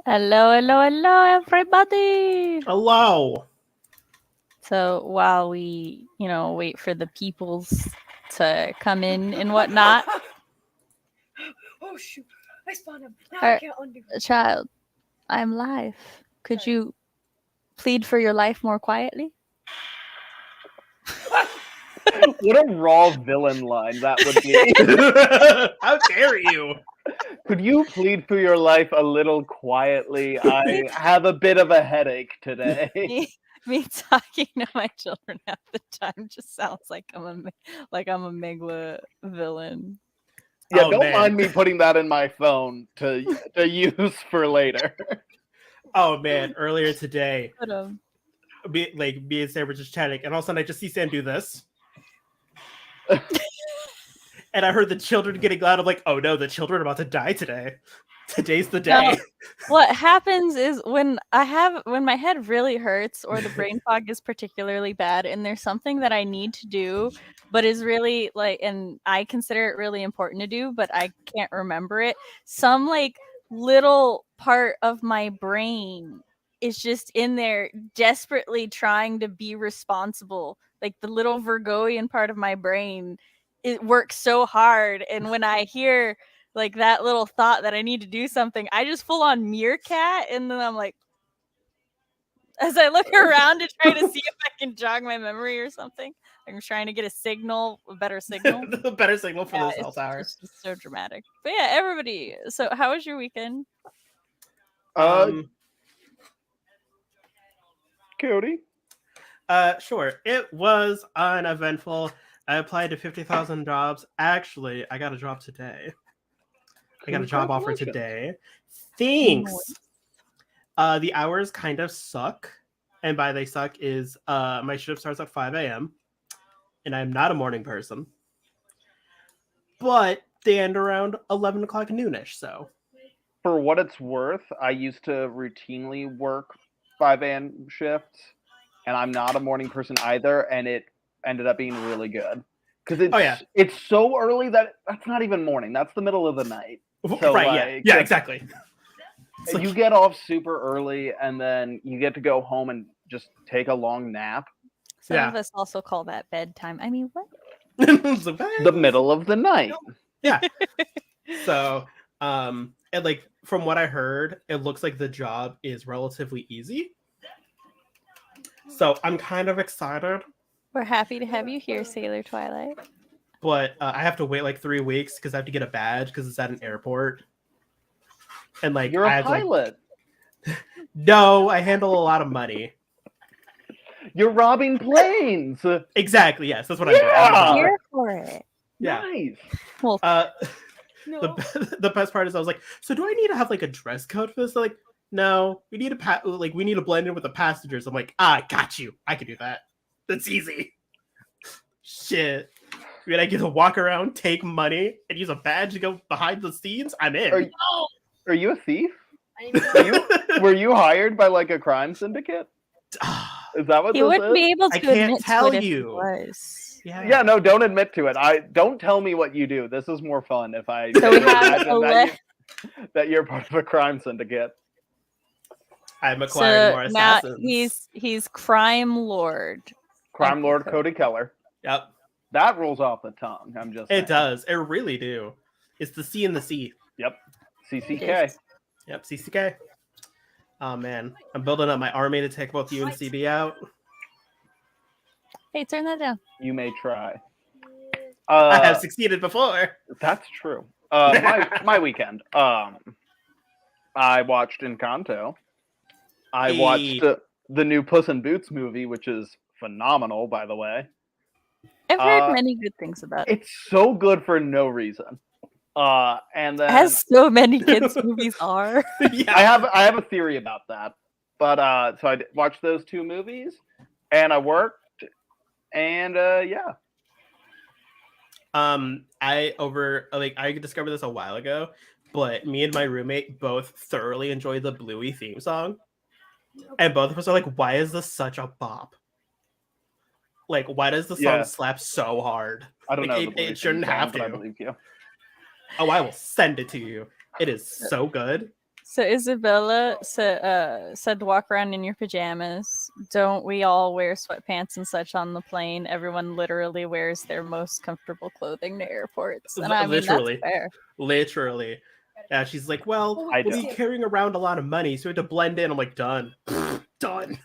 Hello, hello, hello, everybody. Hello. So while we, wait for the peoples to come in and whatnot, Oh shoot! I spawned him. Now Alright. I can't undo. child, I'm live. Could Sorry. you plead for your life more quietly? What a raw villain line that would be. How dare you? Could you plead for your life a little quietly? I have a bit of a headache today. Me talking to my children half the time just sounds like I'm a Megla villain. Yeah, Oh, don't man. mind me putting that in my phone to use for later. Oh man, earlier today, But me and Sam were just chatting, and all of a sudden I just see Sam do this. And I heard the children getting loud. I'm like, oh no, the children are about to die today. Today's the day. No. What happens is when my head really hurts or the brain fog is particularly bad and there's something that I need to do but is really and I consider it really important to do but I can't remember it, some little part of my brain is just in there desperately trying to be responsible. The little Virgoian part of my brain, it works so hard, and when I hear that little thought that I need to do something, I just full on meerkat, and then I'm like, as I look around to try to see if I can jog my memory or something. I'm trying to get a better signal. The better signal for the cell tower. It's just so dramatic. But yeah, everybody. So how was your weekend? Cody? Sure. It was uneventful. I applied to 50,000 jobs. Actually, I got a job today. I got a job offer today. Thanks. The hours kind of suck. And by they suck is my shift starts at 5 a.m. And I'm not a morning person. But they end around 11 o'clock noonish, so. For what it's worth, I used to routinely work 5 a.m. shifts. And I'm not a morning person either. And it ended up being really good. Because it's so early that that's not even morning. That's the middle of the night. So, right, yeah, exactly. You get off super early, and then you get to go home and just take a long nap. Some of us also call that bedtime. I mean, what? The middle of the night. Yeah. So, and from what I heard, it looks like the job is relatively easy. So I'm kind of excited. We're happy to have you here, Sailor Twilight. But I have to wait 3 weeks because I have to get a badge because it's at an airport. And you're a pilot. No, I handle a lot of money. You're robbing planes. Exactly. Yes, that's what I'm doing. I'm here for it. Yeah. Nice. Well, the best part is I was like, so do I need to have a dress code for this? They're like, no, we need we need to blend in with the passengers. I'm like, I got you. I can do that. That's easy. Shit. I mean, I get to walk around, take money, and use a badge to go behind the scenes. I'm in. Are you a thief? Were you hired by a crime syndicate? Is that what he this wouldn't is? be able to I can't admit tell to it you. If he was. Yeah, no, don't admit to it. Don't tell me what you do. This is more fun if I so we have that you're part of a crime syndicate. I'm acquiring more assassins. Now he's crime lord. Crime lord Cody Keller. Yep. That rolls off the tongue. I'm just saying. It does. It really do. It's the C in the C. Yep. CCK. Yep, CCK. Oh man, I'm building up my army to take both you and CB out. Hey, turn that down. You may try. I have succeeded before. That's true. My weekend. I watched Encanto. I watched the new Puss in Boots movie, which is phenomenal, by the way. I've heard many good things about it. It's so good for no reason. And then as so many kids' movies are. Yeah. I have a theory about that. But so I watched those two movies, and I worked, and yeah. I discovered this a while ago, but me and my roommate both thoroughly enjoyed the Bluey theme song, and both of us are like, "Why is this such a bop? Why does the song slap so hard? I don't know. It shouldn't have to." I believe you. Oh, I will send it to you. It is so good. So Isabella said to walk around in your pajamas. Don't we all wear sweatpants and such on the plane? Everyone literally wears their most comfortable clothing to airports. And I mean, that's fair. Literally. Yeah, she's like, well, we'll be carrying around a lot of money, so we have to blend in. I'm like, done. Done.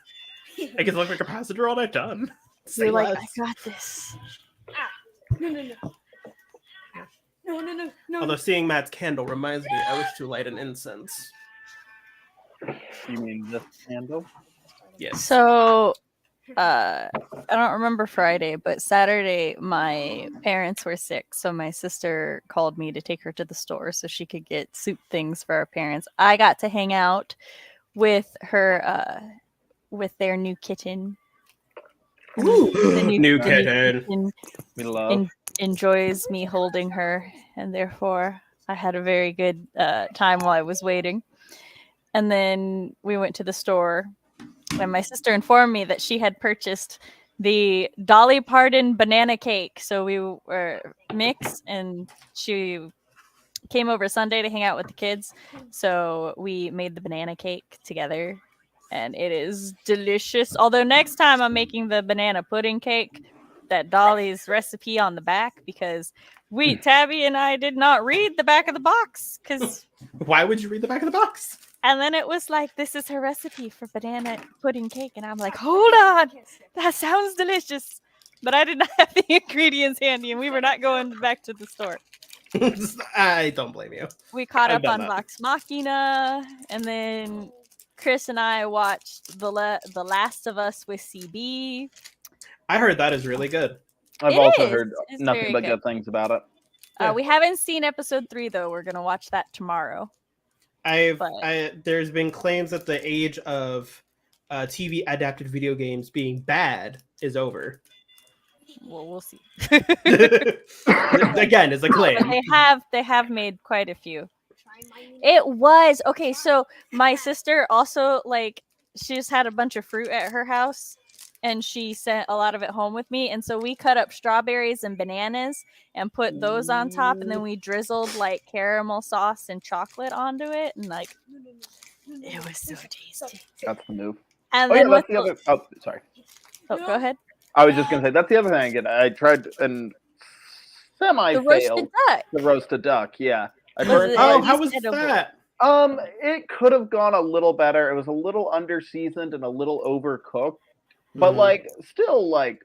I can look like a passenger all night, done. You're like, I got this. No. Although seeing Matt's candle reminds me, I wish to light an incense. You mean this candle? Yes. So, I don't remember Friday, but Saturday, my parents were sick. So my sister called me to take her to the store so she could get soup things for our parents. I got to hang out with her, with their new kitten. The new kitten. We love. Enjoys me holding her, and therefore I had a very good time while I was waiting. And then we went to the store, and my sister informed me that she had purchased the Dolly Parton banana cake. So we were mixed, and she came over Sunday to hang out with the kids. So we made the banana cake together, and it is delicious. Although next time I'm making the banana pudding cake, that Dolly's recipe on the back, because Tabby and I did not read the back of the box. Because why would you read the back of the box? And then it was like, this is her recipe for banana pudding cake. And I'm like, hold on. That sounds delicious. But I did not have the ingredients handy, and we were not going back to the store. I don't blame you. We caught up on Vox Machina, and then Chris and I watched The Last of Us with CB. I heard that is really good. I've also heard nothing but good things about it. We haven't seen episode 3, though. We're going to watch that tomorrow. There's been claims that the age of TV adapted video games being bad is over. Well, we'll see. Again, it's a claim. They have made quite a few. It was okay. So my sister also, like, she just had a bunch of fruit at her house, and she sent a lot of it home with me. And so we cut up strawberries and bananas and put those on top, and then we drizzled like caramel sauce and chocolate onto it, and like it was so tasty. That's the move. And then that's the other. Oh, sorry. Oh, go ahead. I was just gonna say that's the other thing I get. I tried and semi-failed the roasted duck. Yeah. How was that? It could have gone a little better. It was a little under-seasoned and a little overcooked, but like still like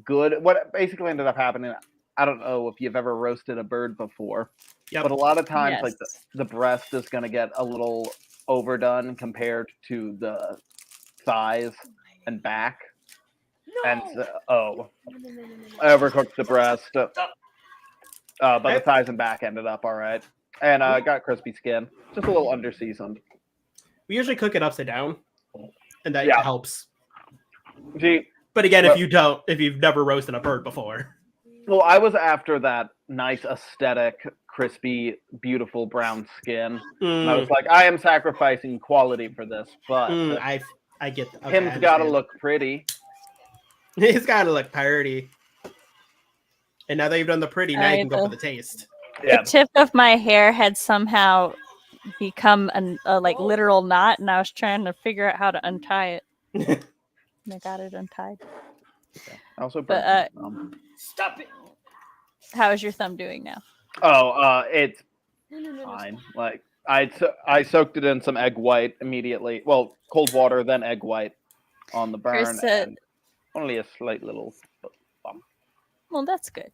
good. What basically ended up happening, I don't know if you've ever roasted a bird before, but a lot of times like the breast is gonna get a little overdone compared to the thighs and back. And I overcooked the breast, but the thighs and back ended up all right, and got crispy skin, just a little under-seasoned. We usually cook it upside down, and that helps. But again, if you've never roasted a bird before. Well, I was after that nice aesthetic, crispy, beautiful brown skin. And I was like, I am sacrificing quality for this, but I get him's got to look pretty. He's got to look pretty. And now that you've done the pretty, now you can go for the taste. The tip of my hair had somehow become a like literal knot, and I was trying to figure out how to untie it. And I got it untied. Okay. Also, stop it. How is your thumb doing now? It's fine. Like I soaked it in some egg white immediately. Well, cold water, then egg white on the burn. And only a slight little bump. Well, that's good.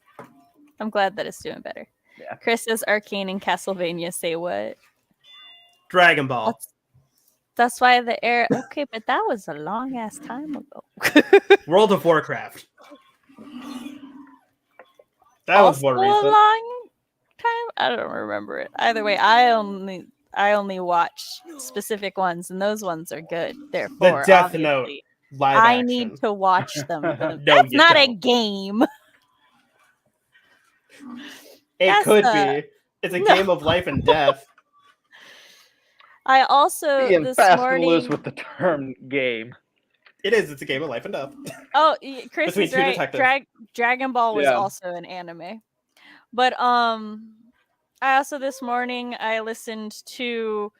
I'm glad that it's doing better. Yeah. Chris says Arcane and Castlevania say what? Dragon Ball. That's why the air. Okay, but that was a long ass time ago. World of Warcraft. That was more recent. A long time. I don't remember it. Either way, I only watch specific ones, and those ones are good. Therefore, the Death Note live I action. need to watch them. That's not a game. It could be. It's a game of life and death. I also being this fast morning... and loose with the term game. It is. It's a game of life and death. Oh, Chris is right. Dragon Ball was also an anime, but I also this morning I listened to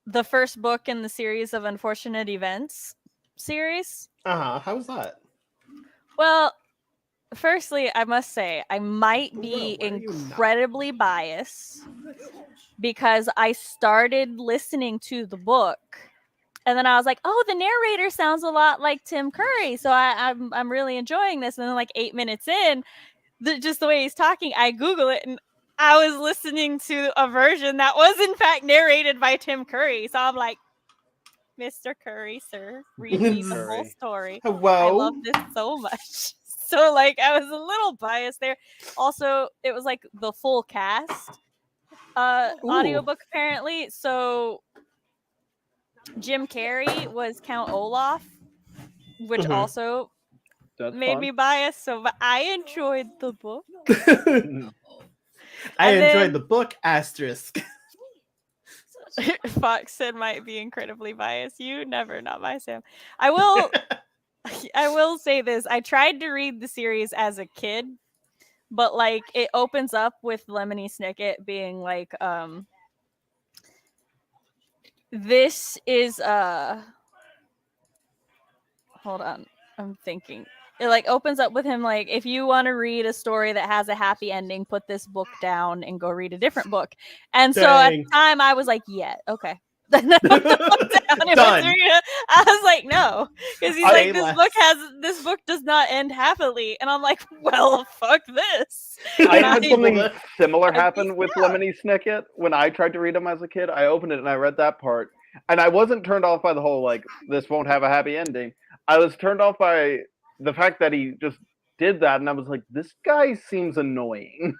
the first book in the series of Unfortunate Events series. How was that? Well, firstly, I must say I might be incredibly biased because I started listening to the book, and then I was like, "Oh, the narrator sounds a lot like Tim Curry," so I'm really enjoying this. And then, like 8 minutes in, just the way he's talking, I Google it, and I was listening to a version that was in fact narrated by Tim Curry. So I'm like, Mr. Curry, sir, read me the full story. Hello? I love this so much. So, like, I was a little biased there. Also, it was like the full cast audiobook, apparently. So, Jim Carrey was Count Olaf, which also made me biased. So, but I enjoyed the book. I enjoyed the book, asterisk. Fox said might be incredibly biased. You never not biased him. I will say this. I tried to read the series as a kid, but like it opens up with Lemony Snicket being like, this is hold on. I'm thinking. It like opens up with him like, if you want to read a story that has a happy ending, put this book down and go read a different book. And so at the time I was like, yeah, okay. Then I put the book down. I was like, no, because he's like, this book does not end happily, and I'm like, well, fuck this. I had something similar happen with Lemony Snicket when I tried to read him as a kid. I opened it and I read that part, and I wasn't turned off by the whole like this won't have a happy ending. I was turned off by the fact that he just did that, and I was like, this guy seems annoying.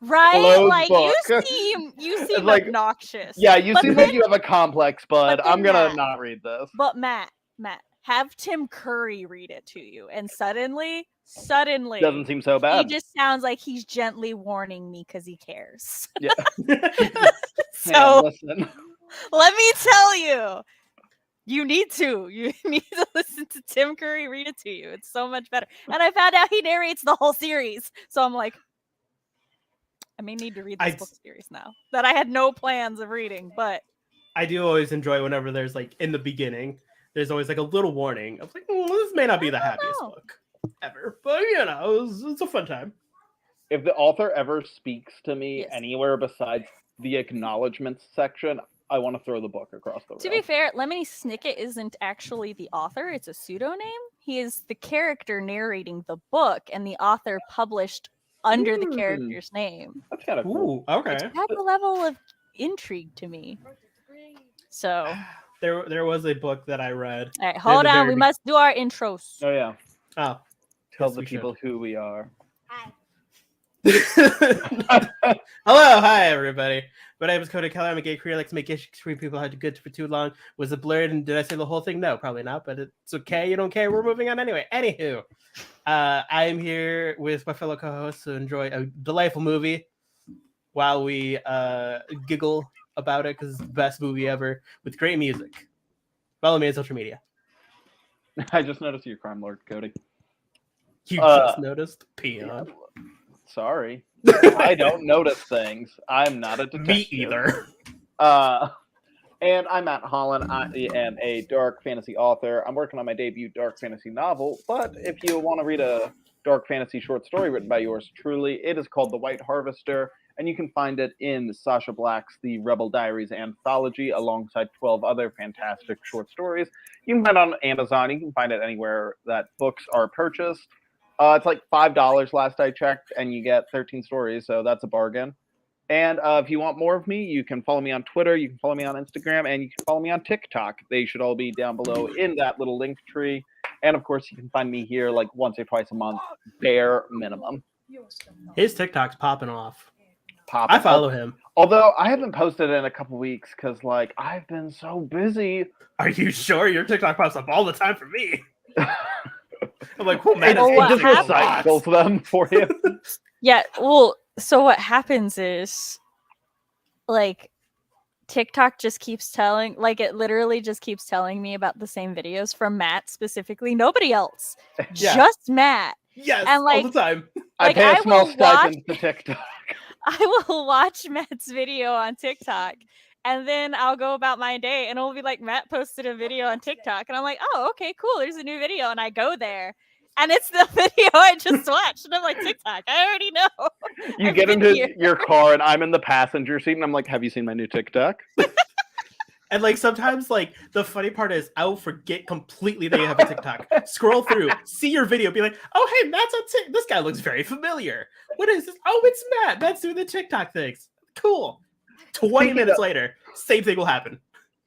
Right, like you seem like, obnoxious. Yeah, you seem like you have a complex, bud. I'm gonna not read this. But Matt, have Tim Curry read it to you, and suddenly doesn't seem so bad. He just sounds like he's gently warning me because he cares. Yeah. So listen. Let me tell you. You need to listen to Tim Curry read it to you. It's so much better. And I found out he narrates the whole series. So I'm like, I may need to read this book series now that I had no plans of reading, but I do always enjoy whenever there's like in the beginning, there's always like a little warning of like, this may not be the happiest book ever, but you know, it's a fun time. If the author ever speaks to me anywhere besides the acknowledgments section, I want to throw the book across the room. To be fair, Lemony Snicket isn't actually the author. It's a pseudonym. He is the character narrating the book, and the author published under the character's name. That's kind of cool. Okay. It had a level of intrigue to me. So there was a book that I read. All right, hold on. We must do our intros. Oh yeah. Oh, tell the people who we are. Hi. Hello, hi everybody. My name is Cody Keller. I'm a gay queer. I like to make queer people had to good for too long. Was it blurred? And did I say the whole thing? No, probably not. But it's okay. You don't care. We're moving on anyway. Anywho, I am here with my fellow co-hosts to enjoy a delightful movie while we giggle about it because it's the best movie ever with great music. Follow me on social media. I just noticed you're a crime lord, Cody. You just noticed? Peon. Sorry. I don't notice things. I'm not a detective. Me either. And I'm Matt Hollon. I am a dark fantasy author. I'm working on my debut dark fantasy novel, but if you want to read a dark fantasy short story written by yours truly, it is called The White Harvester, and you can find it in Sasha Black's The Rebel Diaries anthology alongside 12 other fantastic short stories. You can find it on Amazon. You can find it anywhere that books are purchased. It's like $5 last I checked, and you get 13 stories, so that's a bargain. And if you want more of me, you can follow me on Twitter, you can follow me on Instagram, and you can follow me on TikTok. They should all be down below in that little link tree. And, of course, you can find me here like once or twice a month, bare minimum. His TikTok's popping off. I follow him. Although I haven't posted in a couple weeks because, like, I've been so busy. Are you sure? Your TikTok pops up all the time for me. I'm like, cool, man. It just recycles them for you. Yeah, well, so what happens is, like, TikTok just keeps telling, like, it literally just keeps telling me about the same videos from Matt specifically. Nobody else. Yeah. Just Matt. Yes, and, like, all the time. I pay a small stipend to TikTok. I will watch Matt's video on TikTok, And then I'll go about my day and it'll be like Matt posted a video on TikTok and I'm like, oh, okay, cool. There's a new video. And I go there and it's the video I just watched. And I'm like, TikTok, I already know. You get into your car and I'm in the passenger seat and I'm like, have you seen my new TikTok? And like sometimes like the funny part is I will forget completely that you have a TikTok. Scroll through, see your video, be like, oh hey, Matt's on TikTok. This guy looks very familiar. What is this? Oh, it's Matt. Matt's doing the TikTok things. Cool. 20 minutes later, same thing will happen.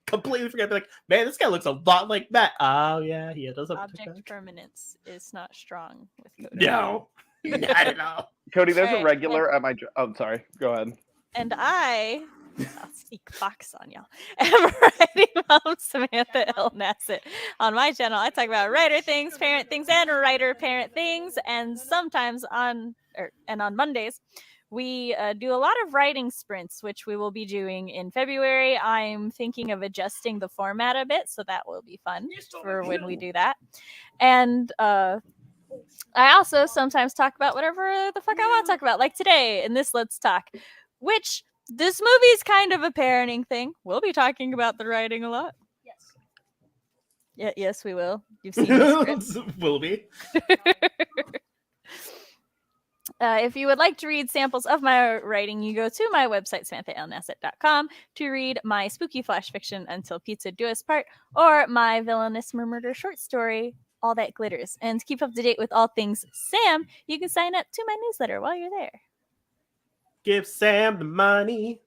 Completely forget. Be like, man, this guy looks a lot like Matt. Oh yeah, he does have Object TikTok. permanence is not strong with Cody. No, not at all. Cody, there's a regular at my job. Oh, sorry. Go ahead. And I'll sneak box on y'all. I'm writing mom Samantha L. Nassett. On my channel, I talk about writer things, parent things, and writer parent things. And sometimes on Mondays, we do a lot of writing sprints, which we will be doing in February. I'm thinking of adjusting the format a bit, so that will be fun for when we do that. And I also sometimes talk about whatever the fuck I want to talk about, like today in this Let's Talk, which this movie is kind of a parenting thing. We'll be talking about the writing a lot. Yes. Yeah, yes, we will. You've seen the script. Will be. If you would like to read samples of my writing, you go to my website, samanthaalnassett.com, to read my spooky flash fiction, Until Pizza Do Us Part, or my villainous murder short story, All That Glitters. And to keep up to date with all things Sam, you can sign up to my newsletter while you're there. Give Sam the money.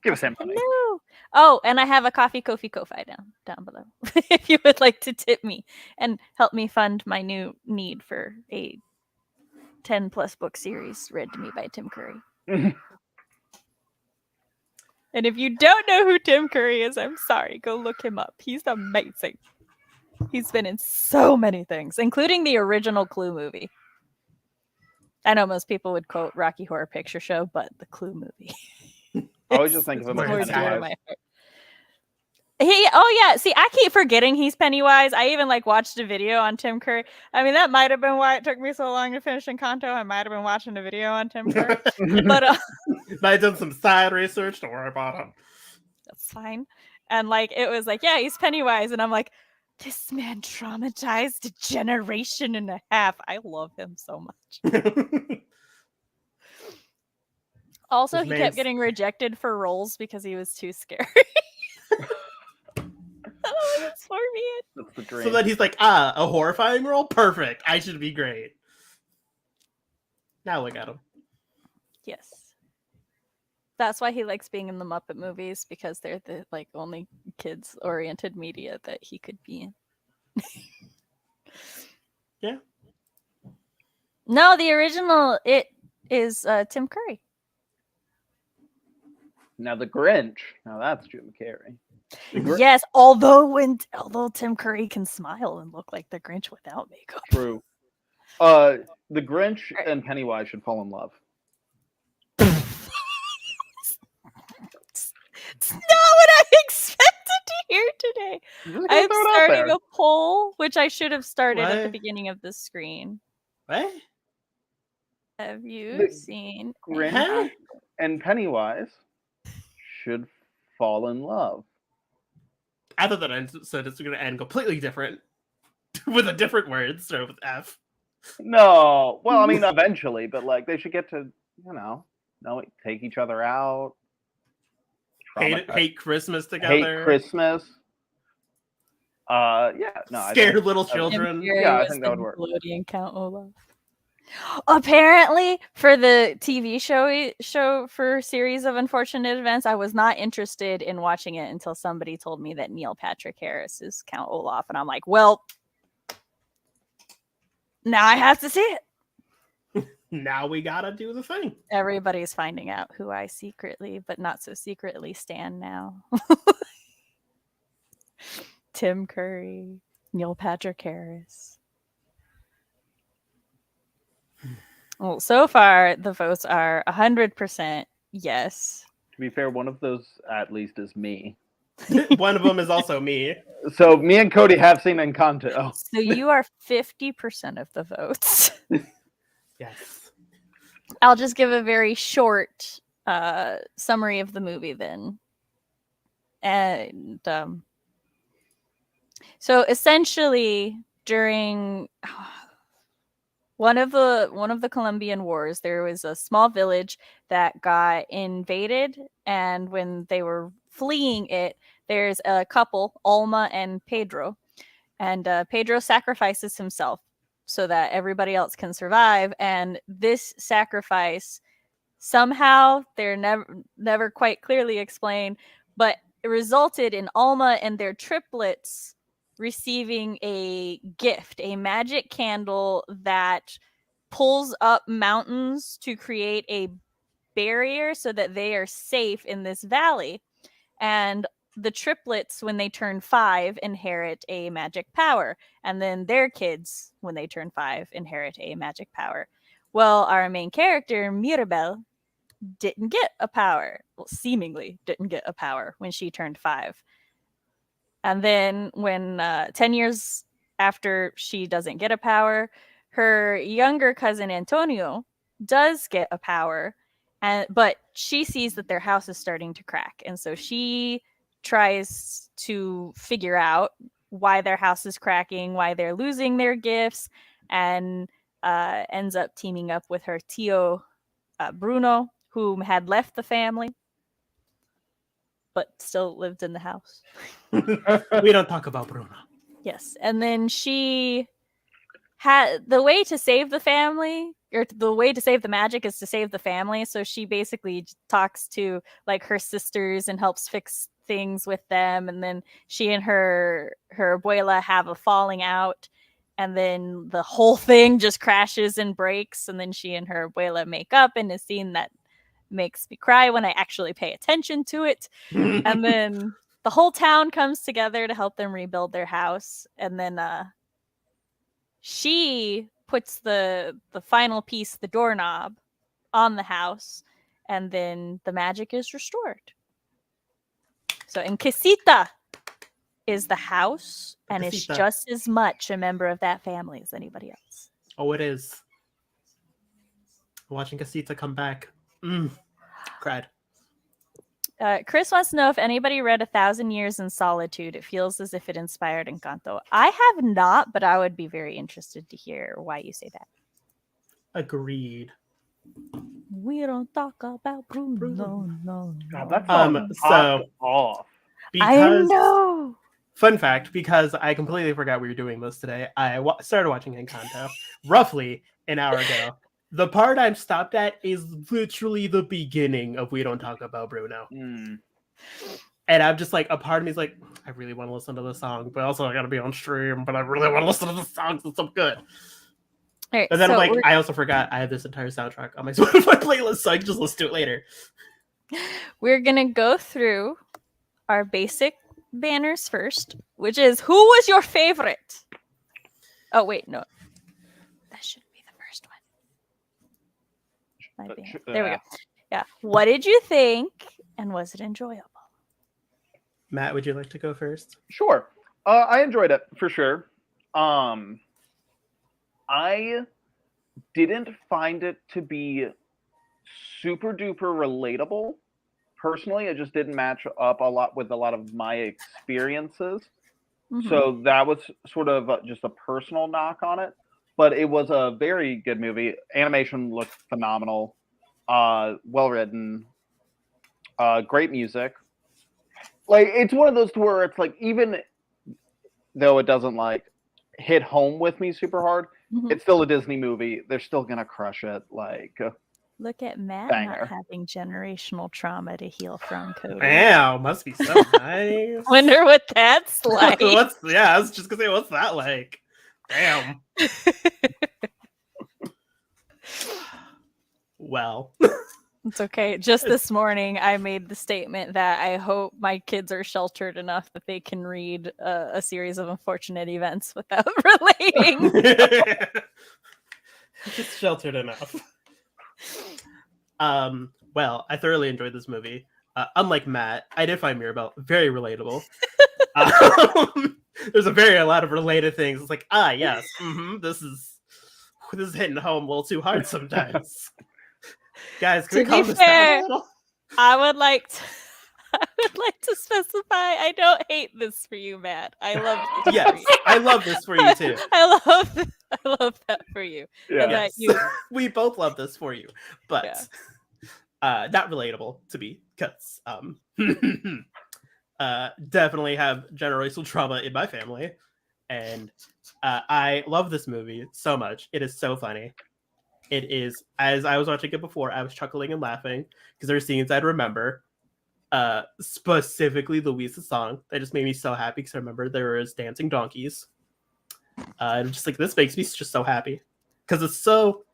Give us Sam money. No. Oh, and I have a Ko-fi down below if you would like to tip me and help me fund my new need for a 10+ book series read to me by Tim Curry. And if you don't know who Tim Curry is, I'm sorry. Go look him up. He's amazing. He's been in so many things, including the original Clue movie. I know most people would quote Rocky Horror Picture Show, but the Clue movie. I always just think of him as Pennywise. See, I keep forgetting he's Pennywise. I even watched a video on Tim Curry. I mean, that might have been why it took me so long to finish Encanto. I might have been watching a video on Tim Curry. But I done some side research. Don't worry about him. That's fine. And it was yeah, he's Pennywise. And I'm like, this man traumatized a generation and a half. I love him so much. Also, he kept getting rejected for roles because he was too scary. Oh, that's for me. That's the dream. So then he's like, a horrifying role? Perfect. I should be great. Now look at him. Yes. That's why he likes being in the Muppet movies, because they're the only kids-oriented media that he could be in. Yeah. No, the original, it is Tim Curry. Now the Grinch. Now that's Jim Carrey. Yes, although Tim Curry can smile and look like the Grinch without makeup. True. The Grinch and Pennywise should fall in love. It's not what I expected to hear today. I'm starting a poll, which I should have started at the beginning of the screen. What? Have you seen Grinch and Pennywise should fall in love? I thought that said it's going to end completely different with a different word, start with F. No, well, I mean, eventually, but they should get to, take each other out. Hate Christmas together. Hate Christmas. Scared little children. Yeah, I think that would work. Nickelodeon Count Olaf. Apparently, for the TV show for Series of Unfortunate Events, I was not interested in watching it until somebody told me that Neil Patrick Harris is Count Olaf, and I'm like, well, now I have to see it. Now we gotta do the thing. Everybody's finding out who I secretly, but not so secretly, stan now. Tim Curry, Neil Patrick Harris. Well, so far the votes are 100% yes. To be fair, one of those at least is me. One of them is also me. So me and Cody have seen Encanto. So you are 50% of the votes. Yes. I'll just give a very short summary of the movie then. And so essentially during one of the Colombian Wars, there was a small village that got invaded, and when they were fleeing it, there's a couple, Alma and Pedro, and Pedro sacrifices himself so that everybody else can survive. And this sacrifice, somehow, they're never quite clearly explained, but it resulted in Alma and their triplets receiving a gift, a magic candle that pulls up mountains to create a barrier so that they are safe in this valley. And the triplets, when they turn 5, inherit a magic power. And then their kids, when they turn 5, inherit a magic power. Well, our main character, Mirabel, didn't get a power. Well, seemingly didn't get a power when she turned 5. And then when 10 years after she doesn't get a power, her younger cousin Antonio does get a power, but she sees that their house is starting to crack. And so she tries to figure out why their house is cracking, why they're losing their gifts, and ends up teaming up with her Tio Bruno, who had left the family but still lived in the house. We don't talk about Bruno. Yes. And then she had the way to save the family, or the way to save the magic is to save the family. So she basically talks to like her sisters and helps fix things with them. And then she and her abuela have a falling out. And then the whole thing just crashes and breaks. And then she and her abuela make up in a scene that makes me cry when I actually pay attention to it. And then the whole town comes together to help them rebuild their house. And then she puts the final piece, the doorknob, on the house, and then the magic is restored. So in Casita is the house, and it's just as much a member of that family as anybody else. Oh, it is. Watching Casita come back. Cried. Chris wants to know if anybody read 1,000 Years in Solitude. It feels as if it inspired Encanto. I have not, but I would be very interested to hear why you say that. Agreed. We don't talk about Bruno. No. God, that's so off. I know. Fun fact, because I completely forgot we were doing this today, I started watching Encanto roughly an hour ago. The part I'm stopped at is literally the beginning of We Don't Talk About Bruno. And I'm just like, a part of me is like, I really want to listen to the song, but also I gotta be on stream, but I really want to listen to the song because it's so good. Right, but then I'm like, I also forgot I have this entire soundtrack on my Spotify playlist, so I can just listen to it later. We're gonna go through our basic banners first, which is, who was your favorite? Oh, wait, no. That should be the first one. There we go. Yeah. What did you think, and was it enjoyable? Matt, would you like to go first? Sure. I enjoyed it, for sure. I didn't find it to be super duper relatable. Personally, it just didn't match up a lot with a lot of my experiences. So that was sort of just a personal knock on it. But it was a very good movie. Animation looked phenomenal. Well written. Great music. Like, it's one of those where it's like, even though it doesn't like hit home with me super hard, it's still a Disney movie. They're still gonna crush it. Like, look at Matt not having generational trauma to heal from, Cody. Wow, must be so nice. Wonder what that's like. I was just gonna say, what's that like? Damn. Well. It's okay. Just this morning, I made the statement that I hope my kids are sheltered enough that they can read a series of unfortunate events without relating. Just sheltered enough. Well, I thoroughly enjoyed this movie. Unlike Matt, I did find Mirabel very relatable. There's a lot of related things. It's like, yes, this is hitting home a little too hard sometimes. Guys, can we call this down? I would like I would like to specify I don't hate this for you, Matt. I love this Yes, for you. I love this for you too. I love that for you. Yeah. And that Yes, you we both love this for you, but not relatable to me because definitely have generational trauma in my family, and I love this movie so much. It is so funny. It is, as I was watching it before, I was chuckling and laughing because there are scenes I'd remember. Specifically Louisa's song that just made me so happy because I remember there was dancing donkeys. And I'm just like, this makes me just so happy because it's so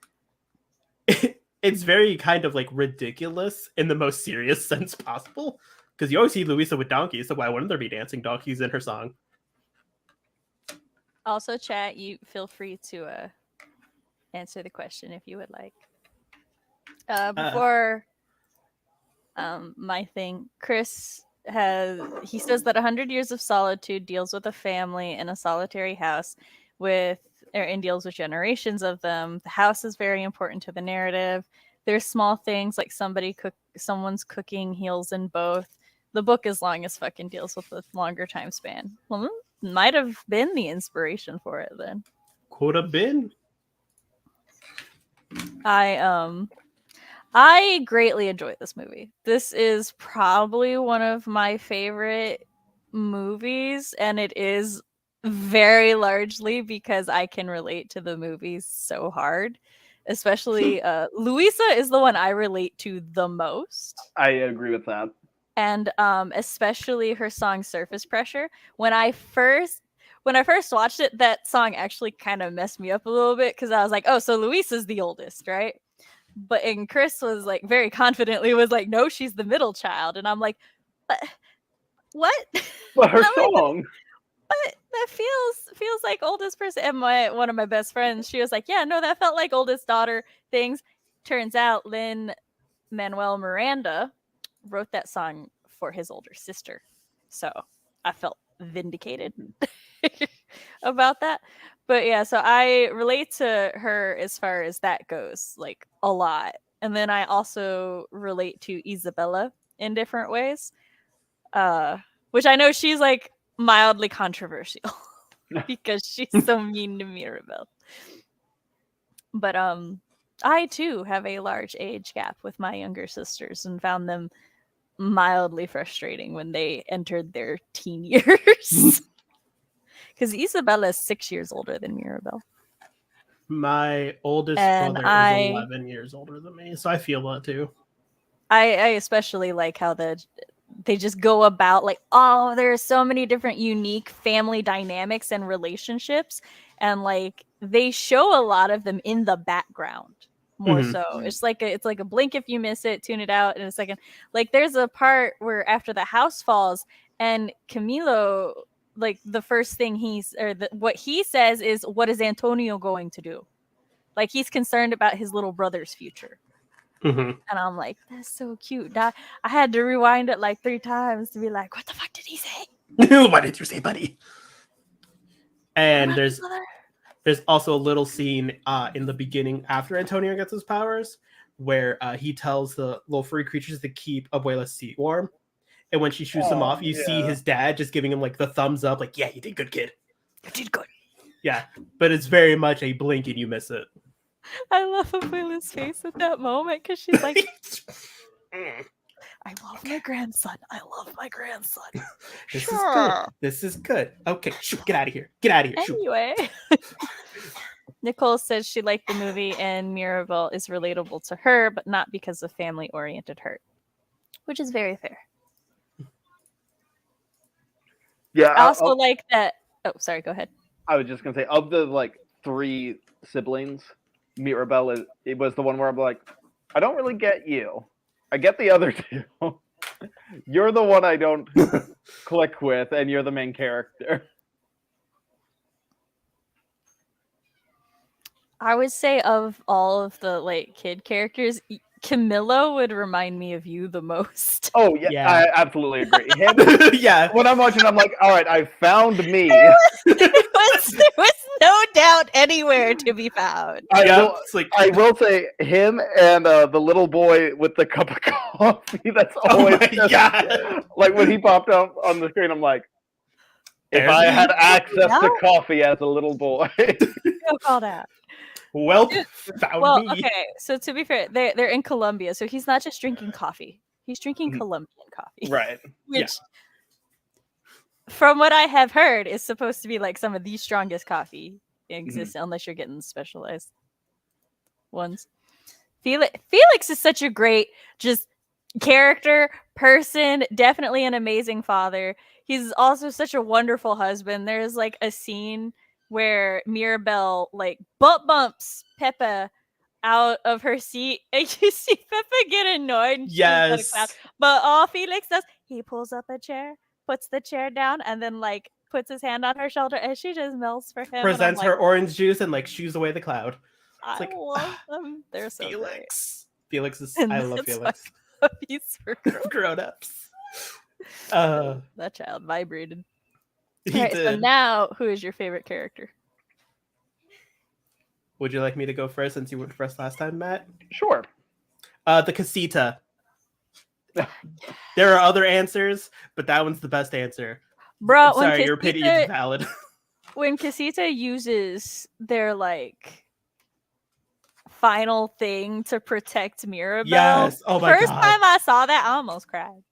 it's very kind of like ridiculous in the most serious sense possible because you always see Louisa with donkeys, so why wouldn't there be dancing donkeys in her song? also chat, you feel free to answer the question if you would like. Before my thing, Chris he says that 100 Years of Solitude deals with a family in a solitary house and deals with generations of them. The house is very important to the narrative. There's small things like someone's cooking heals in both. The book is long as fuck and deals with a longer time span. Well, might have been the inspiration for it then. Could have been. I greatly enjoyed this movie. This is probably one of my favorite movies, and it is very largely because I can relate to the movies so hard. Especially Louisa is the one I relate to the most. I agree with that. And especially her song Surface Pressure. When I first watched it, that song actually kind of messed me up a little bit because I was like, oh, so Louisa's the oldest, right? And Chris was like very confidently was like, no, she's the middle child. And I'm like, what? But her I'm like, song. but that feels like oldest person. And one of my best friends, she was like, yeah, no, that felt like oldest daughter things. Turns out Lin-Manuel Miranda wrote that song for his older sister. So I felt vindicated about that. But yeah, so I relate to her as far as that goes, like a lot. And then I also relate to Isabella in different ways. Which I know she's like mildly controversial because she's so mean to Mirabelle. But I too have a large age gap with my younger sisters and found them mildly frustrating when they entered their teen years. Because Isabella is 6 years older than Mirabelle. My oldest brother is 11 years older than me, so I feel that too. I especially like how they just go about like, oh, there are so many different unique family dynamics and relationships, and like they show a lot of them in the background more so. It's like a blink if you miss it, tune it out in a second. Like there's a part where after the house falls and Camilo, like the first thing what he says is, what is Antonio going to do? Like he's concerned about his little brother's future. And I'm like, that's so cute. I had to rewind it like 3 times to be like, what the fuck did he say? What did you say, buddy? And there's also a little scene in the beginning after Antonio gets his powers where he tells the little furry creatures to keep Abuela's seat warm. And when she shoots him off, you see his dad just giving him like the thumbs up, like, yeah, you did good, kid. You did good. Yeah, but it's very much a blink and you miss it. I love Abuela's face at that moment because she's like, I love my grandson. I love my grandson. This is good. This is good. Okay, shoot, get out of here. Get out of here. Anyway. Nicole says she liked the movie and Mirabelle is relatable to her, but not because of family-oriented hurt, which is very fair. Yeah. I also like that. Oh, sorry. Go ahead. I was just gonna say, of the like 3 siblings, Mirabelle it was the one where I'm like, I don't really get you. I get the other 2. You're the one I don't click with, and you're the main character. I would say of all of the like kid characters, Camilo would remind me of you the most. Oh yeah. I absolutely agree. Yeah. When I'm watching, I'm like, all right, I found me. There was no doubt anywhere to be found. I will say him and the little boy with the cup of coffee. That's always God. Like when he popped up on the screen. I'm like, if There's I me. had access to coffee as a little boy. Go call that. Well, found me. Okay. So to be fair, they're in Colombia, so he's not just drinking coffee. He's drinking Colombian coffee. Right. Which, from what I have heard, is supposed to be like some of the strongest coffee in existence, unless you're getting specialized ones. Felix is such a great just character, person, definitely an amazing father. He's also such a wonderful husband. There's like a scene where Mirabelle like butt bumps Peppa out of her seat, and you see Peppa get annoyed. And Yes. But all Felix does, he pulls up a chair, puts the chair down, and then like puts his hand on her shoulder, and she just melts for him. Presents her orange juice and like shoos away the cloud. It's like, love them. They're so Felix. great. Felix is. I love Felix. Puppies for grown-ups. That child vibrated. He right, did. So now, who is your favorite character? Would you like me to go first since you went first last time, Matt? Sure. The Casita. There are other answers, but that one's the best answer. Bro, sorry, your opinion is valid. When Casita uses their like final thing to protect Mirabelle, yes. Oh my first God. time I saw that, I almost cried.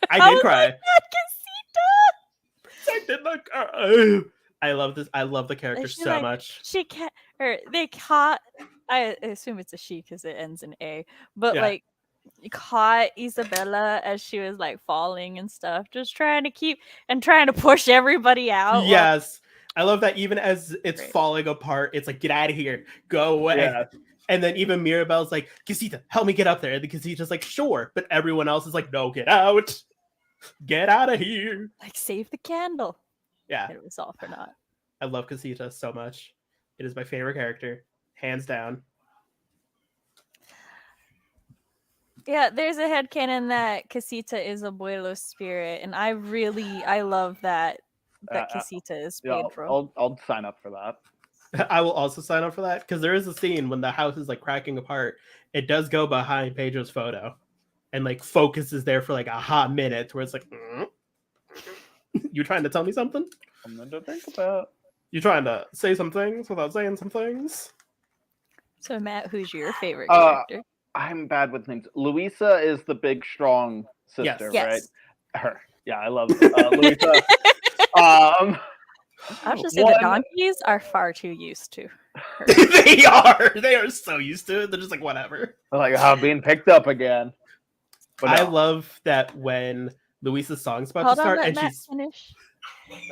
I did cry. Like, Casita. I love this. I love the character so much. She can't. Or they caught. I assume it's a she because it ends in A. But like, caught Isabella as she was like falling and stuff, just trying to push everybody out. Yes, I love that. Even as it's falling apart, it's like, get out of here, go away. Yeah. And then even Mirabelle's like, Casita, help me get up there. And the Casita's like, sure. But everyone else is like, no, get out. Get out of here. Like, save the candle. Yeah. It was all for naught. I love Casita so much. It is my favorite character. Hands down. Yeah, there's a headcanon that Casita is Abuelo's spirit. And I love that Casita is Pedro. I'll sign up for that. I will also sign up for that because there is a scene when the house is like cracking apart. It does go behind Pedro's photo and like focuses there for like a hot minute where it's like, you trying to tell me something? I'm going to think about. You trying to say some things without saying some things? So Matt, who's your favorite character? I'm bad with names. Luisa is the big, strong sister, right? Her. Yeah, I love Luisa. I should say the donkeys are far too used to her. They are. They are so used to it. They're just like, whatever. They're like, being picked up again. But I love that when Luisa's song's about to start and she's... Finish.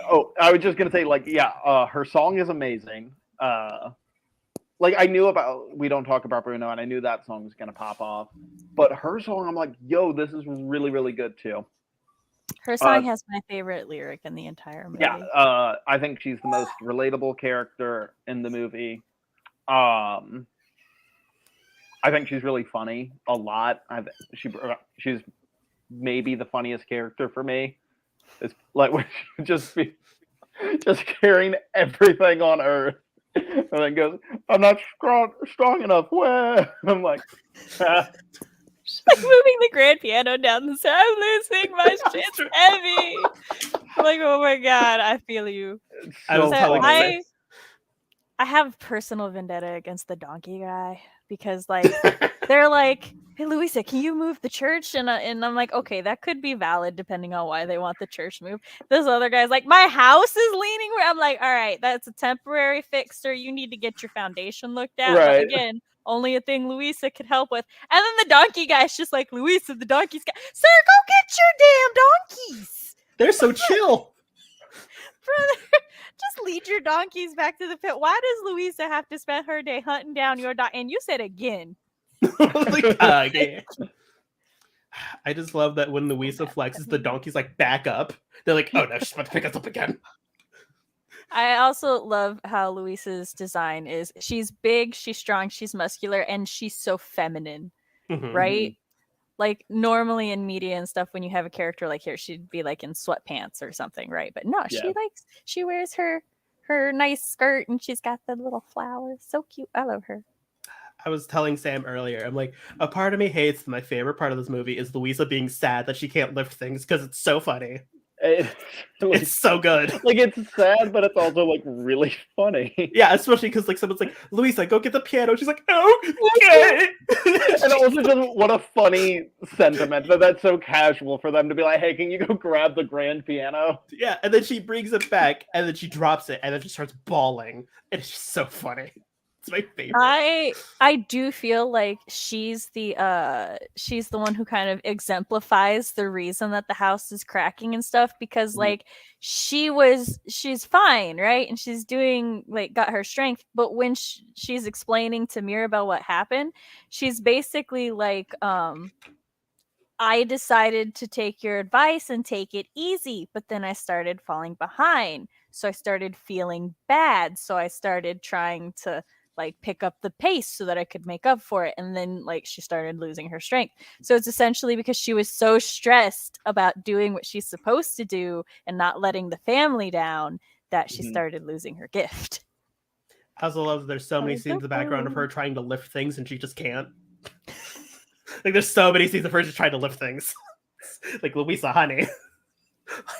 Oh, I was just going to say, like, her song is amazing. Like, I knew about We Don't Talk About Bruno, and I knew that song was going to pop off. But her song, I'm like, yo, this is really, really good, too. Her song has my favorite lyric in the entire movie. Yeah, I think she's the most relatable character in the movie. I think she's really funny a lot. She's maybe the funniest character for me. It's like when she just carrying everything on Earth, and then goes, "I'm not strong enough." Where? And I'm like. Like moving the grand piano down the stairs. I'm losing my shit's heavy. I'm like, oh my God, I feel you. I have personal vendetta against the donkey guy because like they're like, hey Luisa, can you move the church? And I'm like, okay, that could be valid depending on why they want the church moved. This other guy's like, my house is leaning. I'm like, all right, that's a temporary fix, sir. You need to get your foundation looked at. Right. But again, only a thing Luisa could help with. And then the donkey guy's just like, Luisa, the donkey's guy, sir, go get your damn donkeys. They're so chill. Brother, just lead your donkeys back to the pit. Why does Luisa have to spend her day hunting down your donkey? And you said again. Again. I just love that when Luisa flexes, the donkeys like back up. They're like, oh no, she's about to pick us up again. I also love how Luisa's design is. She's big, she's strong, she's muscular, and she's so feminine, right? Like normally in media and stuff, when you have a character like here, she'd be like in sweatpants or something, right? But no, she wears her her nice skirt, and she's got the little flowers. So cute. I love her. I was telling Sam earlier, I'm like, a part of me hates my favorite part of this movie is Louisa being sad that she can't lift things because it's so funny. It's so good. Like, it's sad, but it's also like really funny. Yeah, especially because like someone's like, Louisa, go get the piano. She's like, okay. And also just what a funny sentiment that's so casual for them to be like, hey, can you go grab the grand piano? Yeah, and then she brings it back, and then she drops it, and then she starts bawling. It's just so funny. It's my favorite. I do feel like she's the one who kind of exemplifies the reason that the house is cracking and stuff, because like she's fine, right? And she's doing like got her strength, but when she's explaining to Mirabelle what happened, she's basically like I decided to take your advice and take it easy, but then I started falling behind. So I started feeling bad. So I started trying to like pick up the pace so that I could make up for it. And then like she started losing her strength. So it's essentially because she was so stressed about doing what she's supposed to do and not letting the family down that she started losing her gift. I also love that there's so many scenes in the background of her trying to lift things and she just can't. Like there's so many scenes of her just trying to lift things. Like, Louisa, honey.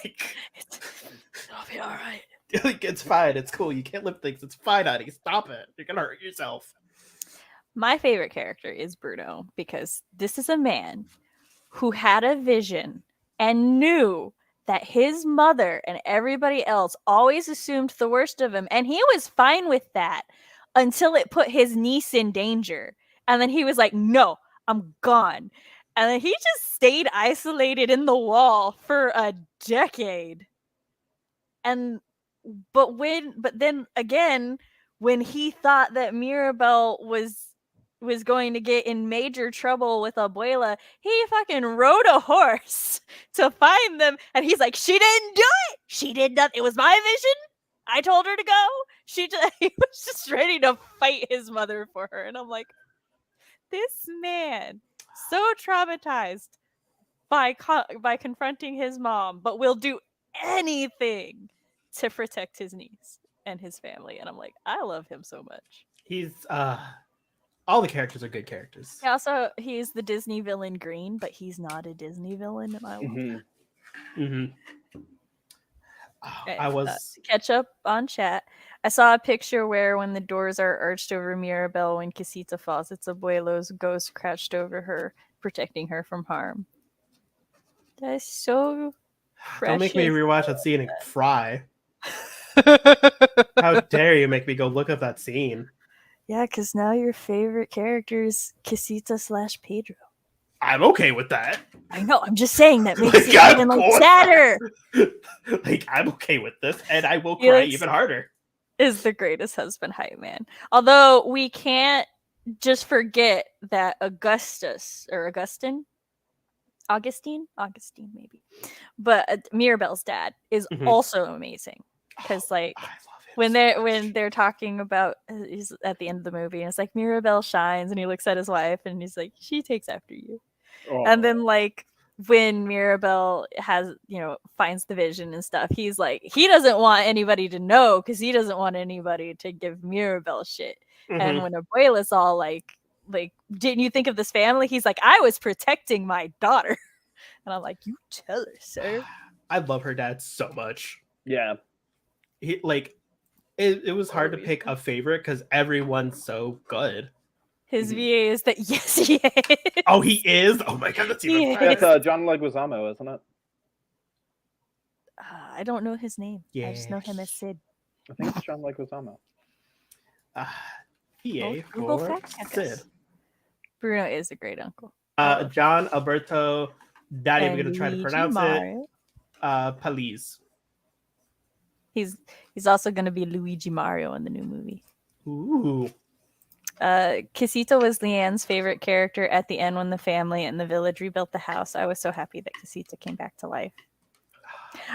Like, it'll be all right. Like, it's fine. It's cool. You can't lift things. It's fine, honey. Stop it. You're gonna hurt yourself. My favorite character is Bruno, because this is a man who had a vision and knew that his mother and everybody else always assumed the worst of him, and he was fine with that until it put his niece in danger. And then he was like, no, I'm gone. And then he just stayed isolated in the wall for a decade. But then again, when he thought that Mirabelle was going to get in major trouble with Abuela, he fucking rode a horse to find them, and he's like, she didn't do it. She did nothing. It was my vision. I told her to go. He was just ready to fight his mother for her, and I'm like, this man, so traumatized by confronting his mom, but will do anything to protect his niece and his family. And I'm like, I love him so much. He's all the characters are good characters. He's the Disney villain Green, but he's not a Disney villain. And I love that. I was catch up on chat. I saw a picture where when the doors are arched over Mirabelle when Casita falls, it's Abuelo's ghost crouched over her, protecting her from harm. That's so precious. Don't make me rewatch that scene and cry. How dare you make me go look up that scene? Yeah, because now your favorite character is Casita / Pedro. I'm okay with that. I know. I'm just saying that makes it even like sadder. Like, I'm okay with this, and I will cry even harder. Is the greatest husband hype man. Although we can't just forget that Augustine maybe, but Mirabelle's dad is also amazing, because like when they're talking about, he's at the end of the movie and it's like Mirabelle shines and he looks at his wife and he's like, she takes after you. And then like when Mirabelle finds the vision and stuff, he's like, he doesn't want anybody to know because he doesn't want anybody to give Mirabelle shit. And when Abuela's all like, didn't you think of this family? He's like, I was protecting my daughter. And I'm like, you tell her, sir. I love her dad so much. Yeah. He like it was hard to pick a favorite because everyone's so good. His VA is that yes, he is. Oh, he is? Oh my god, that's even better. That's John Leguizamo, isn't it? I don't know his name. Yeah. I just know him as Sid. I think it's John Leguizamo. PA for Sid. Bruno is a great uncle. John Alberto, not even gonna try to pronounce it. Palise. He's also gonna be Luigi Mario in the new movie. Ooh. Casita was Leanne's favorite character at the end when the family and the village rebuilt the house. I was so happy that Casita came back to life.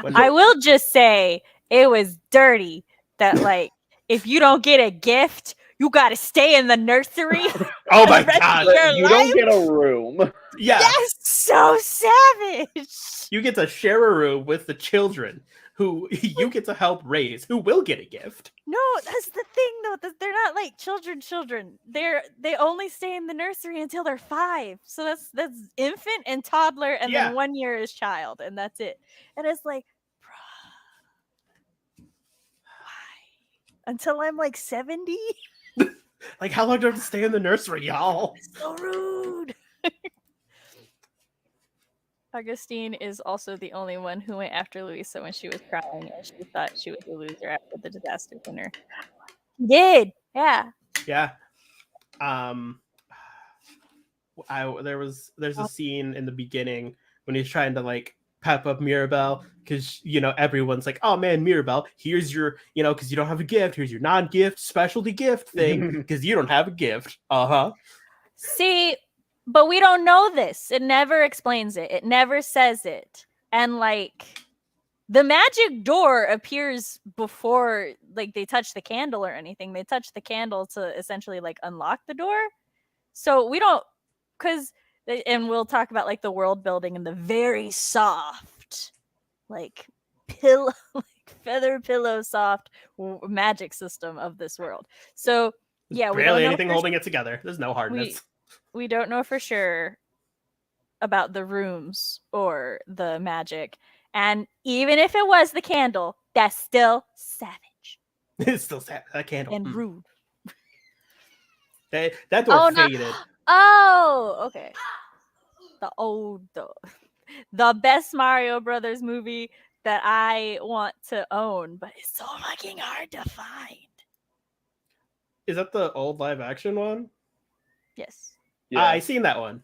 I will just say it was dirty that like if you don't get a gift, you got to stay in the nursery. Oh my god! You don't get a room. Yeah, that's so savage. You get to share a room with the children who you get to help raise, who will get a gift. No, that's the thing though. They're not like children. They only stay in the nursery until they're 5. So that's infant and toddler, and Yeah. then 1 year is child, and that's it. And it's like, bruh, why? Until I'm like 70? Like, how long do I have to stay in the nursery, y'all? So rude. Augustine is also the only one who went after Louisa when she was crying, and she thought she was a loser after the disaster dinner. He did, yeah. Yeah. There's a scene in the beginning when he's trying to like pep up Mirabelle because everyone's like, oh man, Mirabelle, here's your because you don't have a gift, here's your non-gift specialty gift thing because you don't have a gift. See, but we don't know this. It never explains it. It never says it. And like the magic door appears before like they touch the candle or anything. They touch the candle to essentially like unlock the door. So we don't, and we'll talk about like the world building and the very soft, like pillow, like feather pillow soft magic system of this world. So yeah, we barely don't know anything holding it together. There's no hardness. We don't know for sure about the rooms or the magic. And even if it was the candle, that's still savage. It's still savage. That candle. And rude. That door faded. No. Oh, okay. The best Mario Brothers movie that I want to own, but it's so fucking hard to find. Is that the old live action one? Yes. Yeah. I seen that one.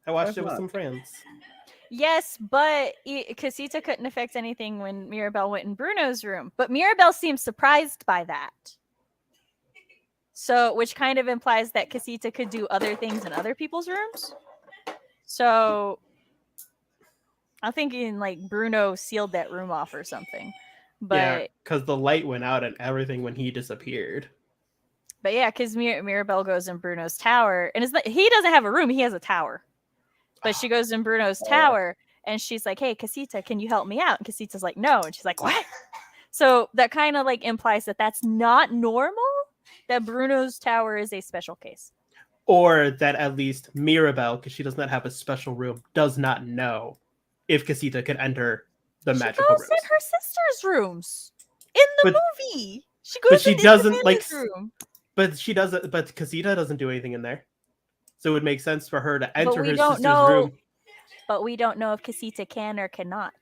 I watched it with some friends. Yes, but Casita couldn't affect anything when Mirabelle went in Bruno's room. But Mirabelle seemed surprised by that. So, which kind of implies that Casita could do other things in other people's rooms. So, I'm thinking like Bruno sealed that room off or something. But yeah, because the light went out and everything when he disappeared. But yeah, because Mirabelle goes in Bruno's tower, and he doesn't have a room; he has a tower. But she goes in Bruno's tower, and she's like, "Hey, Casita, can you help me out?" And Casita's like, "No," and she's like, "What?" So that kind of like implies that that's not normal. That Bruno's tower is a special case, or that at least Mirabelle, because she does not have a special room, does not know if Casita can enter the magical rooms. She goes in her sister's rooms in the movie. She goes, but she doesn't like. Room. But she doesn't. But Casita doesn't do anything in there, so it would make sense for her to enter her sister's room. But we don't know if Casita can or cannot.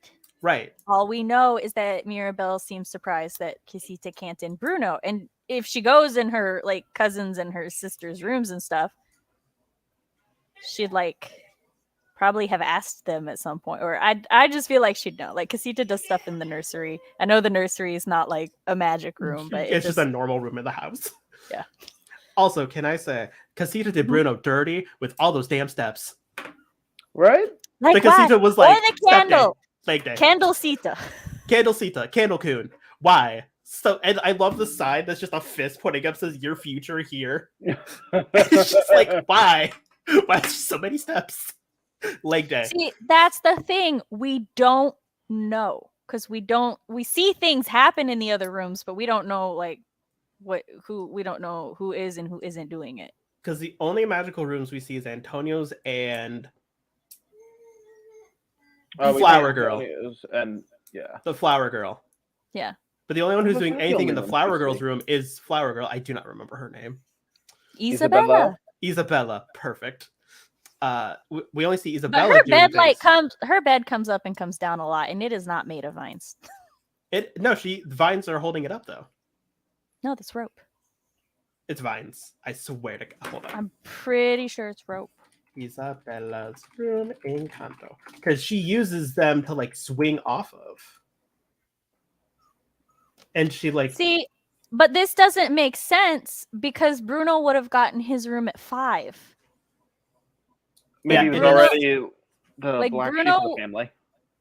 Right. All we know is that Mirabelle seems surprised that Casita can't in Bruno, and if she goes in her like cousins and her sister's rooms and stuff, she'd like probably have asked them at some point, or I just feel like she'd know. Like Casita does stuff in the nursery. I know the nursery is not like a magic room, but it's just a normal room in the house. Yeah. Also, can I say, Casita did Bruno dirty with all those damn steps. Right? Like the Casita was like, or the candle. Leg day. Candlecita. Candlecita. Candle Coon. Why? So, and I love the sign that's just a fist pointing up, says your future here. It's just like, why? Why so many steps? Leg day. See, that's the thing. We don't know. Because we see things happen in the other rooms, but we don't know like we don't know who is and who isn't doing it. Because the only magical rooms we see is Antonio's and Flower Girl. And yeah. The Flower Girl. Yeah. But the only one who's doing anything in the Flower Girl's room is Flower Girl. I do not remember her name. Isabella. Perfect. We only see Isabella. But her bed comes up and comes down a lot, and it is not made of vines. Vines are holding it up though. No, that's rope. It's vines. I swear to God. Hold on. I'm pretty sure it's rope. Isabella's room in Encanto. Because she uses them to like swing off of. And she like... See, but this doesn't make sense because Bruno would have gotten his room at 5. Maybe he was already the like black sheep of the family.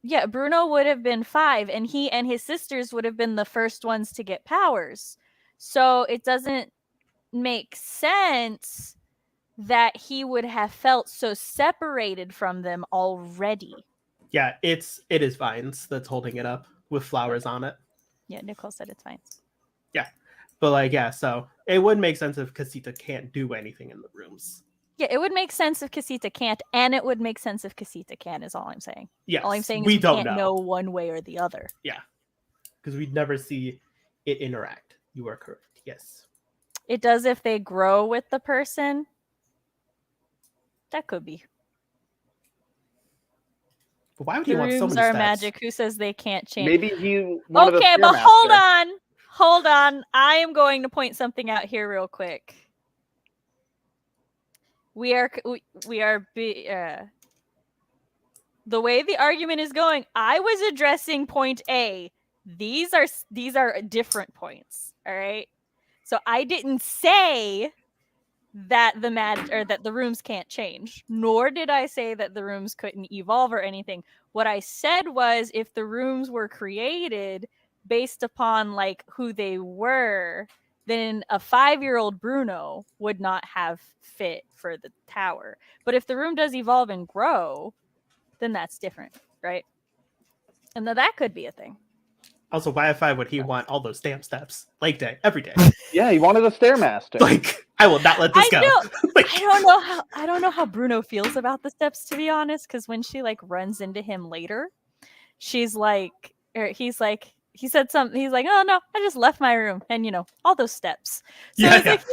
Yeah, Bruno would have been 5, and he and his sisters would have been the first ones to get powers. So it doesn't make sense that he would have felt so separated from them already. Yeah, it is vines that's holding it up. with flowers on it. Yeah, Nicole said it's fine. Yeah. But like, yeah, so it would make sense if Casita can't do anything in the rooms. Yeah, it would make sense if Casita can't, and it would make sense if Casita can, is all I'm saying. Yes. All I'm saying is we we don't can't know one way or the other. Yeah. Because we'd never see it interact. You are correct. Yes. It does if they grow with the person. That could be. But why would The you want so rooms many are steps? magic. Who says they can't change? Maybe he wanted Okay, a but Stairmaster. hold on. I am going to point something out here real quick. The way the argument is going, I was addressing point A. These are different points. All right. So I didn't say that that the rooms can't change, nor did I say that the rooms couldn't evolve or anything. What I said was if the rooms were created based upon like who they were, then a 5-year-old Bruno would not have fit for the tower. But if the room does evolve and grow, then that's different, right? And that could be a thing. Also, why would he want all those damn steps? Leg day, every day. Yeah, he wanted a Stairmaster. Like, I will not let this go. Like, I don't know how Bruno feels about the steps, to be honest, because when she like runs into him later, she's like, he's like, he said something. He's like, "Oh no, I just left my room," and you know all those steps. So Yeah, it's like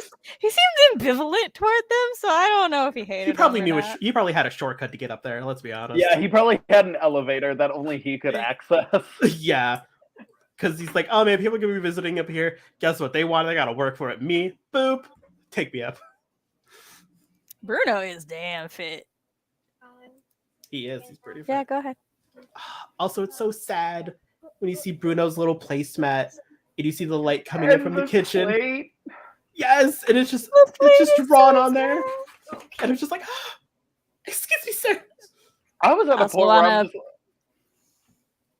he seems ambivalent toward them. So I don't know if he hated. he probably them or knew not. he probably had a shortcut to get up there. Let's be honest. Yeah, he probably had an elevator that only he could access. Yeah. Because he's like, oh man, people can be visiting up here. Guess what? They want. They gotta work for it. Me, boop, take me up. Bruno is damn fit. He is. He's pretty. Yeah, Fit. go ahead. Also, it's so sad when you see Bruno's little placemat and you see the light coming in from the kitchen. Plate. Yes, and it's just drawn on there, and it's just like, excuse me, sir. I was at a point where I was just...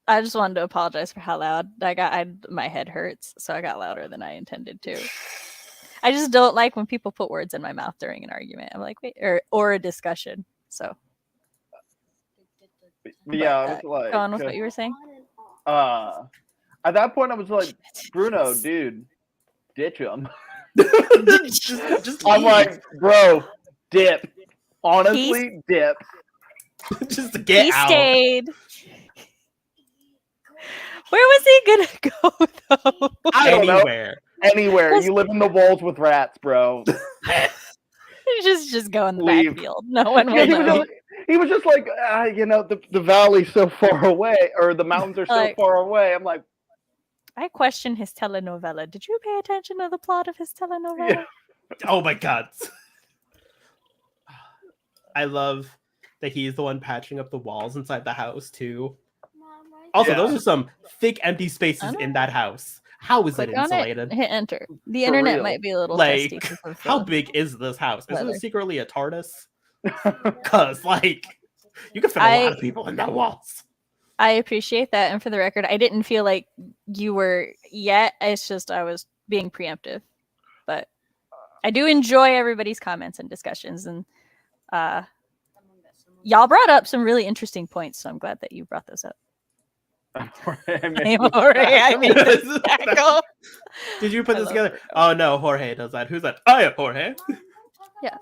I just wanted to apologize for how loud I got. My head hurts, so I got louder than I intended to. I just don't like when people put words in my mouth during an argument. I'm like, wait, or a discussion. So, yeah, I was like, go on with what you were saying. At that point, I was like, Bruno, dude, ditch him. just I'm like, bro, dip. Honestly, dip. Just to get out. He stayed. Where was he gonna go though? I don't Anywhere. know. Anywhere. You live in the walls with rats, bro. just go in the backfield. No one will Yeah, know. He was just like, you know, the valley's so far away, or the mountains are so far away. I'm like, I question his telenovela. Did you pay attention to the plot of his telenovela? Yeah. Oh my god. I love that he's the one patching up the walls inside the house too. Also, those are some thick empty spaces in that house. How is it insulated? Hit enter. The internet might be a little like, testy. how big is this house? Is it secretly a TARDIS? Because, like, you can fit a lot of people in that walls. I appreciate that. And for the record, I didn't feel like you were yet. It's just I was being preemptive. But I do enjoy everybody's comments and discussions. And y'all brought up some really interesting points. So I'm glad that you brought those up. I made this tackle. Did you put this together? Oh no, Jorge does that. Who's that? I am Jorge. Yeah.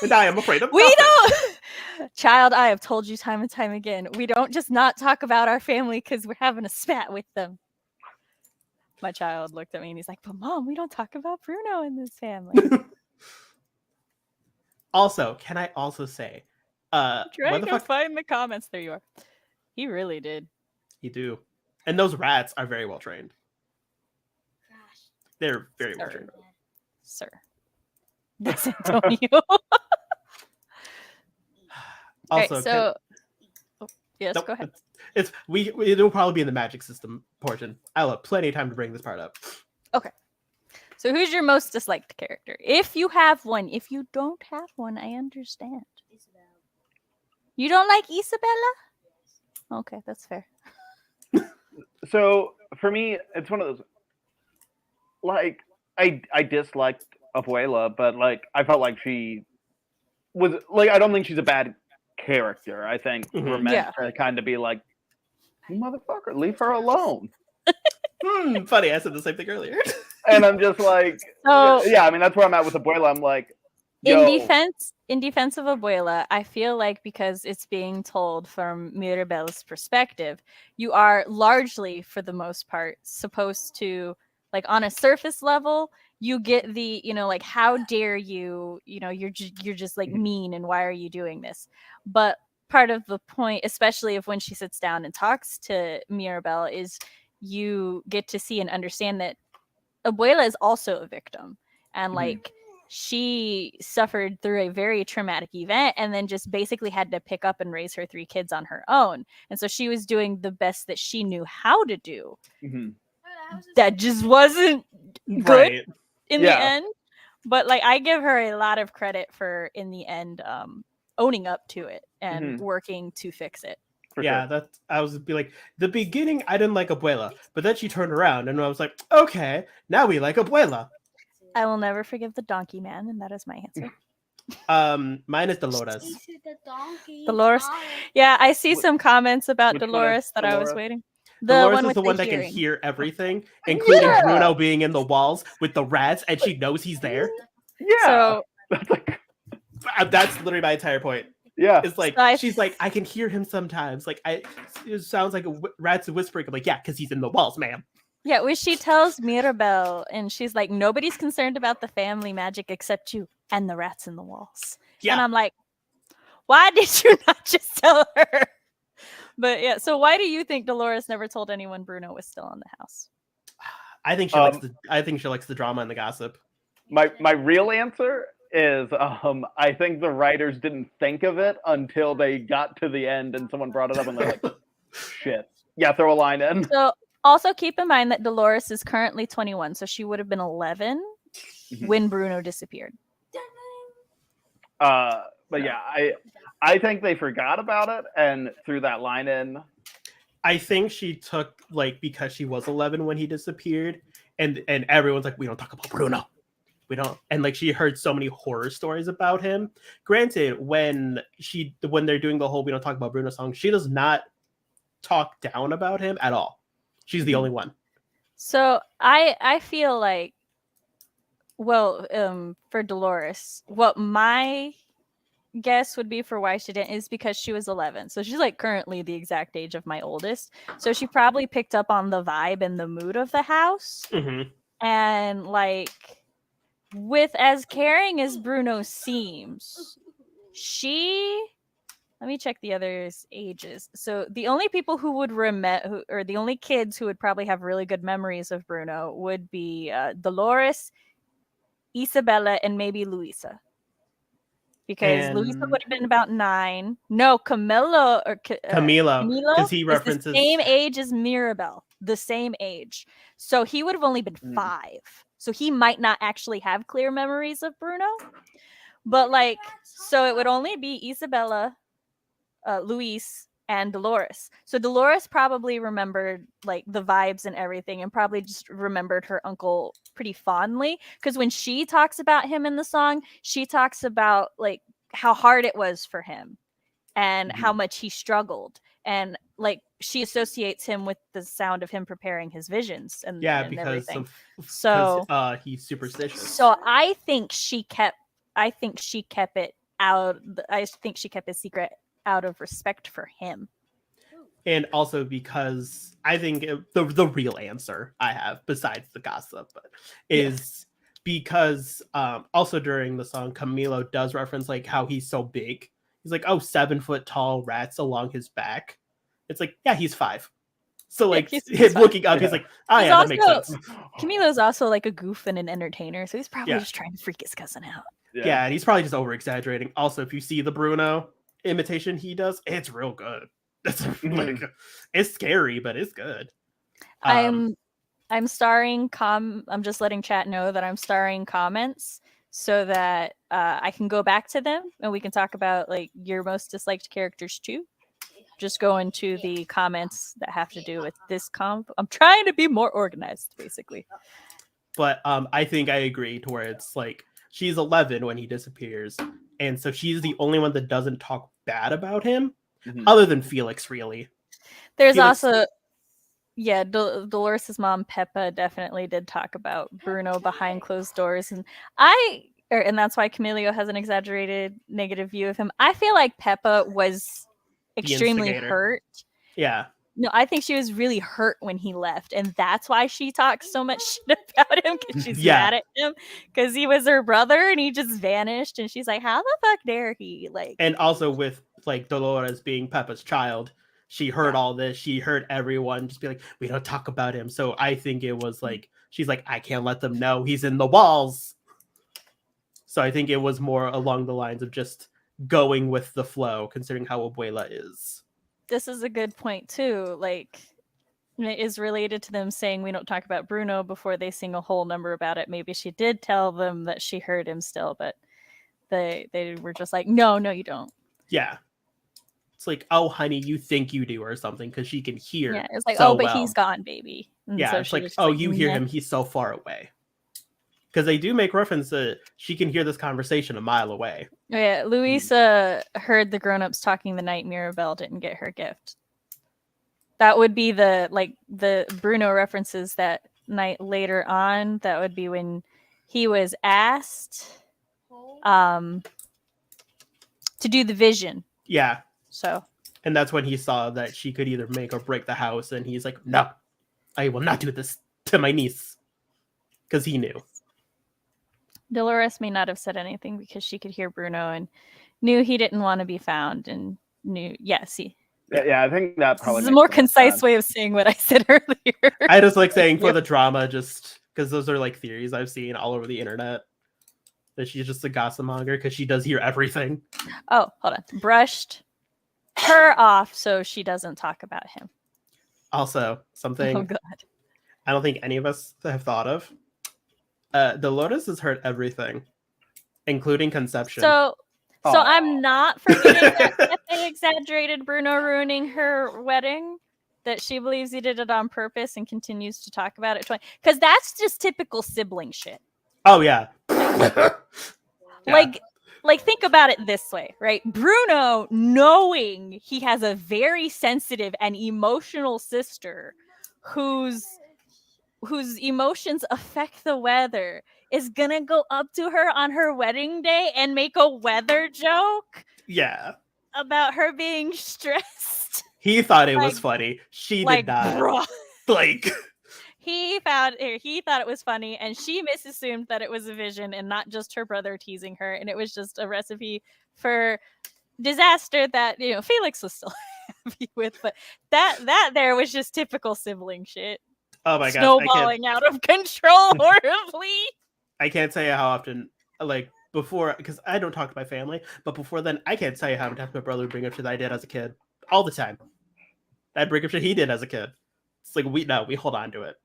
And I am afraid of we don't. Child, I have told you time and time again, we don't just not talk about our family because we're having a spat with them. My child looked at me and he's like, but mom, we don't talk about Bruno in this family. Also, can I also say, trying to find the comments. There you are. He really did. He do. And those rats are very well trained. They're very well trained. Sir. That's Antonio. Also, okay, so yes, nope, go ahead. It'll probably be in the magic system portion. I'll have plenty of time to bring this part up. Okay. So who's your most disliked character? If you have one. If you don't have one, I understand. Isabella. You don't like Isabella? Okay, that's fair. So for me, it's one of those. Like I disliked Abuela, but like I felt like she was like I don't think she's a bad character. I think we're meant to kind of be like You motherfucker, leave her alone. Funny, I said the same thing earlier. And I'm just like, So yeah, I mean, that's where I'm at with Abuela. I'm like, in defense of Abuela, I feel like because it's being told from Mirabel's perspective, you are largely, for the most part, supposed to, like, on a surface level, you get the, like, how dare you, you're just like mean, and why are you doing this? But part of the point, especially if when she sits down and talks to Mirabel, is you get to see and understand that Abuela is also a victim, and like she suffered through a very traumatic event and then just basically had to pick up and raise her 3 kids on her own. And so she was doing the best that she knew how to do. That just wasn't good in the end. But like, I give her a lot of credit for, in the end, owning up to it and working to fix it. I was be like, the beginning I didn't like Abuela, but then she turned around and I was like, okay, now we like Abuela. I will never forgive the donkey man, and that is my answer. Mine is Dolores. Dolores. Yeah, I see some comments about Dolores that I was waiting. Dolores is the one that can hear everything, including Bruno being in the walls with the rats, and she knows he's there. Yeah. So that's literally my entire point. Yeah. It's like, she's like, I can hear him sometimes. Like, it sounds like rats whispering. I'm like, yeah, because he's in the walls, ma'am. Yeah, when she tells Mirabel, and she's like, nobody's concerned about the family magic except you and the rats in the walls. Yeah. And I'm like, why did you not just tell her? But yeah, so why do you think Dolores never told anyone Bruno was still in the house? I think she likes the drama and the gossip. My real answer is I think the writers didn't think of it until they got to the end and someone brought it up and they're like, shit. Yeah, throw a line in. So also keep in mind that Dolores is currently 21, so she would have been 11 when Bruno disappeared. But yeah, I think they forgot about it and threw that line in. I think she took, like, because she was 11 when he disappeared, and everyone's like, we don't talk about Bruno. We don't. And like, she heard so many horror stories about him. Granted, when they're doing the whole "we don't talk about Bruno" song, she does not talk down about him at all. She's the only one. So I feel like, well, for Dolores, what my guess would be for why she didn't is because she was 11. So she's like currently the exact age of my oldest. So she probably picked up on the vibe and the mood of the house. And like, with as caring as Bruno seems, let me check the others' ages. So the only people who would remember, or the only kids who would probably have really good memories of Bruno would be Dolores, Isabella, and maybe Luisa. Because Luisa would have been about 9. No, Camilo, because he references the same age as Mirabel, the same age. So he would have only been 5. So he might not actually have clear memories of Bruno. But like, so it would only be Isabella, Luis, and Dolores. So Dolores probably remembered like the vibes and everything, and probably just remembered her uncle pretty fondly, because when she talks about him in the song, she talks about like how hard it was for him and how much he struggled, and like she associates him with the sound of him preparing his visions and because everything. He's superstitious. So I think she kept it out. I think she kept his secret out of respect for him. And also because I think the real answer I have, besides the gossip, is because also during the song, Camilo does reference like how he's so big. He's like, 7 foot tall rats along his back. It's like, yeah, he's 5. So like, him looking up, he's like, that makes sense. Camilo's also like a goof and an entertainer, so he's probably just trying to freak his cousin out. Yeah, and he's probably just over exaggerating. Also, if you see the Bruno imitation he does, it's real good. It's like, it's scary, but it's good. I'm starring I'm just letting chat know that I'm starring comments so that I can go back to them and we can talk about like your most disliked characters too. Just go into the comments that have to do with this comp. I'm trying to be more organized, basically. But I think I agree to where it's like, she's 11 when he disappears, and so she's the only one that doesn't talk bad about him, other than Felix, really. There's also, Dolores' mom, Peppa, definitely did talk about Bruno behind closed doors. And and that's why Camilio has an exaggerated negative view of him. I feel like Peppa was extremely hurt. Yeah. No, I think she was really hurt when he left, and that's why she talks so much shit about him, because she's mad at him, because he was her brother and he just vanished, and she's like, how the fuck dare he? Like, and also with like Dolores being Peppa's child, she heard all this. She heard everyone just be like, we don't talk about him. So I think it was like, she's like, I can't let them know he's in the walls. So I think it was more along the lines of just going with the flow, considering how Abuela is. This is a good point too. Like, it is related to them saying we don't talk about Bruno before they sing a whole number about it. Maybe she did tell them that she heard him still, but they were just like, no, you don't. Yeah. It's like, oh, honey, you think you do or something, because she can hear. Yeah, it's like, so but he's gone, baby. And yeah, so it's like, oh, you hear him. He's so far away. Because they do make reference that she can hear this conversation a mile away. Oh, yeah, Luisa heard the grown-ups talking the night Mirabelle didn't get her gift. That would be the Bruno references that night later on. That would be when he was asked to do the vision. Yeah. So. And that's when he saw that she could either make or break the house. And he's like, no, I will not do this to my niece. Because he knew. Dolores may not have said anything because she could hear Bruno and knew he didn't want to be found and knew, I think that probably is a more concise way of saying what I said earlier. I just like saying for the drama, just because those are like theories I've seen all over the internet, that she's just a gossip monger because she does hear everything. Oh, hold on. Brushed her off so she doesn't talk about him. Also, something oh, God. I don't think any of us have thought of. Dolores has heard everything, including conception. So I'm not forgetting that they exaggerated Bruno ruining her wedding, that she believes he did it on purpose and continues to talk about it. Because that's just typical sibling shit. Oh, yeah. Like, think about it this way, right? Bruno, knowing he has a very sensitive and emotional sister whose emotions affect the weather, is gonna go up to her on her wedding day and make a weather joke. Yeah. About her being stressed. He thought it was funny. She did not. Bruh. Like, he thought it was funny, and she misassumed that it was a vision and not just her brother teasing her, and it was just a recipe for disaster that Felix was still happy with. But that there was just typical sibling shit. Oh my god! Snowballing out of control horribly. I can't tell you how often, like before, because I don't talk to my family, but before then, I can't tell you how many times my brother would bring up shit that I did as a kid, all the time. I'd bring up shit he did as a kid. It's like we hold on to it.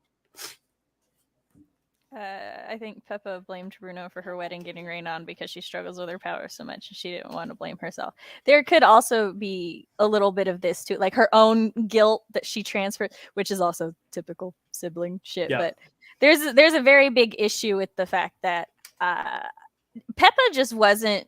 I think Peppa blamed Bruno for her wedding getting rained on because she struggles with her power so much and she didn't want to blame herself. There could also be a little bit of this too, like her own guilt that she transferred, which is also typical sibling shit. Yeah. But there's a very big issue with the fact that Peppa just wasn't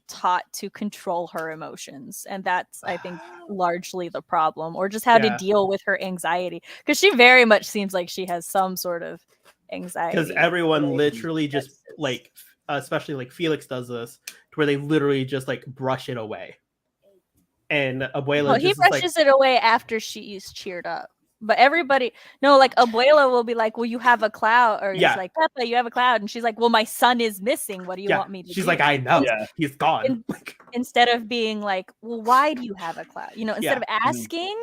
taught to control her emotions, and that's I think largely the problem, or just how to deal with her anxiety, because she very much seems like she has some sort of anxiety, because everyone literally just like, especially like Felix does this, to where they literally just like brush it away, and Abuela he brushes it away after she's cheered up. But everybody, like Abuela will be like, well, you have a cloud. Or he's like, Peppa, you have a cloud. And she's like, well, my son is missing. What do you want me to do? She's like, I know. He's gone. Instead of being like, well, why do you have a cloud? Instead of asking.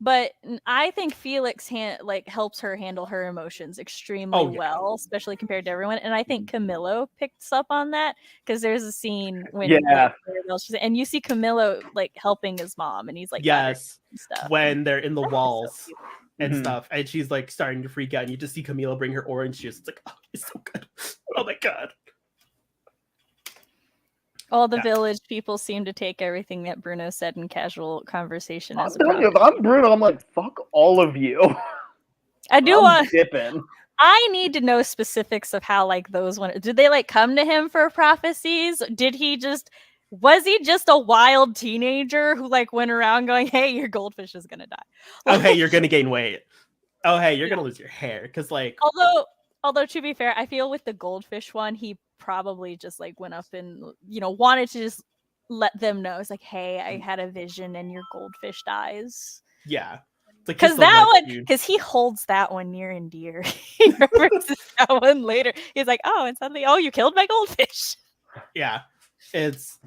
But I think Felix helps her handle her emotions extremely well, especially compared to everyone. And I think Camillo picks up on that, because there's a scene when and you see Camillo helping his mom, and he's like, stuff. When they're in the walls and stuff, and she's like starting to freak out, and you just see Camillo bring her orange juice. It's like, oh, it's so good. Oh my god. All the village people seem to take everything that Bruno said in casual conversation as a problem. If I'm Bruno, I'm like, fuck all of you. I do want dipping. I need to know specifics of how those did they come to him for prophecies? Did he just was he just a wild teenager who like went around going, "Hey, your goldfish is gonna die"? Oh, hey, you're gonna gain weight. Oh, hey, you're gonna lose your hair. Because like, although to be fair, I feel with the goldfish one, he probably just like went up and wanted to just let them know. It's like, "Hey, I had a vision, and your goldfish dies." yeah, because that one, because he holds that one near and dear. He references that one later. He's like, "Oh, and suddenly, oh, you killed my goldfish." Yeah, it's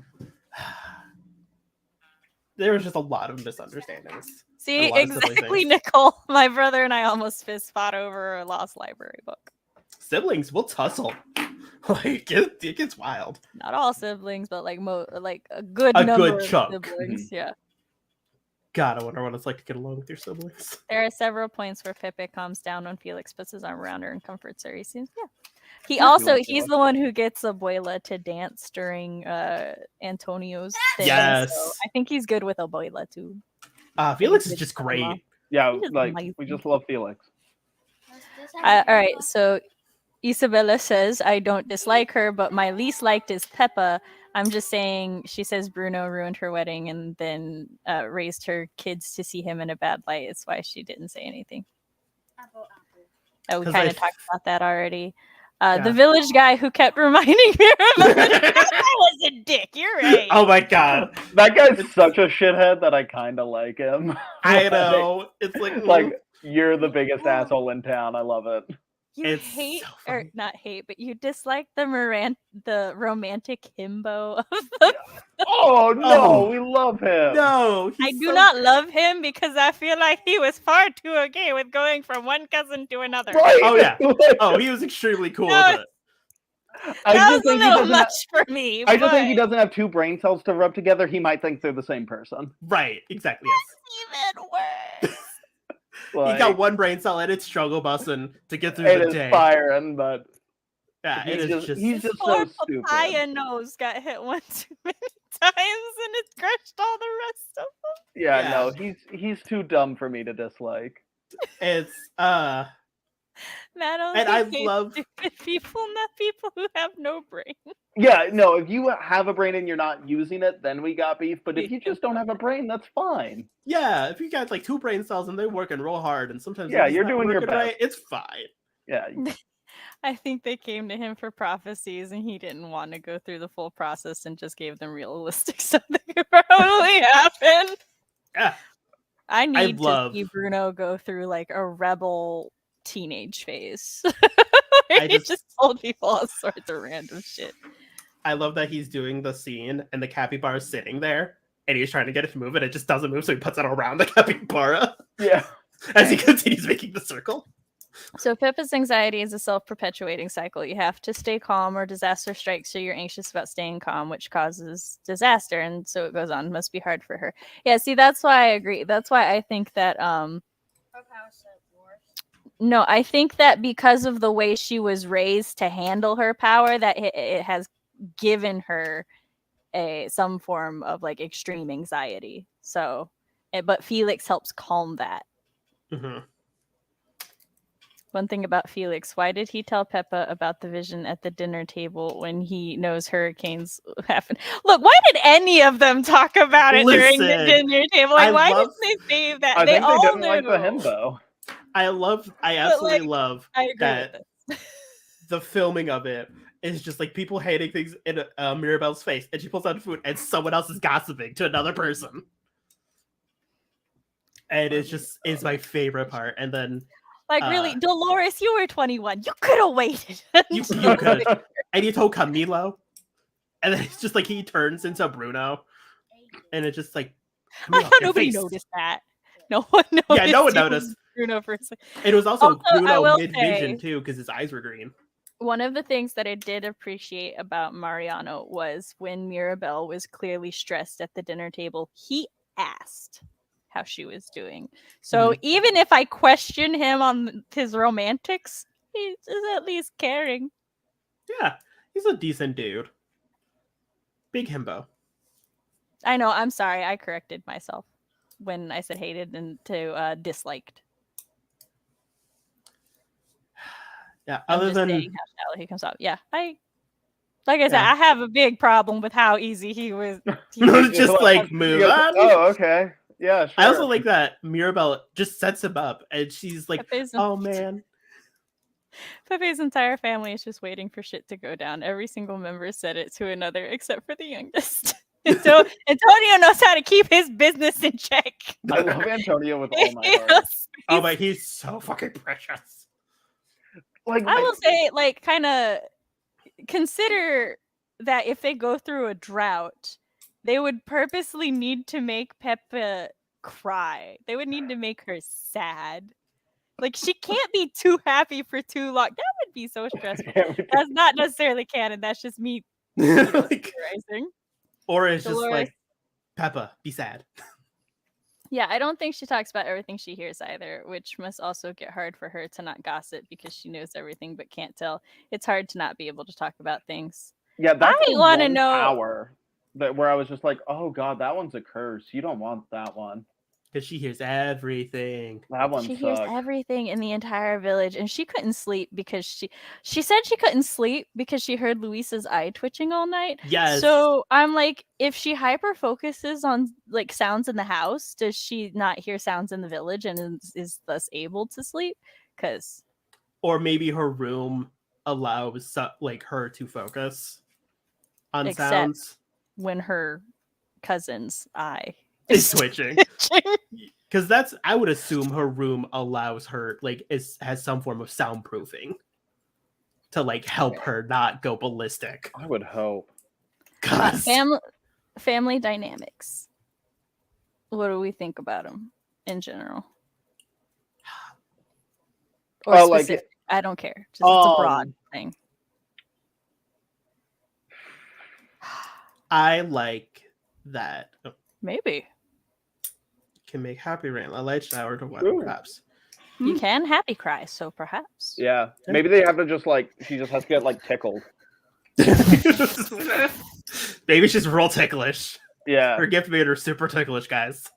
there was just a lot of misunderstandings. See, exactly, Nicole. My brother and I almost fist fought over a lost library book. Siblings will tussle. Like it gets wild. Not all siblings, but like a good number of chunk. siblings. Yeah. God, I wonder what it's like to get along with your siblings. There are several points where Pepe calms down when Felix puts his arm around her and comforts her. He seems, he's the one who gets Abuela to dance during Antonio's thing. Yes. So I think he's good with Abuela too. Felix is just great. Yeah, we just love Felix. All right, so Isabella says, "I don't dislike her, but my least liked is Peppa. I'm just saying," she says, "Bruno ruined her wedding and then raised her kids to see him in a bad light. It's why she didn't say anything." Oh, we kind of talked about that already. The village guy who kept reminding me of that was a dick. You're right. Oh my god. That guy's such a shithead that I kind of like him. I know. It's like, you're the biggest asshole in town. I love it. You hate, or not hate, but you dislike the romantic himbo of the Oh no, we love him. No, I do not love him because I feel like he was far too okay with going from one cousin to another. Right? Oh yeah. Oh, he was extremely cool with it. That was a little much for me. I just think he doesn't have two brain cells to rub together. He might think they're the same person. Right, exactly. Yes. Even worse. He got one brain cell and it's struggle busting to get through the day. It is firing, but yeah, he's just so stupid. Papaya nose got hit one too many times and it crushed all the rest of them. Yeah, no, he's too dumb for me to dislike. It's Matt only hates stupid people, not people who have no brain. Yeah, no, if you have a brain and you're not using it, then we got beef. But if you just don't have a brain, that's fine. Yeah, if you got like two brain cells and they're working real hard and sometimes you're doing your best. Right, it's fine. Yeah. I think they came to him for prophecies and he didn't want to go through the full process and just gave them realistic stuff that could probably happen. Yeah. I need to see Bruno go through like a rebel teenage phase. He just told people all sorts of random shit. I love that he's doing the scene and the capybara is sitting there and he's trying to get it to move and it just doesn't move, so he puts it around the capybara. Yeah. As he continues making the circle. So Pippa's anxiety is a self-perpetuating cycle. You have to stay calm or disaster strikes, so you're anxious about staying calm, which causes disaster, and so it goes on. It must be hard for her. Yeah, see, that's why I agree. That's why I think that no, I think that because of the way she was raised to handle her power, that it has given her some form of like extreme anxiety. So, but Felix helps calm that. Mm-hmm. One thing about Felix, why did he tell Peppa about the vision at the dinner table when he knows hurricanes happen? Look, why did any of them talk about it during the dinner table? Like, why did they save that? I think they didn't like the himbo. I absolutely love that the filming of it is just like people hating things in Mirabelle's face, and she pulls out food, and someone else is gossiping to another person. And it's my favorite part. And then like, really, Dolores, you were 21. You could have waited. You could. And you told Camilo. And then it's just like he turns into Bruno. And it's just like, nobody noticed that. No one noticed. Yeah, no one noticed. Bruno for a second. It was also Bruno mid-vision too, because his eyes were green. One of the things that I did appreciate about Mariano was when Mirabelle was clearly stressed at the dinner table, he asked how she was doing. So even if I question him on his romantics, he's at least caring. Yeah, he's a decent dude. Big himbo. I know, I'm sorry, I corrected myself when I said hated and to disliked. Yeah, other than how shallow he comes out. Yeah, Like I said, Yeah. I have a big problem with how easy he was. Just like move on. Oh, okay. Yeah, sure. I also like that Mirabelle just sets him up, and she's like, "Oh man." Pepe's entire family is just waiting for shit to go down. Every single member said it to another, except for the youngest. Antonio knows how to keep his business in check. I love Antonio with all my heart. Oh, but he's so fucking precious. Like, I will say, like, kind of consider that if they go through a drought, they would purposely need to make Peppa cry. They would need to make her sad. Like, she can't be too happy for too long. That would be so stressful. That's not necessarily canon. That's just me theorizing. Or it's just like, Peppa, be sad. Yeah, I don't think she talks about everything she hears either, which must also get hard for her to not gossip because she knows everything but can't tell. It's hard to not be able to talk about things. Yeah, that's I want to know power that where I was just like, oh god, that one's a curse. You don't want that one. Because she hears everything. That one She hears everything in the entire village, and she couldn't sleep because she said she couldn't sleep because she heard Luisa's eye twitching all night. Yes. So I'm like, if she hyper focuses on like sounds in the house, does she not hear sounds in the village and is thus able to sleep? Or maybe her room allows like her to focus on sounds when her cousin's eye is twitching. Because I would assume her room allows her, like, has some form of soundproofing to, like, help her not go ballistic. I would hope. Family dynamics. What do we think about them in general? Or specific? Like, I don't care. Just it's a broad thing. I like that. Maybe. Can make happy rain, a light shower to wet perhaps. You can happy cry, so perhaps. Yeah. Maybe they have to just like she just has to get like tickled. Maybe she's real ticklish. Yeah. Her gift made her super ticklish, guys.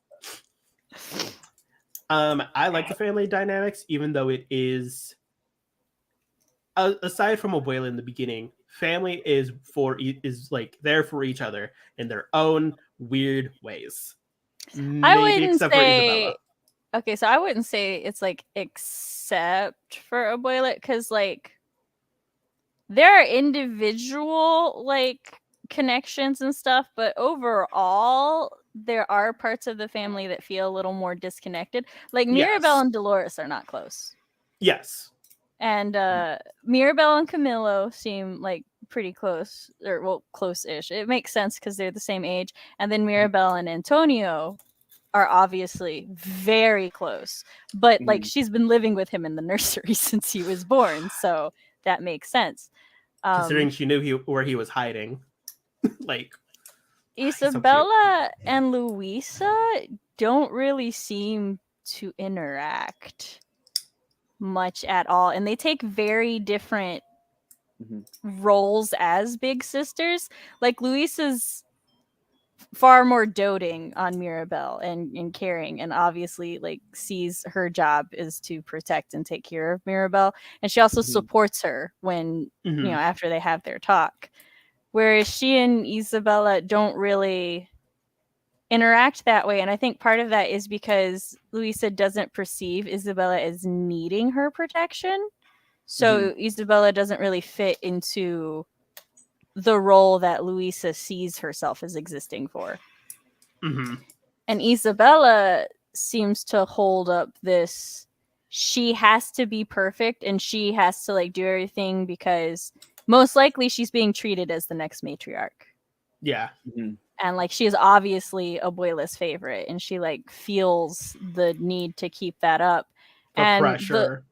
I like the family dynamics, even though it is aside from Abuela in the beginning, family is like there for each other in their own weird ways. I wouldn't say. Okay, so I wouldn't say it's like except for Abuela, because like there are individual like connections and stuff, but overall there are parts of the family that feel a little more disconnected. Like Mirabelle and Dolores are not close. Yes. And Mirabelle and Camilo seem like pretty close, or well, close-ish. It makes sense because they're the same age. And then Mirabelle and Antonio are obviously very close. But like she's been living with him in the nursery since he was born, so that makes sense. Considering she knew where he was hiding. Like Isabella and Luisa don't really seem to interact much at all, and they take very different roles as big sisters. Like Luisa's far more doting on Mirabelle and caring, and obviously like sees her job is to protect and take care of Mirabelle, and she also supports her when you know after they have their talk, whereas she and Isabella don't really interact that way. And I think part of that is because Luisa doesn't perceive Isabella as needing her protection, so Isabella doesn't really fit into the role that Luisa sees herself as existing for. And Isabella seems to hold up this, she has to be perfect and she has to like do everything because most likely she's being treated as the next matriarch. Yeah. And like she is obviously Abuela's favorite, and she like feels the need to keep that up. And pressure.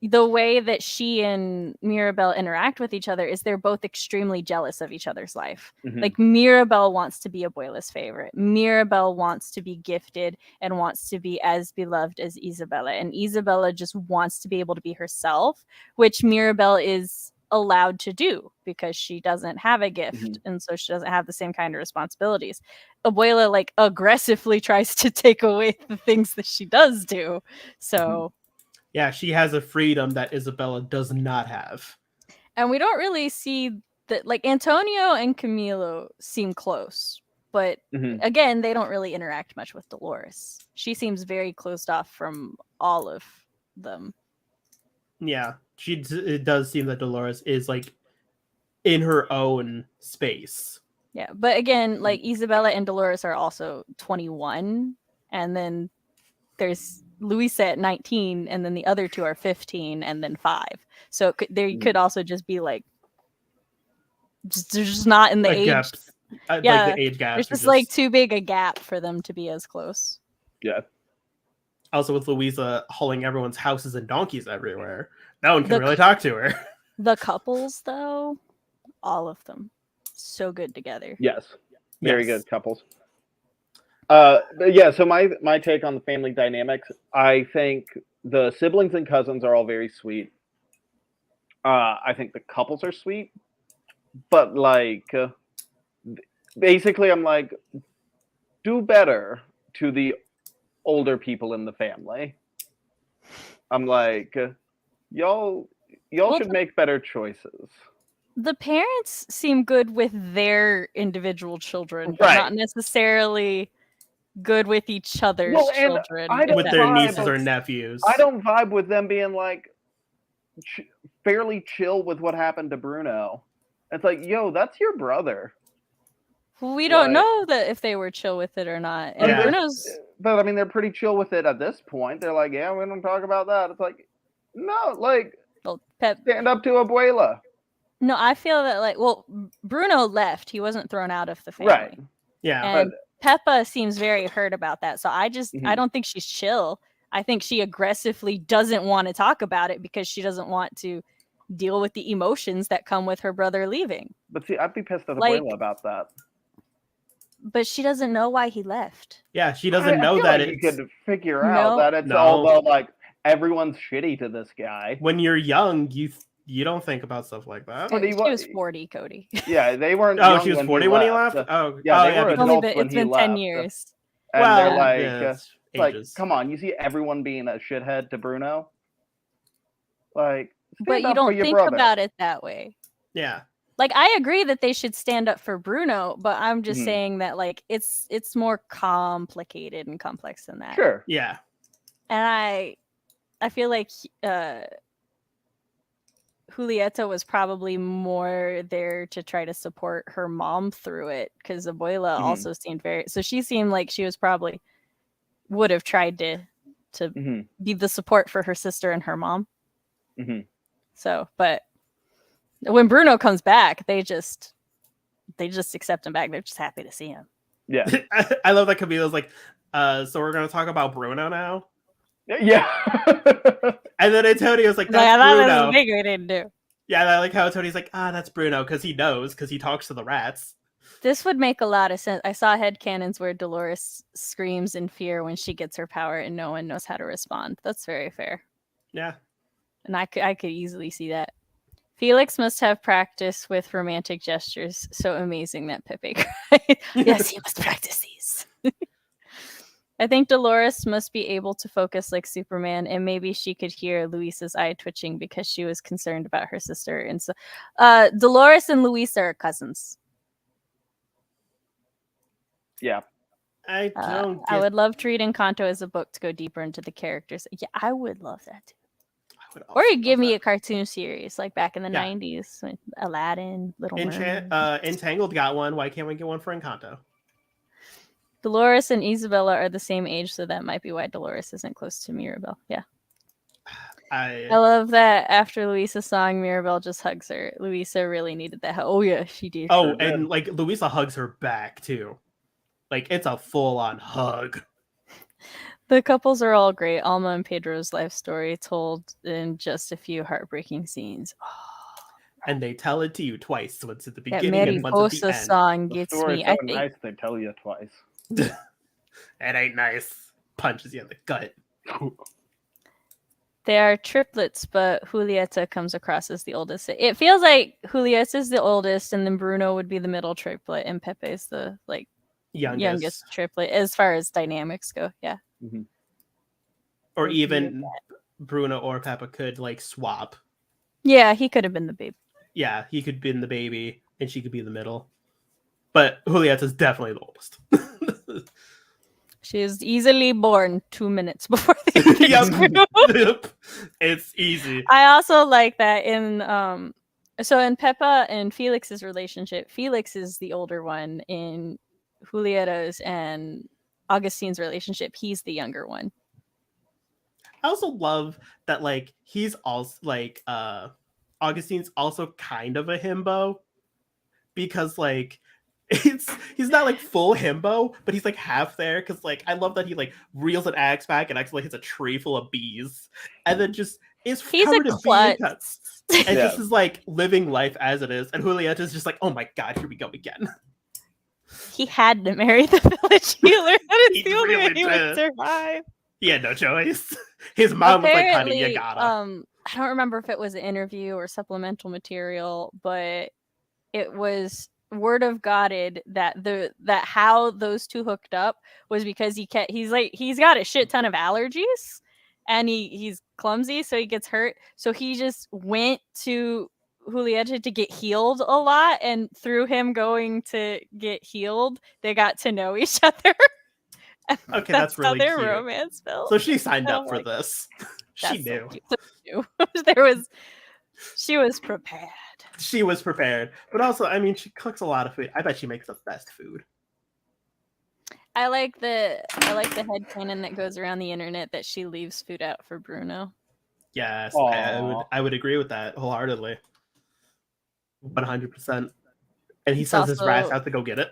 The way that she and Mirabelle interact with each other is they're both extremely jealous of each other's life. Like Mirabelle wants to be Abuela's favorite. Mirabelle wants to be gifted and wants to be as beloved as Isabella. And Isabella just wants to be able to be herself, which Mirabelle is allowed to do because she doesn't have a gift, and so she doesn't have the same kind of responsibilities. Abuela like aggressively tries to take away the things that she does do. So yeah, she has a freedom that Isabella does not have. And we don't really see like Antonio and Camilo seem close, but again, they don't really interact much with Dolores. She seems very closed off from all of them. Yeah, it does seem that Dolores is like in her own space. Yeah, but again, like Isabella and Dolores are also 21, and then there's Luisa at 19, and then the other two are 15 and then 5. So they could also just be like, they're just not in the age. Gaps. Yeah, like the age gaps. There's just like too big a gap for them to be as close. Yeah. Also, with Louisa hauling everyone's houses and donkeys everywhere, no one can really talk to her. The couples, though, all of them, so good together. Yes, very good couples. Yeah. So my take on the family dynamics, I think the siblings and cousins are all very sweet. I think the couples are sweet, but like, basically, I'm like, do better to the older people in the family. I'm like, y'all should make better choices. The parents seem good with their individual children, right. not necessarily good with each other's children. With their nieces or nephews. I don't vibe with them being like fairly chill with what happened to Bruno. It's like, yo, that's your brother. We don't know that if they were chill with it or not. And Bruno's... But I mean, they're pretty chill with it at this point. They're like, yeah, we don't talk about that. It's like, no, like, stand up to Abuela. No, I feel that, like, well, Bruno left. He wasn't thrown out of the family. Right. Yeah. And Peppa seems very hurt about that. So I don't think she's chill. I think she aggressively doesn't want to talk about it because she doesn't want to deal with the emotions that come with her brother leaving. But see, I'd be pissed at Abuela about that. But she doesn't know why he left. Yeah, she doesn't know that you could figure out that it's all like everyone's shitty to this guy. When you're young, you don't think about stuff like that. She was 40, Cody. Yeah, they weren't. Oh, she was 40 when he left? Oh, yeah, they were adults when he left. It's been 10 years. And they're like, come on, you see everyone being a shithead to Bruno? Like, but you don't think about it that way. Yeah. Like, I agree that they should stand up for Bruno, but I'm just saying that, like, it's more complicated and complex than that. Sure. Yeah. And I feel like Julieta was probably more there to try to support her mom through it, because Abuela also seemed so she seemed like she was probably would have tried to be the support for her sister and her mom. So, but when Bruno comes back, they just accept him back. They're just happy to see him. Yeah. I love that Camilo's like, so we're going to talk about Bruno now? Yeah. And then Antonio's like, that's Bruno. That was a big we didn't do. Yeah, I like how Tony's like, that's Bruno, because he knows, because he talks to the rats. This would make a lot of sense. I saw headcanons where Dolores screams in fear when she gets her power and no one knows how to respond. That's very fair. Yeah. And I could easily see that. Felix must have practice with romantic gestures. So amazing that Pepe cried. Yes, he must practice these. I think Dolores must be able to focus like Superman, and maybe she could hear Luisa's eye twitching because she was concerned about her sister. And so Dolores and Luisa are cousins. Yeah. I would love to read Encanto as a book to go deeper into the characters. Yeah, I would love that too. Or you give me a cartoon series like back in the 90s, like Aladdin, Little Mermaid. Entangled got one. Why can't we get one for Encanto? Dolores and Isabella are the same age, so that might be why Dolores isn't close to Mirabel. Yeah. I love that after Luisa's song, Mirabel just hugs her. Luisa really needed that. Oh, yeah, she did. Oh, and like Luisa hugs her back too. Like it's a full-on hug. The couples are all great. Alma and Pedro's life story told in just a few heartbreaking scenes. Oh. And they tell it to you twice. Once at the beginning and once at the end. Song gets me. So nice they tell you twice. It ain't nice. Punches you in the gut. They are triplets, but Julieta comes across as the oldest. It feels like Julieta is the oldest, and then Bruno would be the middle triplet, and Pepe is the youngest triplet as far as dynamics go. Yeah. Or even Bruno or Peppa could like swap. Yeah, he could have been the baby. yeah, he could be in the baby and she could be in the middle. But Julieta's definitely the oldest. She is easily born 2 minutes before the interview. Yep. It's easy. I also like that in so in Peppa and Felix's relationship, Felix is the older one. In Julieta's and Augustine's relationship, he's the younger one. I also love that like he's also like Augustine's also kind of a himbo because like he's not like full himbo, but he's like half there because like I love that he like reels an axe back and actually hits a tree full of bees and then just is covered in bee cuts and just is like living life as it is. And Julieta's just like, oh my god, here we go again. He had to marry the village healer. That is the only way he would survive. He had no choice. His mom was like, honey, you gotta. I don't remember if it was an interview or supplemental material, but it was word of Godded that that how those two hooked up was because he's got a shit ton of allergies and he's clumsy, so he gets hurt. So he just went to Julieta to get healed a lot, and through him going to get healed, they got to know each other. Okay, that's really how their cute. romance felt. So she signed up for this. She knew. She was prepared. She was prepared. But also, I mean, she cooks a lot of food. I bet she makes the best food. I like the headcanon that goes around the internet that she leaves food out for Bruno. Yes, I would agree with that wholeheartedly. 100%. And he sends his rats out to go get it.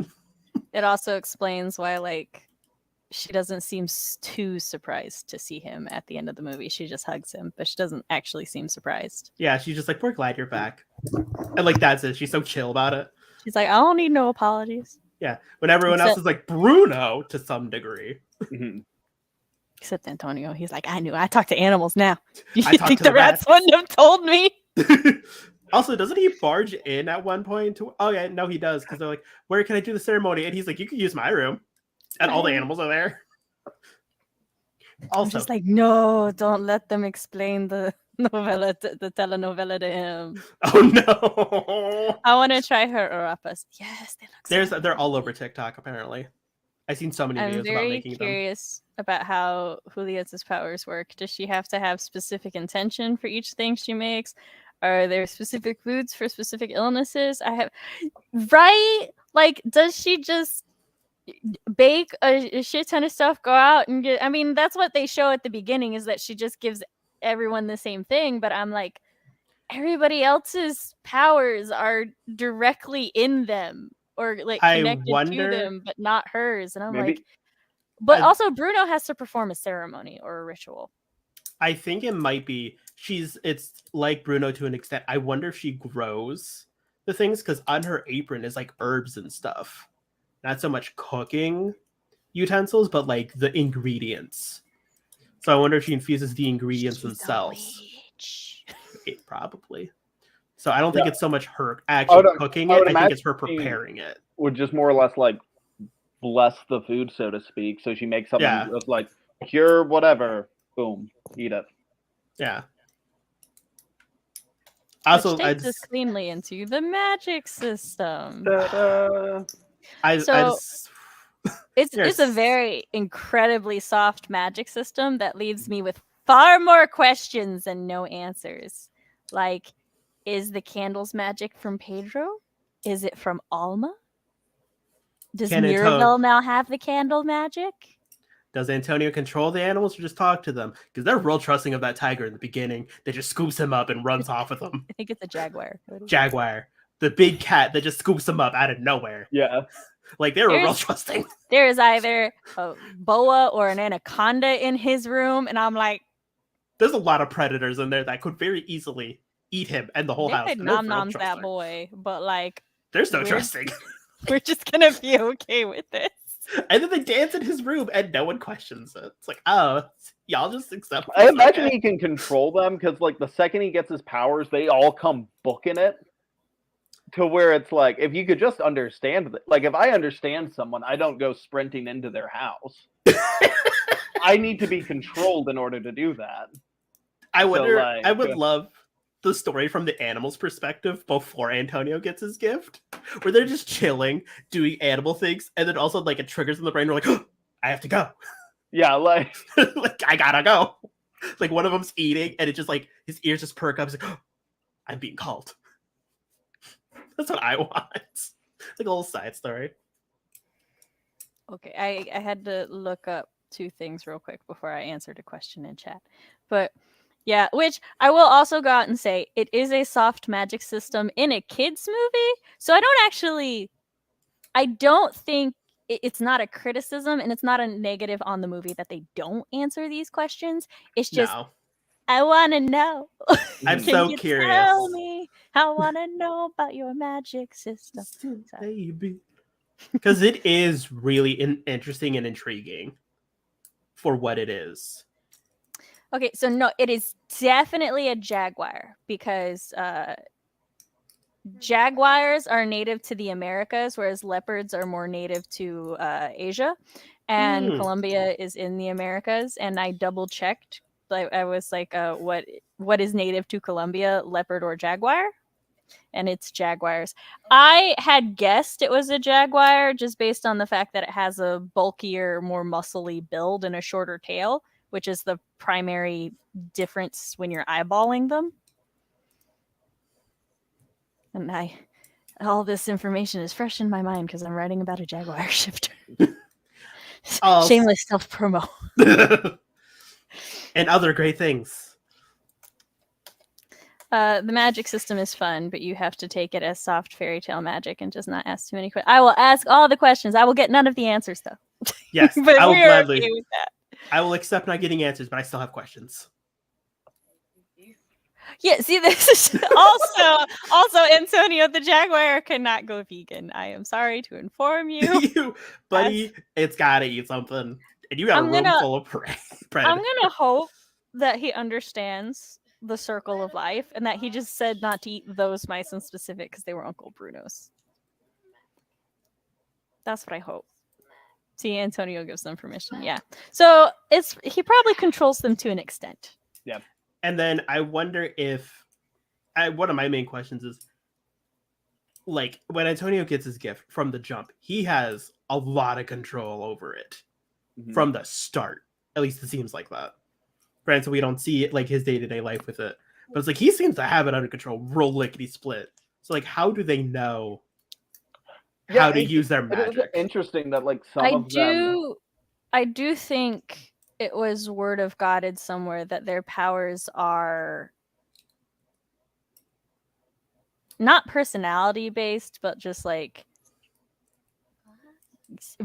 It also explains why, like, she doesn't seem too surprised to see him at the end of the movie. She just hugs him, but she doesn't actually seem surprised. Yeah, she's just like, we're glad you're back. And like, that's it. She's so chill about it. She's like, I don't need no apologies. Yeah, when everyone else is like, Bruno, to some degree. Except Antonio. He's like, I knew. I talk to animals now. You I think the rats wouldn't have told me? Also, doesn't he barge in at one point? Oh, yeah, no, he does. Because they're like, where can I do the ceremony? And he's like, you can use my room. And all the animals are there. Also, I'm just like, no, don't let them explain the novella, the telenovela to him. Oh no! I want to try her orapas. Yes, they look. They're all over TikTok apparently. I've seen so many videos about making them. I'm very curious about how Julieta's powers work. Does she have to have specific intention for each thing she makes? Are there specific foods for specific illnesses? Like, does she just bake a shit ton of stuff, go out and get? I mean, that's what they show at the beginning, is that she just gives everyone the same thing. But I'm like, everybody else's powers are directly in them or like connected to them, but not hers. And I'm like, but also Bruno has to perform a ceremony or a ritual. I think it might be it's like Bruno to an extent. I wonder if she grows the things, because on her apron is like herbs and stuff. Not so much cooking utensils, but like the ingredients. So I wonder if she infuses the ingredients themselves. Probably. So I don't think it's so much her actually cooking it. I think it's her preparing it. Would just more or less like bless the food, so to speak. So she makes something of like cure whatever. Boom, eat it. Yeah. Also, which takes us cleanly into the magic system. It's a very incredibly soft magic system that leaves me with far more questions and no answers. Like, is the candles magic from Pedro? Is it from Alma? Does Mirabel now have the candle magic? Does Antonio control the animals or just talk to them? Because they're real trusting of that tiger in the beginning. They just scoops him up and runs off with him. I think it's a jaguar. Jaguar. The big cat that just scoops him up out of nowhere. Yeah. Like, they were real trusting. There is either a boa or an anaconda in his room, and I'm like, there's a lot of predators in there that could very easily eat him and the whole house. Nom-noms that boy, but like, there's no trusting. We're just gonna be okay with this. And then they dance in his room and no one questions it. It's like, oh, y'all just accept it. I imagine he can control them, because like the second he gets his powers, they all come booking it. To where it's like, if you could just understand that, like if I understand someone, I don't go sprinting into their house. I need to be controlled in order to do that. I wonder. I would love the story from the animal's perspective before Antonio gets his gift, where they're just chilling, doing animal things, and then also like it triggers in the brain. We're like, oh, I have to go. Yeah, like like I gotta go. Like one of them's eating, and it just like his ears just perk up. He's like, oh, I'm being called. That's what I want. It's like a little side story. Okay, I had to look up 2 things real quick before I answered a question in chat, but. Yeah, which I will also go out and say it is a soft magic system in a kids movie. So I don't think it's not a criticism and it's not a negative on the movie that they don't answer these questions. It's just, No. I want to know. I'm Can so you curious. tell me? I want to know about your magic system. Baby. Because it is really interesting and intriguing for what it is. Okay, so no, it is definitely a jaguar because jaguars are native to the Americas, whereas leopards are more native to Asia. And Colombia is in the Americas. And I double checked. I was like, what is native to Colombia, leopard or jaguar? And it's jaguars. I had guessed it was a jaguar just based on the fact that it has a bulkier, more muscly build and a shorter tail, which is the primary difference when you're eyeballing them. And all this information is fresh in my mind because I'm writing about a jaguar shifter. Shameless self-promo. And other great things. The magic system is fun, but you have to take it as soft fairy tale magic and just not ask too many questions. I will ask all the questions. I will get none of the answers, though. Yes, but I will we are gladly. okay with that. I will accept not getting answers, but I still have questions. Yeah, see, this is also Antonio the Jaguar cannot go vegan. I am sorry to inform you. Buddy, it's gotta eat something. And you got a room full of predators. I'm gonna hope that he understands the circle of life and that he just said not to eat those mice in specific because they were Uncle Bruno's. That's what I hope. See, Antonio gives them permission. Yeah. So he probably controls them to an extent. Yeah. And then I wonder if one of my main questions is, like, when Antonio gets his gift from the jump, he has a lot of control over it from the start. At least it seems like that. Granted, we don't see it, like, his day-to-day life with it. But it's like he seems to have it under control, real lickety-split. So, like, how do they know how to use their magic? It is interesting that, like, some of them... I do think it was word of Godded somewhere that their powers are not personality based, but just like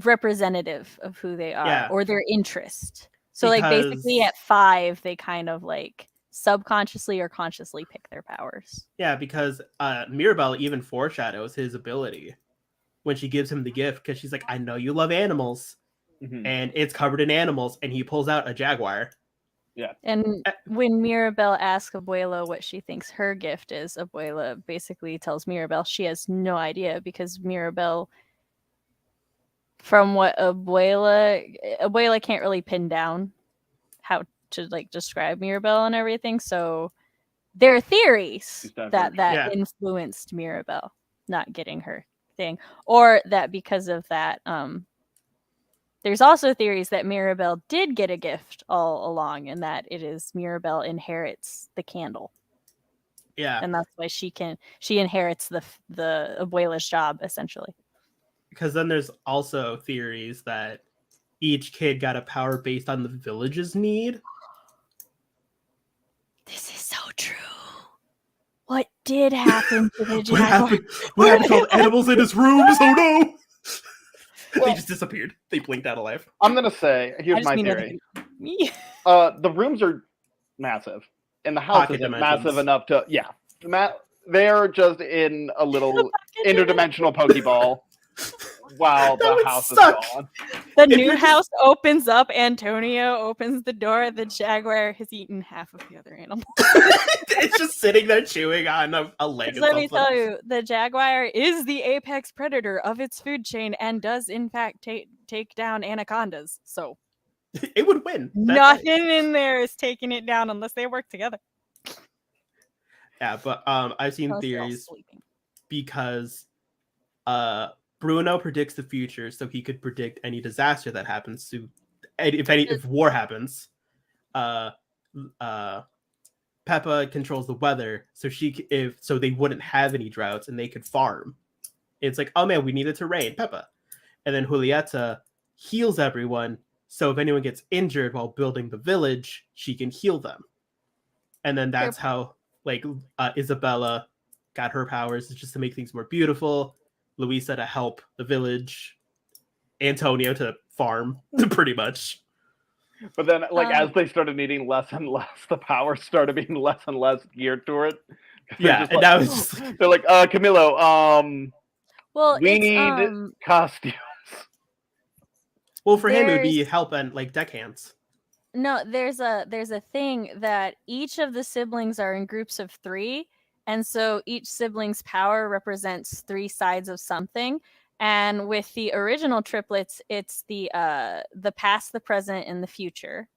representative of who they are or their interest. So like basically at 5, they kind of like subconsciously or consciously pick their powers. Yeah, because Mirabelle even foreshadows his ability when she gives him the gift, because she's like, I know you love animals. And it's covered in animals, and he pulls out a jaguar. Yeah. And when Mirabelle asks Abuela what she thinks her gift is, Abuela basically tells Mirabelle she has no idea, because Mirabelle, from what Abuela can't really pin down how to like describe Mirabelle and everything. So there are theories that influenced Mirabelle not getting her thing, or that because of that, there's also theories that Mirabelle did get a gift all along, and that it is Mirabelle inherits the candle. Yeah, and that's why she inherits the Abuela's job essentially. Because then there's also theories that each kid got a power based on the village's need. This is so true. What did happen to the jaguar? What happened to all the animals in his rooms? Oh no! They just disappeared. They blinked out of life. I'm gonna say, here's my theory. The rooms are massive, and the house isn't massive enough to. Yeah, they're just in a little interdimensional Pokeball. Wow, the house is gone. The new house opens up. Antonio opens the door. The jaguar has eaten half of the other animals. It's just sitting there chewing on a leg. Let me tell you, the jaguar is the apex predator of its food chain and does in fact take down anacondas. So it would win. Nothing in there is taking it down unless they work together. Yeah, but I've seen Unless they're all theories sleeping. because Bruno predicts the future, so he could predict any disaster that happens to if war happens. Uh, Peppa controls the weather, so so they wouldn't have any droughts and they could farm. It's like, oh man, we need it to rain, Peppa. And then Julieta heals everyone, so if anyone gets injured while building the village, she can heal them. And then that's how like Isabella got her powers, is just to make things more beautiful. Luisa to help the village. Antonio to farm, pretty much. But then, like, as they started needing less and less, the powers started being less and less geared toward it. Yeah, and that was just like... They're like, Camilo, well, we need costumes. Well, for him, it would be help and, like, deckhands. No, there's a thing that each of the siblings are in groups of 3, and so each sibling's power represents 3 sides of something. And with the original triplets, it's the past, the present, and the future.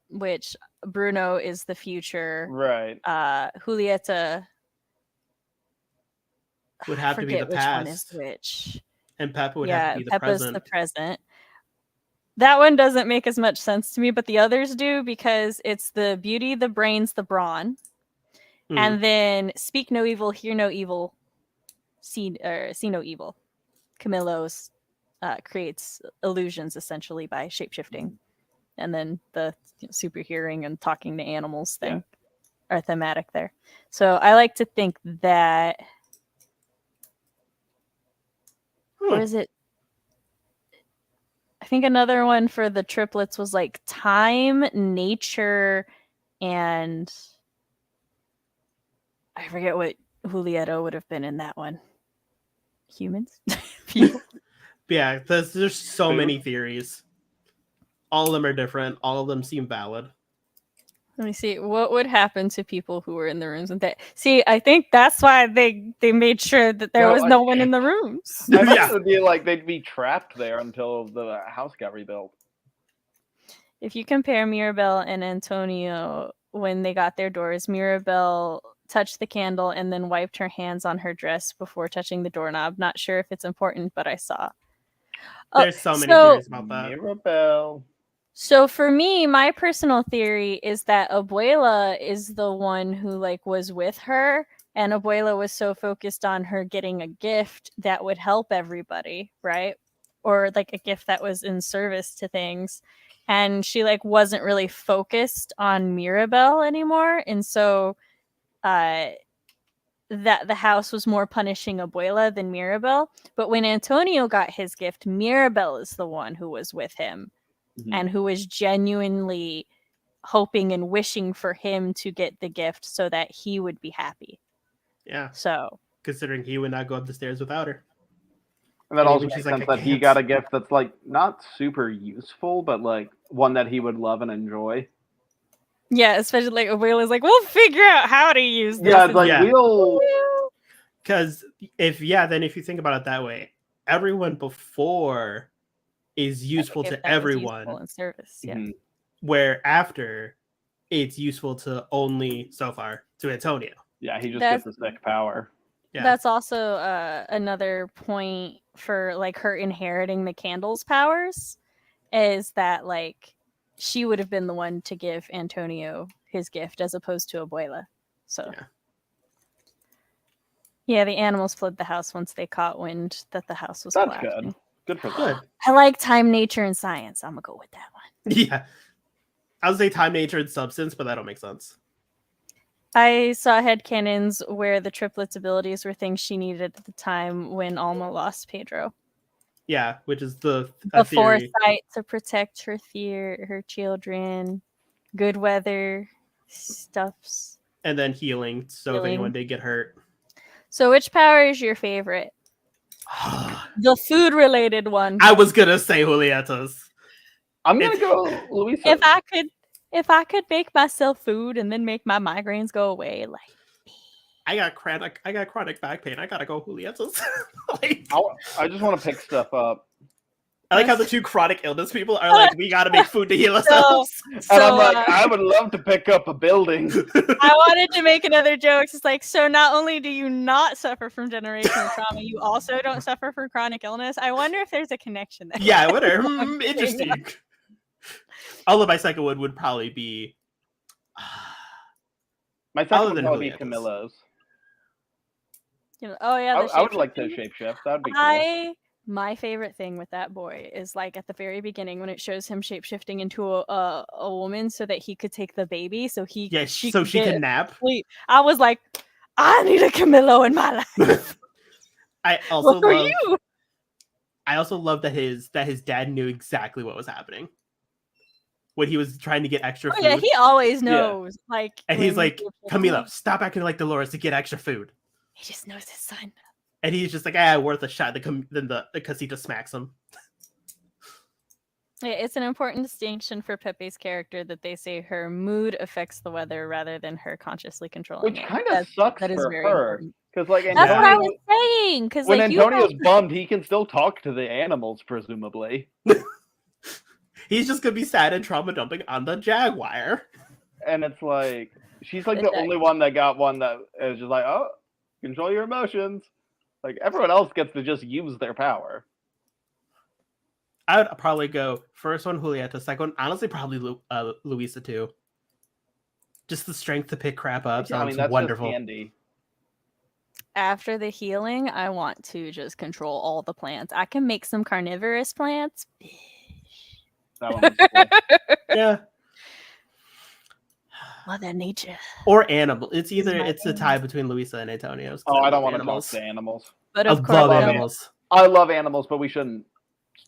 Which Bruno is the future. Right. Julieta would have to be the which past. One is which. And Peppa would have to be the Peppa's present. the present. That one doesn't make as much sense to me, but the others do, because it's the beauty, the brains, the brawn. And then speak no evil, hear no evil, see no evil. Camillo's creates illusions essentially by shapeshifting. And then the super hearing and talking to animals thing are thematic there. So I like to think that... Or is it... I think another one for the triplets was like time, nature, and I forget what Julieta would have been in that one. Humans? People? Yeah, there's so many theories. All of them are different. All of them seem valid. Let me see. What would happen to people who were in the rooms with that? See, I think that's why they made sure that there was no one in the rooms. I think it would be like they'd be trapped there until the house got rebuilt. If you compare Mirabel and Antonio when they got their doors, Mirabel touched the candle and then wiped her hands on her dress before touching the doorknob. Not sure if it's important, but I saw. There's so many theories about that. Mirabel. So for me, my personal theory is that Abuela is the one who was with her, and Abuela was so focused on her getting a gift that would help everybody, right? Or a gift that was in service to things. And she wasn't really focused on Mirabel anymore. And so that the house was more punishing Abuela than Mirabel. But when Antonio got his gift, Mirabel is the one who was with him. And who was genuinely hoping and wishing for him to get the gift so that he would be happy. Yeah. So, considering he would not go up the stairs without her. And that also makes sense that he got a gift that's not super useful, but one that he would love and enjoy. Yeah, especially Abuela's we'll figure out how to use this. Yeah, it's we'll... Because if you think about it that way, everyone before is useful to everyone. Useful in service, yeah. Where after it's useful to only so far to Antonio. Yeah, he just gets the sick power. Yeah. That's also another point for her inheriting the candle's powers, is that she would have been the one to give Antonio his gift as opposed to Abuela. So yeah, the animals fled the house once they caught wind that the house was collapsing. That's good. Good for them. I like time, nature, and science. I'm gonna go with that one. Yeah. I would say time, nature, and substance, but that don't make sense. I saw headcanons where the triplets' abilities were things she needed at the time when Alma lost Pedro. Yeah, which is the foresight to protect her children, good weather, stuffs. And then healing, so if anyone did get hurt. So which power is your favorite? The food-related one. I was gonna say Julieta's. I'm gonna go Luisa. If I could make myself food and then make my migraines go away, I got chronic back pain. I gotta go Julieta's. I just want to pick stuff up. I like how the two chronic illness people are like, we gotta make food to heal ourselves. And I'm like, I would love to pick up a building. I wanted to make another joke. It's like, so not only do you not suffer from generational trauma, you also don't suffer from chronic illness. I wonder if there's a connection there. Yeah, I wonder. Interesting. Although my second one would probably be... My second would probably be Camilla's. Oh yeah, I would like to shapeshift. That would be cool. My favorite thing with that boy is like at the very beginning when it shows him shapeshifting into a woman so that he could take the baby, so she can nap. Sleep. I was like, I need a Camillo in my life. I also love that his dad knew exactly what was happening when he was trying to get extra food. Yeah, he always knows. Yeah. Like, and he's like, Camilo, stop acting like Dolores to get extra food. He just knows his son. And he's just like, worth a shot. Because he just smacks him. Yeah, it's an important distinction for Pepe's character that they say her mood affects the weather rather than her consciously controlling it. Which kind of sucks for her. Because like, that's what I was saying. Because when Antonio's bummed, he can still talk to the animals, presumably. He's just gonna be sad and trauma dumping on the Jaguar. And it's like, she's like the only one that got one that is just like, oh, control your emotions. Like, everyone else gets to just use their power. I would probably go first one, Julieta. Second one, honestly, probably Luisa, too. Just the strength to pick crap up sounds that's wonderful. Just handy. After the healing, I want to just control all the plants. I can make some carnivorous plants. That one was cool. Yeah. Mother Nature. Or animal. It's a tie between Luisa and Antonio. Oh, I don't want to talk to animals. But of course, love animals. I love animals, but we shouldn't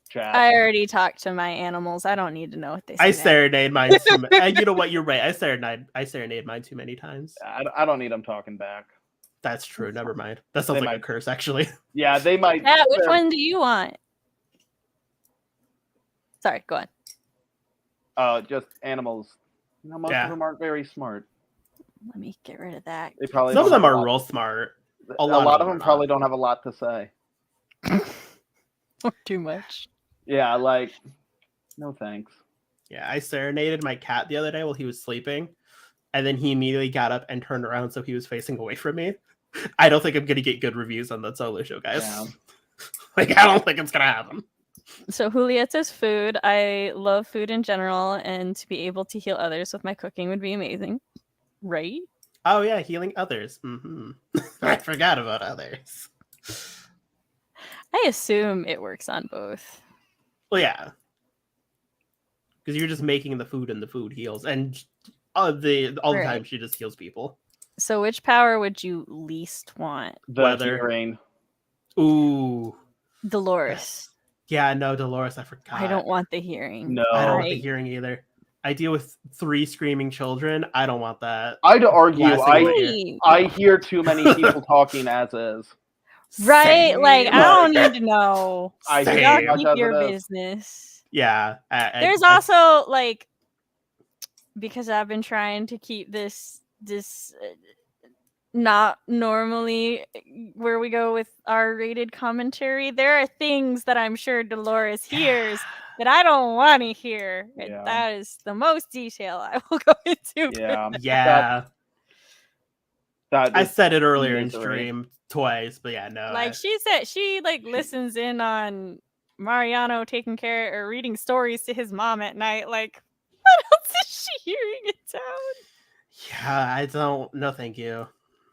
chat. I already talked to my animals. I don't need to know what they say. I serenade mine too many. You know what? You're right. I serenade mine too many times. I don't need them talking back. That's true. Never mind. That sounds like a curse, actually. Yeah, they might. Yeah, which one do you want? Sorry, go on. Just animals. Most of them aren't very smart. Let me get rid of that. They probably some of them are real smart. A lot of them probably don't have a lot to say. Or too much. Yeah, like, no thanks. Yeah, I serenaded my cat the other day while he was sleeping, and then he immediately got up and turned around so he was facing away from me. I don't think I'm going to get good reviews on that solo show, guys. Yeah. Like, I don't think it's going to happen. So Julieta's food. I love food in general, and to be able to heal others with my cooking would be amazing. Right? Oh, yeah, healing others. Mm-hmm. I forgot about others. I assume it works on both. Well, yeah. Because you're just making the food and the food heals. And all the time she just heals people. So which power would you least want? The hearing. Ooh. Dolores. Yeah, no, Dolores, I forgot. I don't want the hearing. No. I don't want the hearing either. I deal with 3 screaming children. I don't want that. I'd argue. I hear too many people talking as is. Right? Like, I don't need to know. Y'all keep your business. Yeah. There's also, like, because I've been trying to keep this not normally where we go with R-rated commentary, there are things that I'm sure Dolores hears that I don't want to hear. Yeah. That is the most detail I will go into. Yeah. I said it earlier in stream twice, but yeah, no. Like she said, she listens in on Mariano taking care or reading stories to his mom at night. Like, what else is she hearing in town? Yeah, I don't. No, thank you.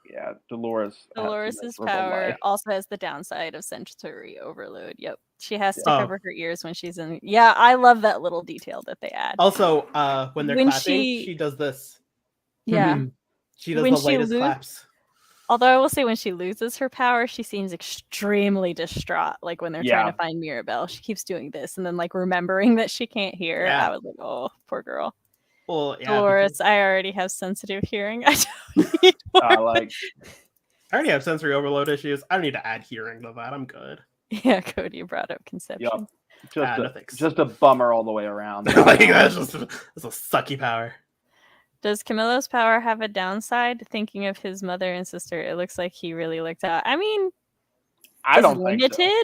Yeah, Dolores's power also has the downside of sensory overload. Yep. She has to cover her ears when she's in. Yeah, I love that little detail that they add. Also, when they're clapping, she does this. Yeah. She does the latest claps. Although I will say when she loses her power, she seems extremely distraught. Like when they're trying to find Mirabelle, she keeps doing this and then remembering that she can't hear. Yeah. I was like, oh, poor girl. Well, yeah, Dolores, I already have sensitive hearing. I don't need more. I already have sensory overload issues. I don't need to add hearing to that. I'm good. Yeah, Cody brought up conception. Yep. Just a bummer all the way around. That's a sucky power. Does Camillo's power have a downside? Thinking of his mother and sister, it looks like he really looked out. I mean, I don't think so.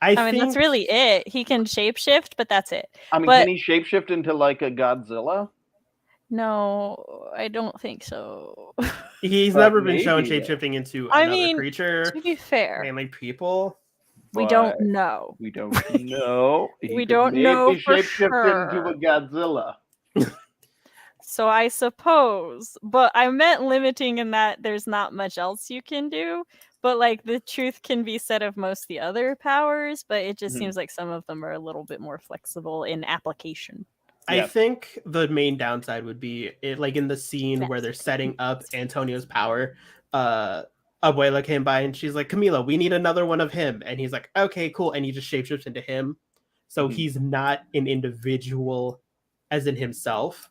I mean, that's really it. He can shapeshift, but that's it. I mean, can he shapeshift into like a Godzilla? No, I don't think so. He's never been shown shapeshifting into another creature. To be fair, mainly people. We don't know. We don't know. We don't know for shapeshift into a Godzilla. So I suppose, but I meant limiting in that there's not much else you can do. But like the truth can be said of most of the other powers, but it just seems like some of them are a little bit more flexible in application. I think the main downside would be it, like in the scene where they're setting up Antonio's power. Abuela came by and she's like, Camila, we need another one of him. And he's like, okay, cool. And he just shapeshifts into him. So he's not an individual as in himself.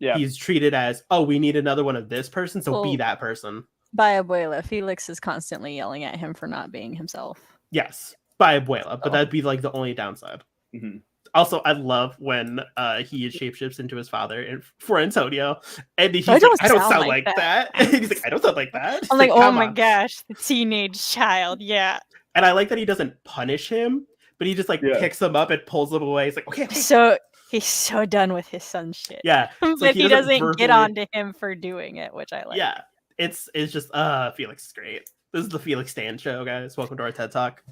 Yeah. He's treated as, oh, we need another one of this person. So be that person. By Abuela, Felix is constantly yelling at him for not being himself. Yes, by Abuela. But that'd be like the only downside. Also, I love when he shapeshifts into his father for Antonio, and he's like, I don't sound like that. And he's like, I don't sound like that. I'm like, oh my gosh, the teenage child, yeah. And I like that he doesn't punish him, but he just like picks him up and pulls him away. He's like, okay. So he's so done with his son shit. Yeah, but he doesn't get onto him for doing it, which I like. Yeah, it's just Felix is great. This is the Felix Stan show, guys. Welcome to our TED Talk.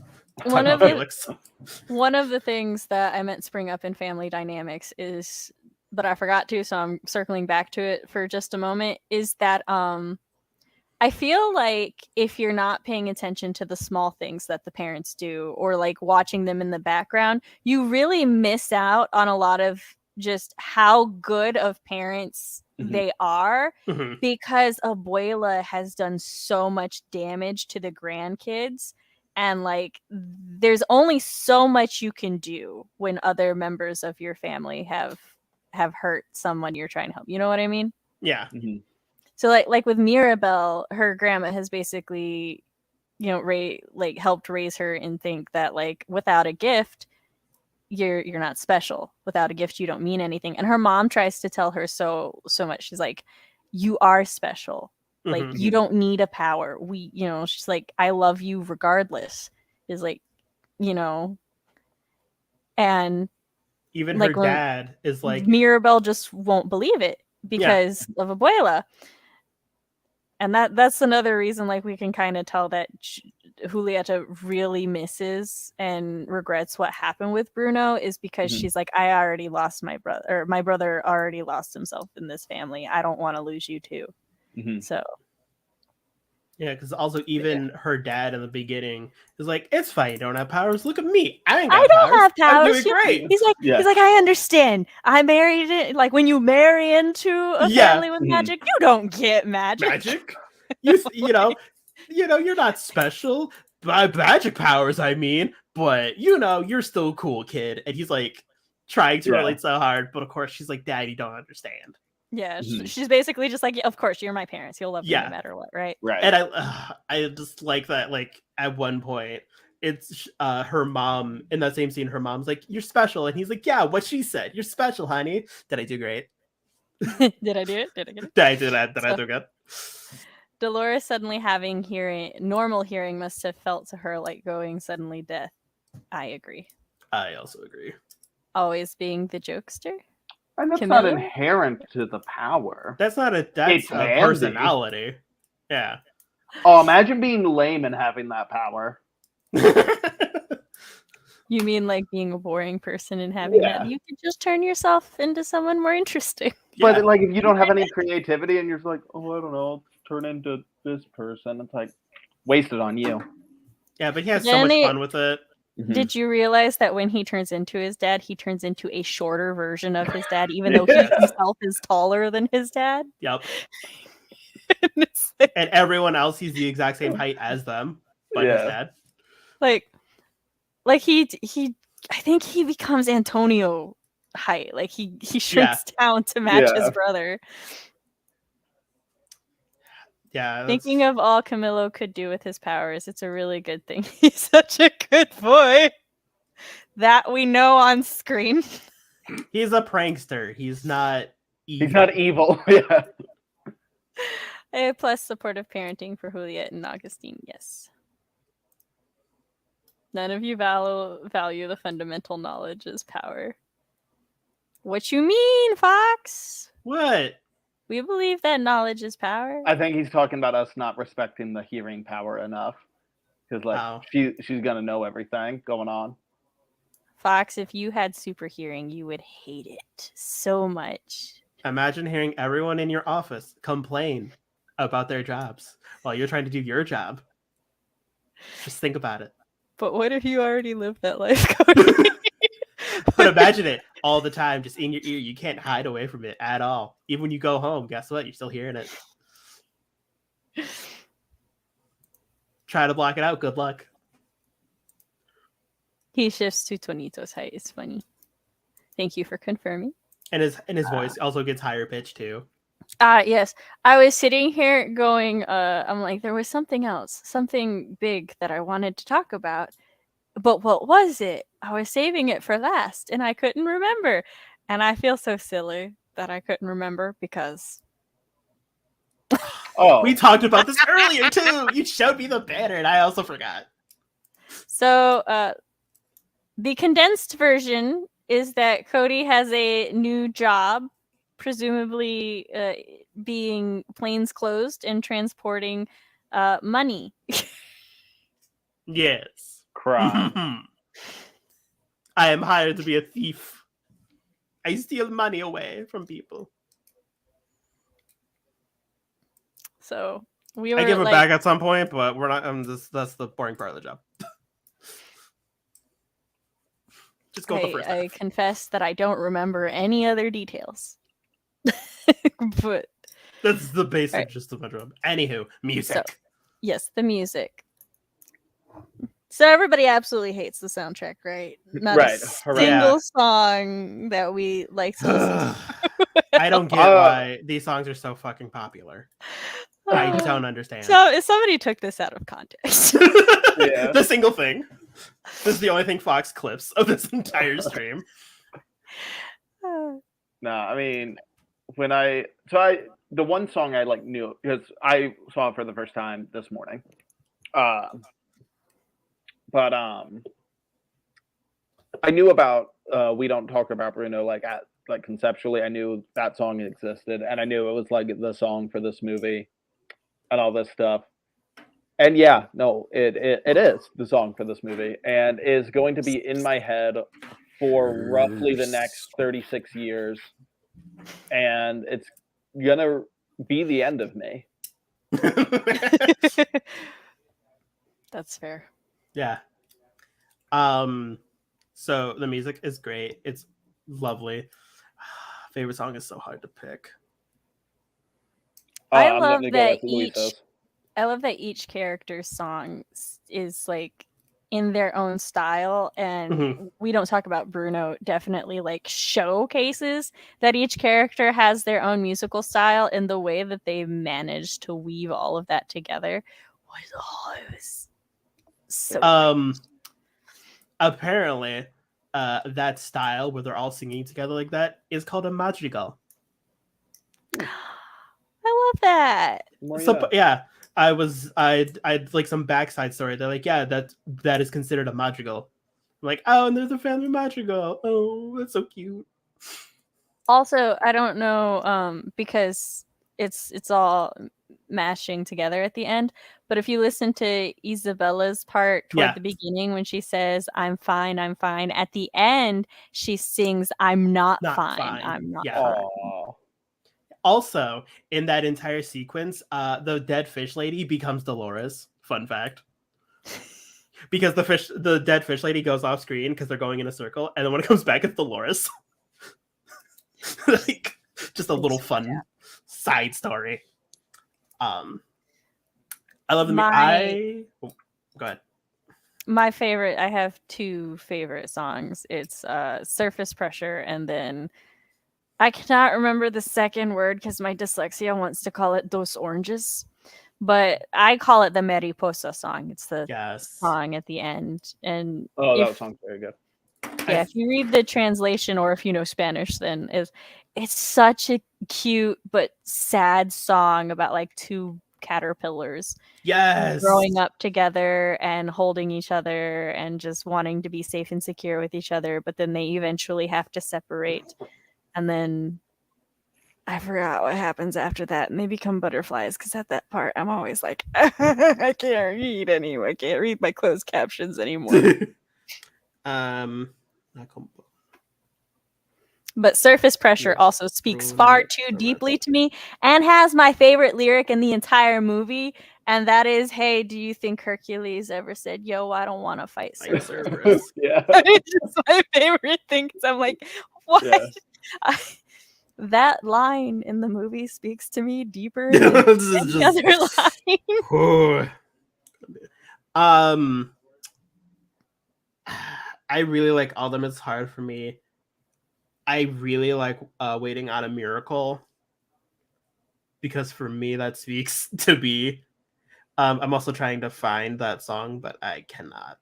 One of the things that I meant to bring up in family dynamics is, but I forgot to, so I'm circling back to it for just a moment, is that I feel like if you're not paying attention to the small things that the parents do or like watching them in the background, you really miss out on a lot of just how good of parents they are, because Abuela has done so much damage to the grandkids. And like, there's only so much you can do when other members of your family have hurt someone you're trying to help. You know what I mean? Yeah. So like with Mirabelle, her grandma has basically, you know, helped raise her and think that like without a gift, you're not special. Without a gift, you don't mean anything. And her mom tries to tell her so much. She's like, you are special. Like, you don't need a power. She's like, I love you regardless. Is like, you know, and even like, her dad is like, Mirabelle just won't believe it because of Abuela. And that's another reason, like, we can kind of tell that Julieta really misses and regrets what happened with Bruno is because she's like, I already lost my brother, or my brother already lost himself in this family. I don't want to lose you too. So yeah, because also even her dad in the beginning is like, it's fine, you don't have powers. Look at me, I don't have powers. I'm doing great. He's like, I understand. I married it. Like when you marry into a family with magic, you don't get magic. You know, you're not special by magic powers. I mean, but you're still a cool kid. And he's like trying to relate so hard, but of course she's like, Dad, you don't understand. Yeah, she's basically just like, of course, you're my parents. You'll love me no matter what, right? Right. And I just like that, like, at one point, it's her mom, in that same scene, her mom's like, you're special. And he's like, yeah, what she said. You're special, honey. Did I do great? Did I do it? Did I get it? Did I do that? Did I do good? Dolores suddenly having normal hearing must have felt to her like going suddenly deaf. I agree. I also agree. Always being the jokester? And that's not inherent to the power. That's a personality. Yeah. Oh, imagine being lame and having that power. You mean like being a boring person and having that? You could just turn yourself into someone more interesting. But like, if you don't have any creativity and you're just like, oh, I don't know, I'll turn into this person, it's like wasted on you. Yeah, but he has so much fun with it. Did you realize that when he turns into his dad, he turns into a shorter version of his dad, even though he himself is taller than his dad? Yep. And everyone else, he's the exact same height as them, but his dad. Like he I think he becomes Antonio height. Like he shrinks down to match his brother. Yeah. Thinking of all Camillo could do with his powers, it's a really good thing. He's such a good boy. That we know on screen. He's a prankster. He's not evil. He's not evil. Yeah. Plus supportive parenting for Juliet and Augustine. Yes. None of you value the fundamental knowledge as power. What you mean, Fox? What? We believe that knowledge is power. I think he's talking about us not respecting the hearing power enough. Because she's gonna know everything going on. Fox, if you had super hearing, you would hate it so much. Imagine hearing everyone in your office complain about their jobs while you're trying to do your job. Just think about it. But what if you already lived that life, Cody? But imagine it all the time, just in your ear. You can't hide away from it at all. Even when you go home, guess what? You're still hearing it. Try to block it out. Good luck. He shifts to Tonito's height. It's funny. Thank you for confirming. And his voice also gets higher pitched too. Yes. I was sitting here going, I'm like, there was something else, something big that I wanted to talk about. But what was it? I was saving it for last and I couldn't remember. And I feel so silly that I couldn't remember because... We talked about this earlier too. You showed me the banner and I also forgot. So the condensed version is that Cody has a new job, presumably being plainclothes and transporting money. Yes. Crime. I am hired to be a thief. I steal money away from people. So we were. I give it back at some point, but we're not. That's the boring part of the job. Just go with the first half. I confess that I don't remember any other details. But that's the basic gist of my job. Anywho, music. So, yes, the music. So everybody absolutely hates the soundtrack, right? Not a single song that we like to listen to. I don't get why these songs are so fucking popular. I don't understand. So if somebody took this out of context. The single thing. This is the only thing Fox clips of this entire stream. No, I mean, the one song I knew because I saw it for the first time this morning. But I knew about We Don't Talk About Bruno conceptually. I knew that song existed and I knew it was the song for this movie and all this stuff. And yeah, no, it is the song for this movie and is going to be in my head for roughly the next 36 years. And it's gonna be the end of me. That's fair. Yeah. So the music is great. It's lovely. Favorite song is so hard to pick. I love that each character's song is in their own style, and We Don't Talk About Bruno definitely showcases that each character has their own musical style, and the way that they managed to weave all of that together was so apparently that style where they're all singing together like that is called a madrigal. I love that. So yeah, I like some backside story. They're like, yeah, that is considered a madrigal. I'm like, oh, and there's a family madrigal. Oh, that's so cute. Also, I don't know because it's all mashing together at the end. But if you listen to Isabella's part toward the beginning when she says, I'm fine, at the end, she sings, I'm not fine. I'm not fine. Also, in that entire sequence, the dead fish lady becomes Dolores. Fun fact. Because the dead fish lady goes off screen because they're going in a circle, and then when it comes back, it's Dolores. Just a little fun side story. I love the go ahead. My favorite, I have two favorite songs. It's Surface Pressure, and then I cannot remember the second word because my dyslexia wants to call it Dos Oranges, but I call it the Mariposa song. It's the song at the end. And that song's very good. Yeah, if you read the translation or if you know Spanish, then it's such a cute but sad song about two caterpillars. Yes. Growing up together and holding each other and just wanting to be safe and secure with each other, but then they eventually have to separate. And then I forgot what happens after that, and they become butterflies, because at that part I'm always like, I can't read anymore. I can't read my closed captions anymore. But Surface Pressure also speaks far too deeply to me and has my favorite lyric in the entire movie, and that is, "Hey, do you think Hercules ever said, yo, I don't want to fight Cerberus?" Yeah. It's just my favorite thing, because I'm like, what? Yeah. That line in the movie speaks to me deeper than any other line. I really like All Them. It's hard for me. I really like Waiting on a Miracle, because for me that speaks to me. I'm also trying to find that song, but I cannot.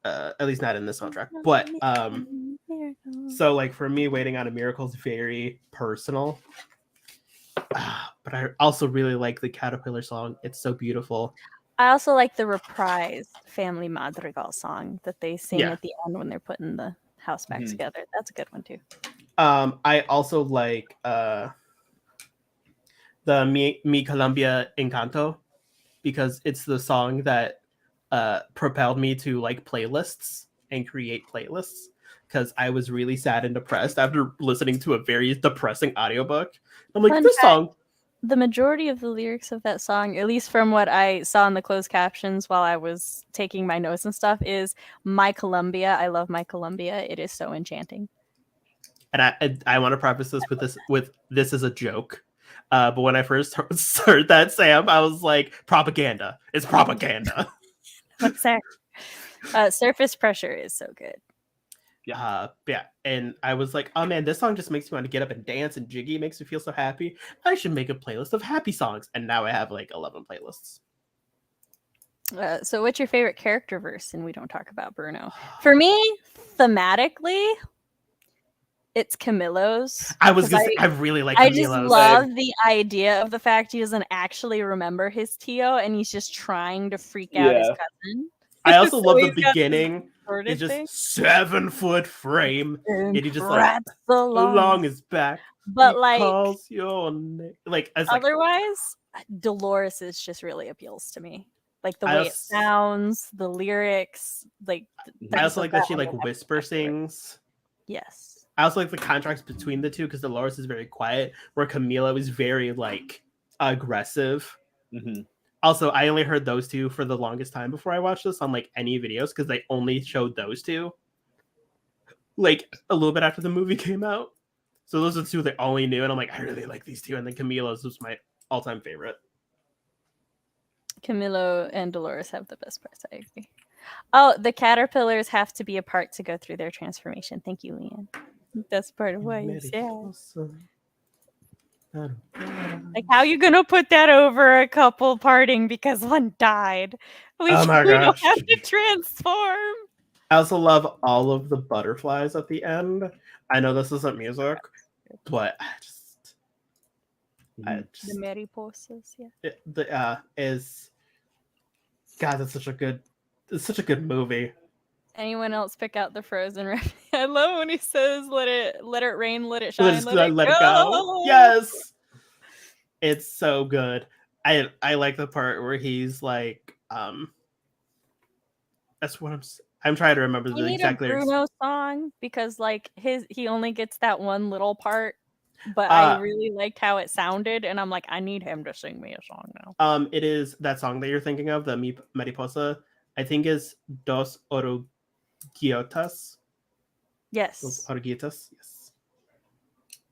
At least not in this soundtrack. But so like for me, Waiting on a Miracle is very personal. But I also really like the Caterpillar song. It's so beautiful. I also like the reprised Family Madrigal song that they sing at the end when they're putting the house back together. That's a good one too. I also like the Mi Colombia Encanto, because it's the song that propelled me to like playlists and create playlists, because I was really sad and depressed after listening to a very depressing audiobook. I'm like, this song. The majority of the lyrics of that song, at least from what I saw in the closed captions while I was taking my notes and stuff, is "My Colombia. I love my Colombia. It is so enchanting." And I want to preface this with this is a joke. But when I first heard that, Sam, I was like, propaganda. It's propaganda. What's that? Surface Pressure is so good. Yeah. And I was like, oh man, this song just makes me want to get up and dance, and Jiggy makes me feel so happy. I should make a playlist of happy songs. And now I have like 11 playlists. So what's your favorite character verse? And we don't talk about Bruno. For me, thematically, it's Camillo's. I was gonna say, I really like Camillo's. I just love the idea of the fact he doesn't actually remember his Tio, and he's just trying to freak out his cousin. I also love the beginning. It's just 7-foot frame, and he just like along his back. But he like, calls your name. Like otherwise, Dolores is just really appeals to me. Like the way it sounds, the lyrics, like. I also like that she like whisper sings. Yes. I also like the contrast between the two, because Dolores is very quiet, where Camilo is very like aggressive. Also, I only heard those two for the longest time before I watched this on like any videos, because they only showed those two like a little bit after the movie came out. So those are the two they only knew, and I'm like, I really like these two. And then Camilo's was my all-time favorite. Camilo and Dolores have the best parts. I agree. Oh, the caterpillars have to be apart to go through their transformation. Thank you, Leanne. That's part of why you said. Like, how you gonna put that over a couple parting because one died? We don't have to transform. I also love all of the butterflies at the end. I know this isn't music, but the mariposas, is God. It's such a good movie. Anyone else pick out the Frozen reference? I love when he says, let it rain, let it shine, let it go. Yes. It's so good. I like the part where he's like, that's what I'm trying to remember the exact lyrics. Bruno song, because like he only gets that one little part, but I really liked how it sounded, and I'm like, I need him to sing me a song now. It is that song that you're thinking of, the Mi Mariposa, I think is Dos Oruguitas. Yes. Dos Oruguitas, yes.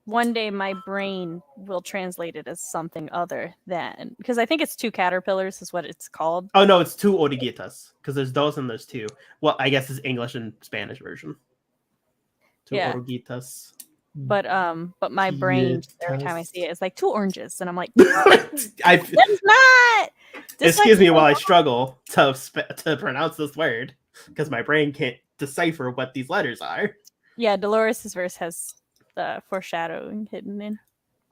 One day my brain will translate it as something other than, because I think it's two caterpillars is what it's called. Oh no, it's two oruguitas, because there's dos and there's two. Well, I guess it's English and Spanish version. Two oruguitas. But my brain every time I see it, it's like two oranges, and I'm like, that's not. Excuse me while I struggle to pronounce this word, because my brain can't decipher what these letters are. Yeah, Dolores' verse has the foreshadowing hidden in.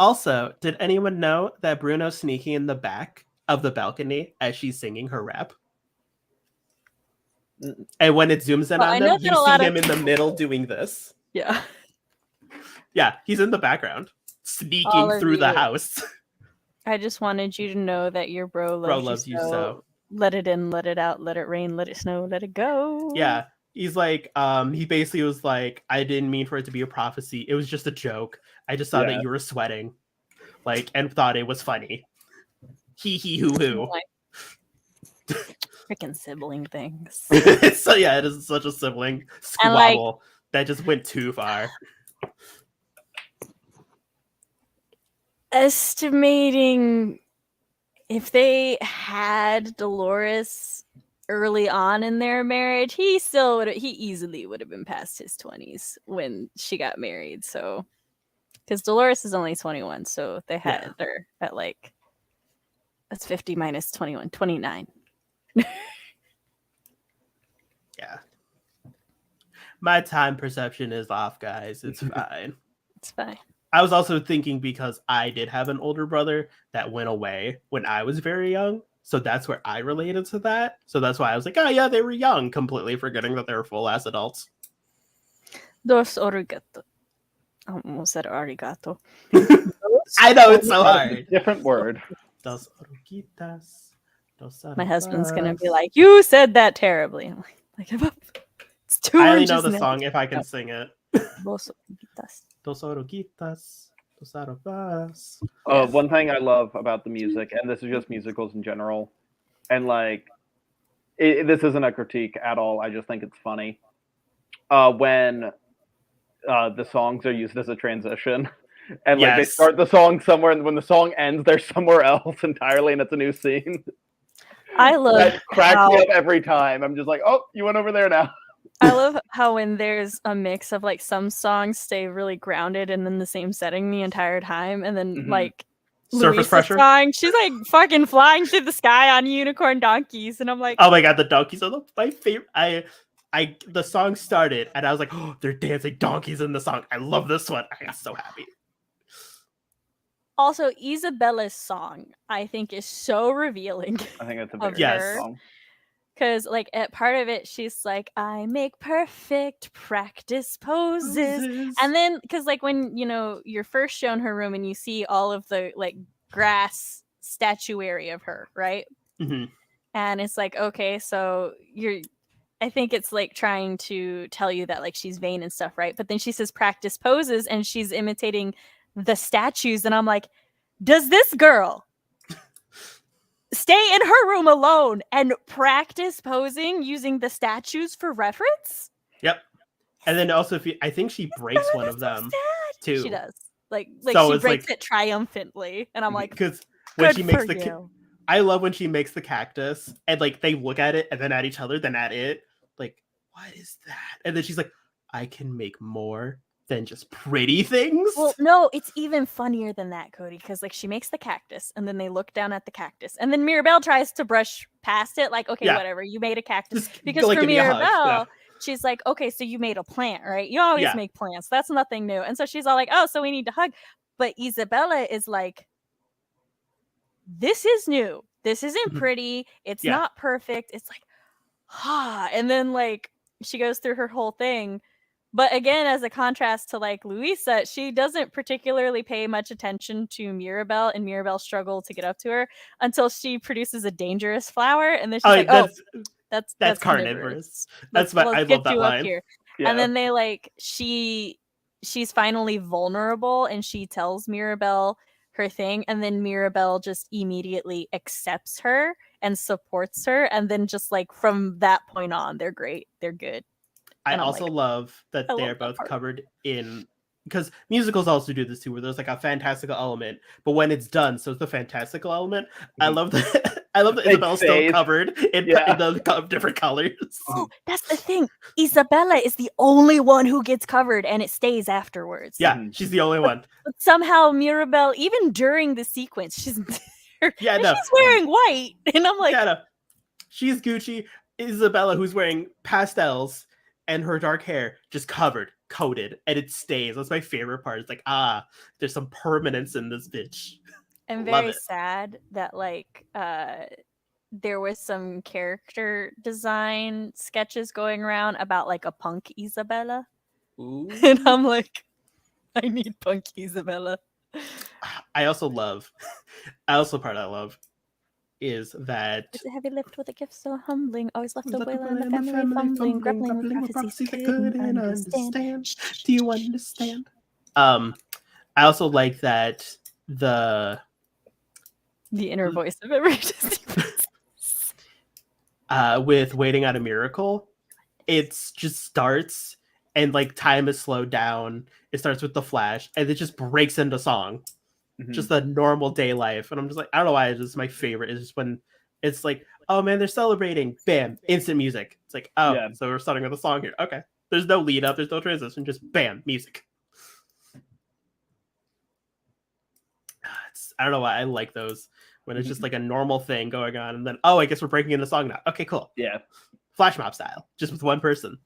Also, did anyone know that Bruno's sneaking in the back of the balcony as she's singing her rap? And when it zooms in Well, on I know them, that you a see lot of him in the middle doing this. Yeah. Yeah, he's in the background, sneaking All of through the you. house. I just wanted you to know that your bro loves you so. Let it in, let it out, let it rain, let it snow, let it go. Yeah. He's like, he basically was like, I didn't mean for it to be a prophecy. It was just a joke. I just saw that you were sweating, like, and thought it was funny. Hee hee hoo hoo. Freaking sibling things. So yeah, it is such a sibling squabble that just went too far. Estimating if they had Dolores early on in their marriage, he easily would have been past his 20s when she got married. So, because Dolores is only 21, so they had her at like, that's 50 minus 21, 29. Yeah. My time perception is off, guys. It's fine. It's fine. I was also thinking because I did have an older brother that went away when I was very young. So that's where I related to that. So that's why I was like, oh yeah, they were young, completely forgetting that they were full-ass adults. Dos origato. I almost said arigato. I know, it's so hard. Different word. Dos oruguitas. My husband's going to be like, you said that terribly. I'm like, give up. It's too I only know the song if I can sing it. Dos oruguitas. Dos oruguitas. Dos arrobas. One thing I love about the music, and this is just musicals in general, and like, this isn't a critique at all. I just think it's funny. When the songs are used as a transition, and like they start the song somewhere, and when the song ends, they're somewhere else entirely, and it's a new scene. I love that cracks me up every time. I'm just like, oh, you went over there now. I love how when there's a mix of like some songs stay really grounded and then the same setting the entire time, and then like Surface Pressure song, she's like fucking flying through the sky on unicorn donkeys, and I'm like, oh my god, the donkeys are my favorite. The song started and I was like, oh, they're dancing donkeys in the song. I love this one. I got so happy. Also, Isabella's song, I think, is so revealing. I think it's a very good song. Because, like, at part of it, she's like, I make perfect practice poses. And then, because, like, when, you know, you're first shown her room and you see all of the, like, grass statuary of her, right? Mm-hmm. And it's like, okay, so I think it's, like, trying to tell you that, like, she's vain and stuff, right? But then she says practice poses and she's imitating the statues. And I'm like, does this girl stay in her room alone and practice posing using the statues for reference? Yep. And then also, I think she breaks one of them too. She does. Like so she breaks it triumphantly, and I'm like, because when she makes I love when she makes the cactus, and like they look at it and then at each other, then at it, like, what is that? And then she's like, I can make more than just pretty things. Well, no, it's even funnier than that, Cody, because like she makes the cactus and then they look down at the cactus and then Mirabelle tries to brush past it, like, okay, whatever, you made a cactus. Just because for Mirabelle, she's like, okay, so you made a plant, right? You always make plants. That's nothing new. And so she's all like, oh, so we need to hug. But Isabella is like, this is new. This isn't pretty. It's not perfect. It's like, and then like she goes through her whole thing. But again, as a contrast to like Luisa, she doesn't particularly pay much attention to Mirabelle, and Mirabelle's struggle to get up to her until she produces a she's flower, and then she's like, "Oh, that's carnivorous." That's what I love that line. Here. Yeah. And then they like she's finally vulnerable, and she tells Mirabelle her thing, and then Mirabelle just immediately accepts her and supports her, and then just like from that point on, they're great, they're good. I also love that they're both covered in, because musicals also do this too, where there's like a fantastical element, but when it's done, so it's the fantastical element. I love that. I love that Isabelle's still covered in the different colors. Oh, that's the thing. Isabella is the only one who gets covered, and it stays afterwards. Yeah, she's the only one. But somehow Mirabelle, even during the sequence, she's she's wearing white, and I'm like, she's Gucci. Isabella, who's wearing pastels and her dark hair, just covered coated and it stays. That's my favorite part. It's like, there's some permanence in this bitch. I'm Love very it. sad that like there was some character design sketches going around about like a punk Isabella. Ooh. And I'm like, I need punk Isabella. I also love is that It's a heavy lift with a gift so humbling. Always left a Let whale the in the whale in family, fumbling, grappling with prophecies that couldn't understand. Do you understand? I also like that the inner voice of every Disney princess. With Waiting on a Miracle, it's just starts and like time is slowed down. It starts with the flash and it just breaks into song. Just a normal day life. And I'm just like, I don't know why it's just my favorite. Is just when it's like, oh man, they're celebrating. Bam, instant music. It's like, oh, so we're starting with a song here. Okay. There's no lead up, there's no transition, just bam, music. I don't know why I like those when it's just like a normal thing going on, and then I guess we're breaking into song now. Okay, cool. Yeah. Flash mob style, just with one person.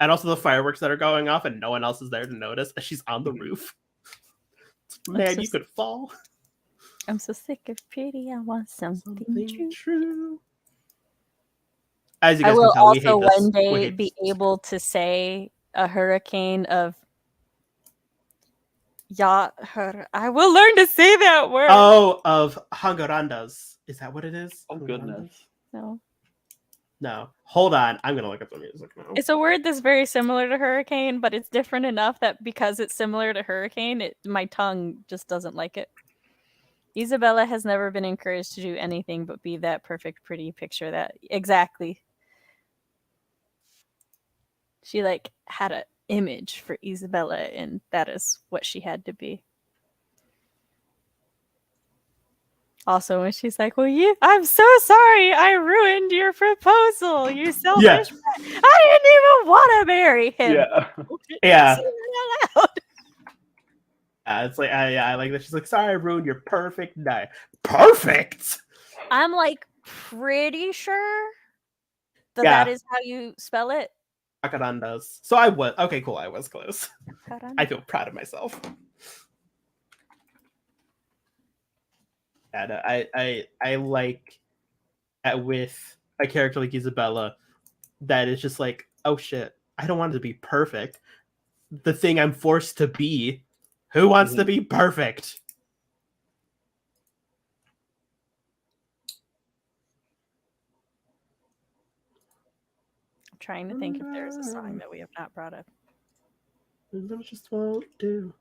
And also the fireworks that are going off and no one else is there to notice as she's on the roof. Man, you could fall. I'm so sick of pretty. I want something true. As you guys I will can tell, also we hate this. one day be able to say a hurricane of I will learn to say that word. Oh, of Hangarandas. Is that what it is? Oh, goodness. No. Hold on. I'm going to look up the music now. It's a word that's very similar to hurricane, but it's different enough that because it's similar to hurricane, my tongue just doesn't like it. Isabella has never been encouraged to do anything but be that perfect, pretty picture that exactly. She like had an image for Isabella, and that is what she had to be. Also, when she's like, "Well, I'm so sorry, I ruined your proposal. You selfish. Yeah. I didn't even want to marry him." Yeah. Yeah. It's like I like that. She's like, "Sorry, I ruined your perfect night." Perfect. I'm like pretty sure that is how you spell it. Jacarandas. So I was okay. Cool. I was close. I feel proud of myself. And I like with a character like Isabella that is just like, oh shit, I don't want it to be perfect. The thing I'm forced to be. Who wants to be perfect? I'm trying to think if there's a song that we have not brought up. It just won't do.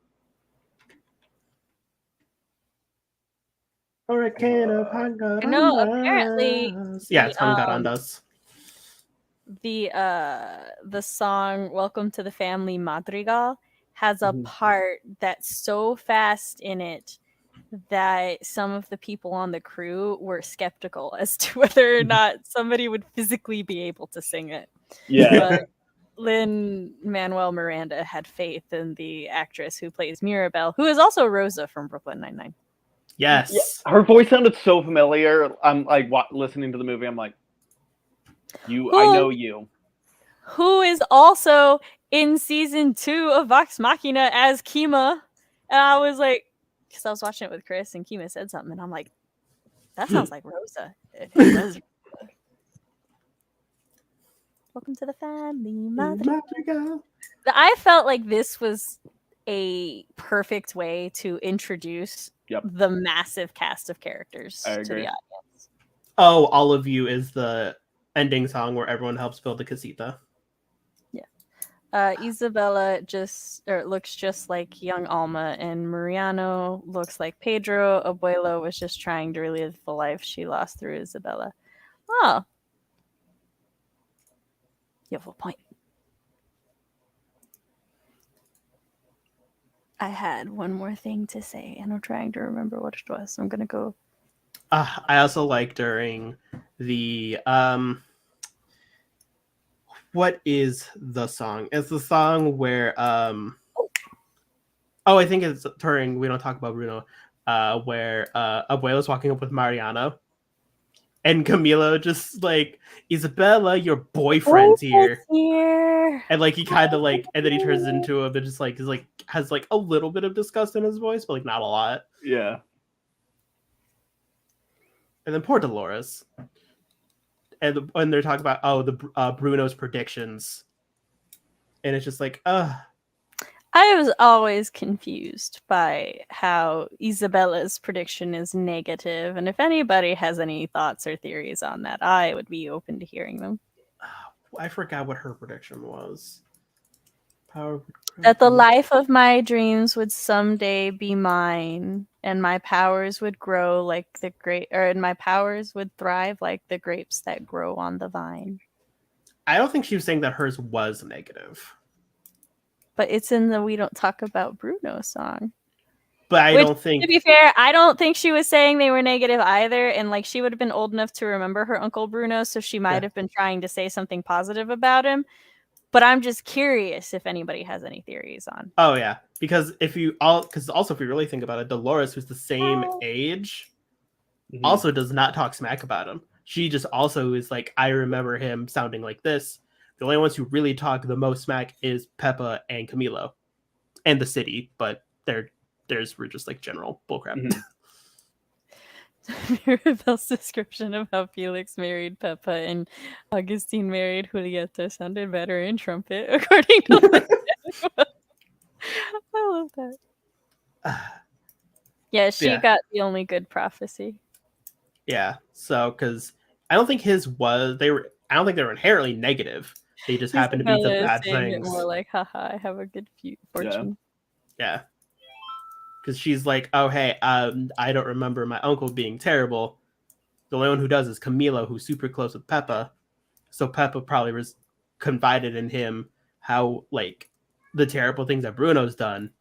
Hurricane of Hangarandas. No, apparently. Yeah, it's Hangarandas. The song "Welcome to the Family" Madrigal has a part that's so fast in it that some of the people on the crew were skeptical as to whether or not somebody would physically be able to sing it. Yeah. But Lin-Manuel Miranda had faith in the actress who plays Mirabelle, who is also Rosa from Brooklyn Nine-Nine. Yes. Yeah, her voice sounded so familiar. I'm like listening to the movie. I'm like, I know you. Who is also in season 2 of Vox Machina as Kima. And I was like, because I was watching it with Chris and Kima said something, and I'm like, that sounds like Rosa. It was Rosa. Welcome to the family, Madrigal. I felt like this was a perfect way to introduce the massive cast of characters to the audience. Oh, All of You is the ending song where everyone helps build the casita. Yeah. Isabella looks just like young Alma, and Mariano looks like Pedro. Abuelo was just trying to relive the life she lost through Isabella. Oh. You have a point. I had one more thing to say, and I'm trying to remember what it was. So I'm going to go. I also like during the what is the song? It's the song where I think it's during We Don't Talk About Bruno, where Abuelo's walking up with Mariano, And Camilo just like, Isabella, your boyfriend's here. And like he kind of like, and then he turns into him and just like is like has like a little bit of disgust in his voice, but like not a lot. Yeah. And then poor Dolores. And when they're talking about the Bruno's predictions, and it's just like, I was always confused by how Isabella's prediction is negative, and if anybody has any thoughts or theories on that, I would be open to hearing them. I forgot what her prediction was. That the life of my dreams would someday be mine, and my powers would grow like the and my powers would thrive like the grapes that grow on the vine. I don't think she was saying that hers was negative. But it's in the We Don't Talk About Bruno song. But I don't think... To be fair, I don't think she was saying they were negative either. And like she would have been old enough to remember her Uncle Bruno, so she might have been trying to say something positive about him. But I'm just curious if anybody has any theories on. Oh, yeah. Because if you really think about it, Dolores, who's the same age, also does not talk smack about him. She just also is like, I remember him sounding like this. The only ones who really talk the most smack is Peppa and Camilo, and the city, but theirs were just like general bullcrap. Mirabel's description of how Felix married Peppa and Augustine married Julieta sounded better in trumpet, according to I love that. Yeah, she got the only good prophecy. Yeah, so because I don't think his was I don't think they were inherently negative. They just happened to be the bad things. More like, haha, I have a good fortune. Yeah. Because she's like, oh, hey, I don't remember my uncle being terrible. The only one who does is Camilo, who's super close with Peppa. So Peppa probably was confided in him how, like, the terrible things that Bruno's done.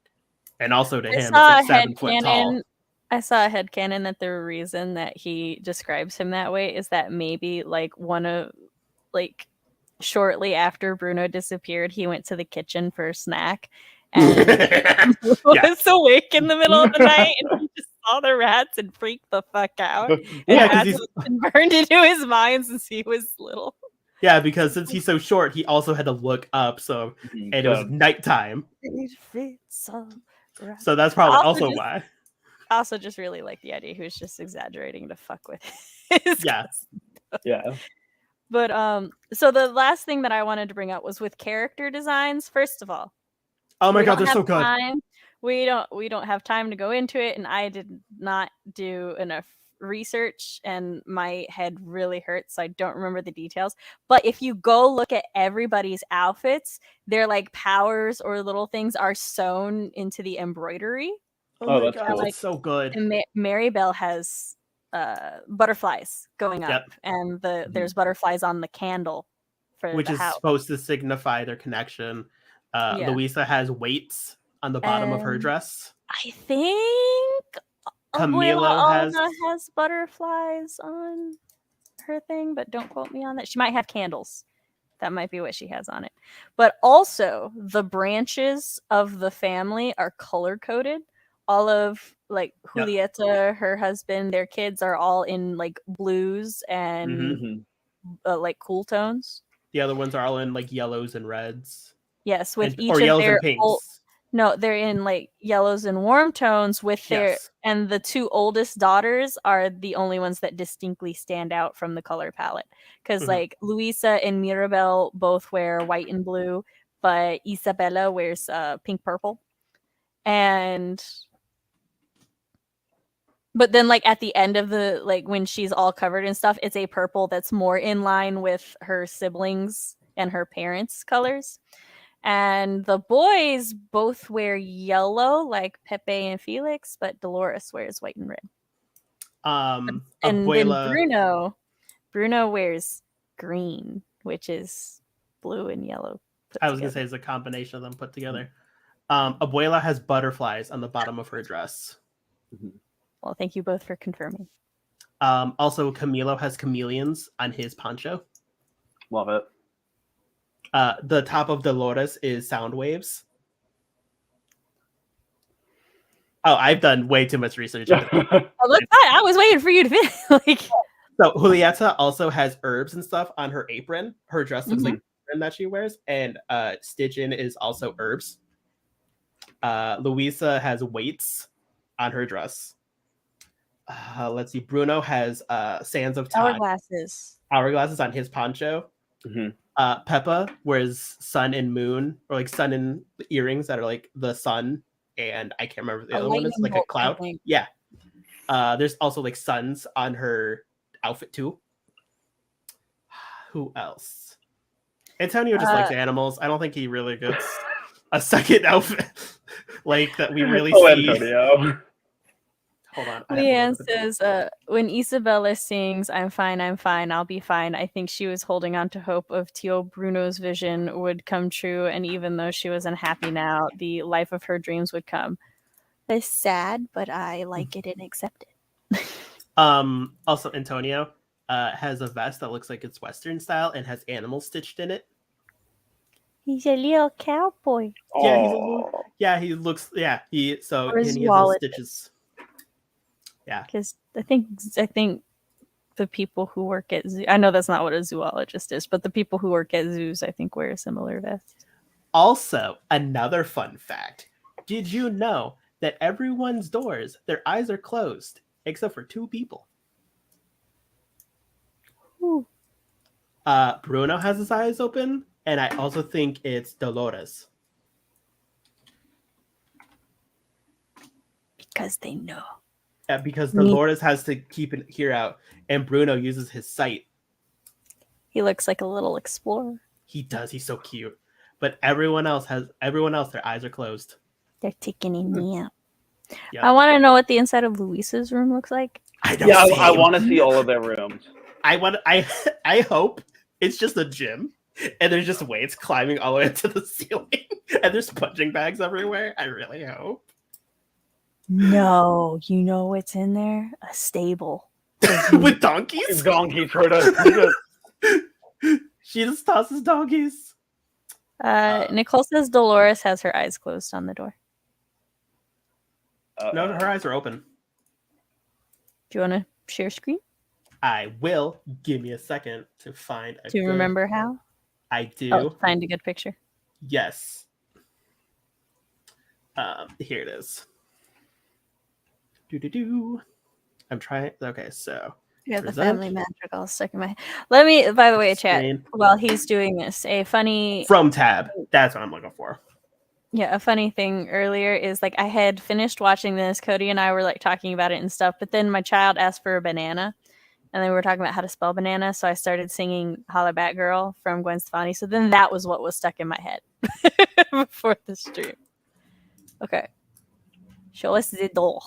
And also to him, it's like 7 foot tall. I saw a headcanon that the reason that he describes him that way is that maybe, like, shortly after Bruno disappeared, he went to the kitchen for a snack and was awake in the middle of the night and he just saw the rats and freaked the fuck out. And he's burned into his mind since he was little. Yeah, because since he's so short, he also had to look up. So and it was nighttime. So that's probably also why. I also just really like the idea he was just exaggerating to fuck with his Yeah. But so the last thing that I wanted to bring up was with character designs. First of all, oh my god, they're so good. We don't have time to go into it, and I did not do enough research, and my head really hurts, so I don't remember the details. But if you go look at everybody's outfits, their like powers or little things are sewn into the embroidery. Oh my god, cool. That's so good. And Maribel has butterflies going up, and there's butterflies on the candle which is supposed to signify their connection. Luisa has weights on the bottom of her dress. I think Camila has butterflies on her thing, but don't quote me on that. She might have candles. That might be what she has on it. But also the branches of the family are color coded. All of like Julieta, her husband, their kids are all in like blues and like cool tones. The other ones are all in like yellows and reds. Yes, with each of their pinks. No, they're in like yellows and warm tones with their and the two oldest daughters are the only ones that distinctly stand out from the color palette. Because like Luisa and Mirabel both wear white and blue, but Isabella wears pink purple. But then like at the end of the like when she's all covered and stuff, it's a purple that's more in line with her siblings and her parents' colors. And the boys both wear yellow like Pepe and Felix, but Dolores wears white and red. And then Bruno wears green, which is blue and yellow. I was gonna say it's a combination of them put together. Abuela has butterflies on the bottom of her dress. Well, thank you both for confirming. Also, Camilo has chameleons on his poncho. Love it. The top of Dolores is sound waves. Oh, I've done way too much research. I was waiting for you to finish. So Julieta also has herbs and stuff on her apron. Her dress looks like an apron that she wears, and stitch-in is also herbs. Luisa has weights on her dress. Let's see. Bruno has sands of time. Hourglasses on his poncho. Peppa wears sun and moon, or like sun and earrings that are like the sun, and I can't remember the other one is like a cloud. Yeah. There's also like suns on her outfit too. Who else? Antonio just likes animals. I don't think he really gets a second outfit like that we really see. Antonio. Hold on. Leanne says, when Isabella sings, I'm fine, I'll be fine, I think she was holding on to hope of Tio Bruno's vision would come true, and even though she was unhappy now, the life of her dreams would come. It's sad, but I like it and accept it. Also, Antonio has a vest that looks like it's Western style and has animals stitched in it. He's a little cowboy. Yeah, he's a little. Yeah, he looks. Yeah, he has little stitches. Yeah, because I think the people who work at I know that's not what a zoologist is, but the people who work at zoos, I think, wear a similar vest. Also, another fun fact: did you know that everyone's doors, their eyes are closed except for 2 people? Ooh. Bruno has his eyes open, and I also think it's Dolores. Because they know. Yeah, because Dolores has to keep an ear out, and Bruno uses his sight. He looks like a little explorer. He does. He's so cute. But everyone else, their eyes are closed. They're taking me out. Yep. I want to know what the inside of Luisa's room looks like. I want to see all of their rooms. I hope it's just a gym, and there's just weights climbing all the way up to the ceiling, and there's punching bags everywhere. I really hope. No, you know what's in there? A stable. With donkeys? Donkeys heard us. She just tosses donkeys. Nicole says Dolores has her eyes closed on the door. No, her eyes are open. Do you want to share screen? I will. Give me a second to find a Do you remember how? I do. Oh, find a good picture. Yes. Here it is. I'm trying. Okay, so yeah, the family magic all stuck in my head. Let me, by the way, chat while he's doing this. A funny from tab. That's what I'm looking for. Yeah, a funny thing earlier is like I had finished watching this. Cody and I were like talking about it and stuff, but then my child asked for a banana, and then we were talking about how to spell banana. So I started singing "Holla Back Girl" from Gwen Stefani. So then that was what was stuck in my head before the stream. Okay, show us the door.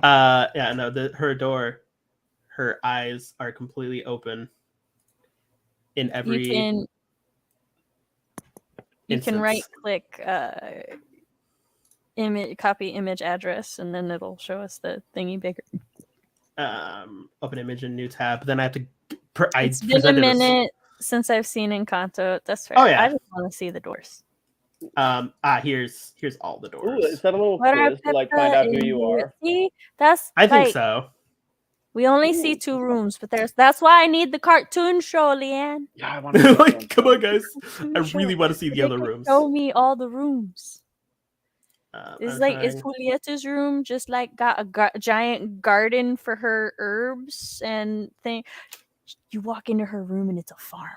Yeah, no, her door, her eyes are completely open in every you can right click copy image address, and then it'll show us the thingy bigger. Open image in new tab. Then I have to it's been a minute since I've seen Encanto. That's fair. Oh yeah, I just want to see the doors. Here's all the doors. Ooh, is that a little quiz to like find out who you are? See, I think so. We only see 2 rooms, but that's why I need the cartoon show, Leanne. Yeah, I want to like, come on, guys. I really want to see the other rooms. Show me all the rooms. Is Julieta's room just like got a giant garden for her herbs and thing? You walk into her room and it's a farm.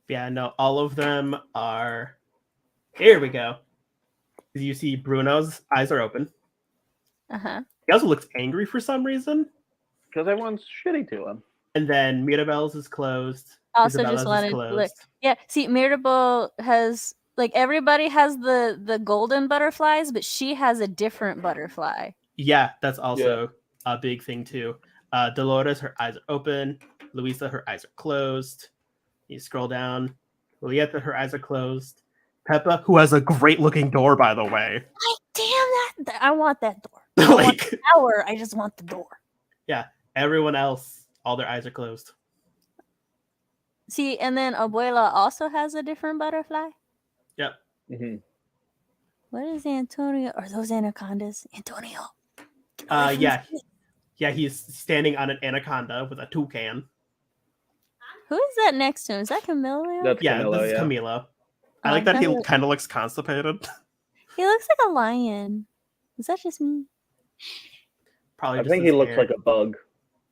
Yeah, no, all of them are. Here we go. You see Bruno's eyes are open. He also looks angry for some reason. Because everyone's shitty to him. And then Mirabelle's is closed. Also just wanted to look. Yeah, see, Mirabelle has, like, everybody has the golden butterflies, but she has a different butterfly. Yeah, that's also a big thing too. Dolores, her eyes are open. Luisa, her eyes are closed. You scroll down. Julieta, her eyes are closed. Peppa, who has a great looking door, by the way. Damn that! I want that door. I want the tower. I just want the door. Yeah, everyone else, all their eyes are closed. See, and then Abuela also has a different butterfly. Yep. What is Antonio? Are those anacondas? Antonio. Yeah, he's standing on an anaconda with a toucan. Who is that next to him? Is that Camilo? That's Camilo, this is yeah. Camilo. I like that he kind of looks constipated. He looks like a lion. Is that just me? Probably. I just think his he looks hair. like a bug.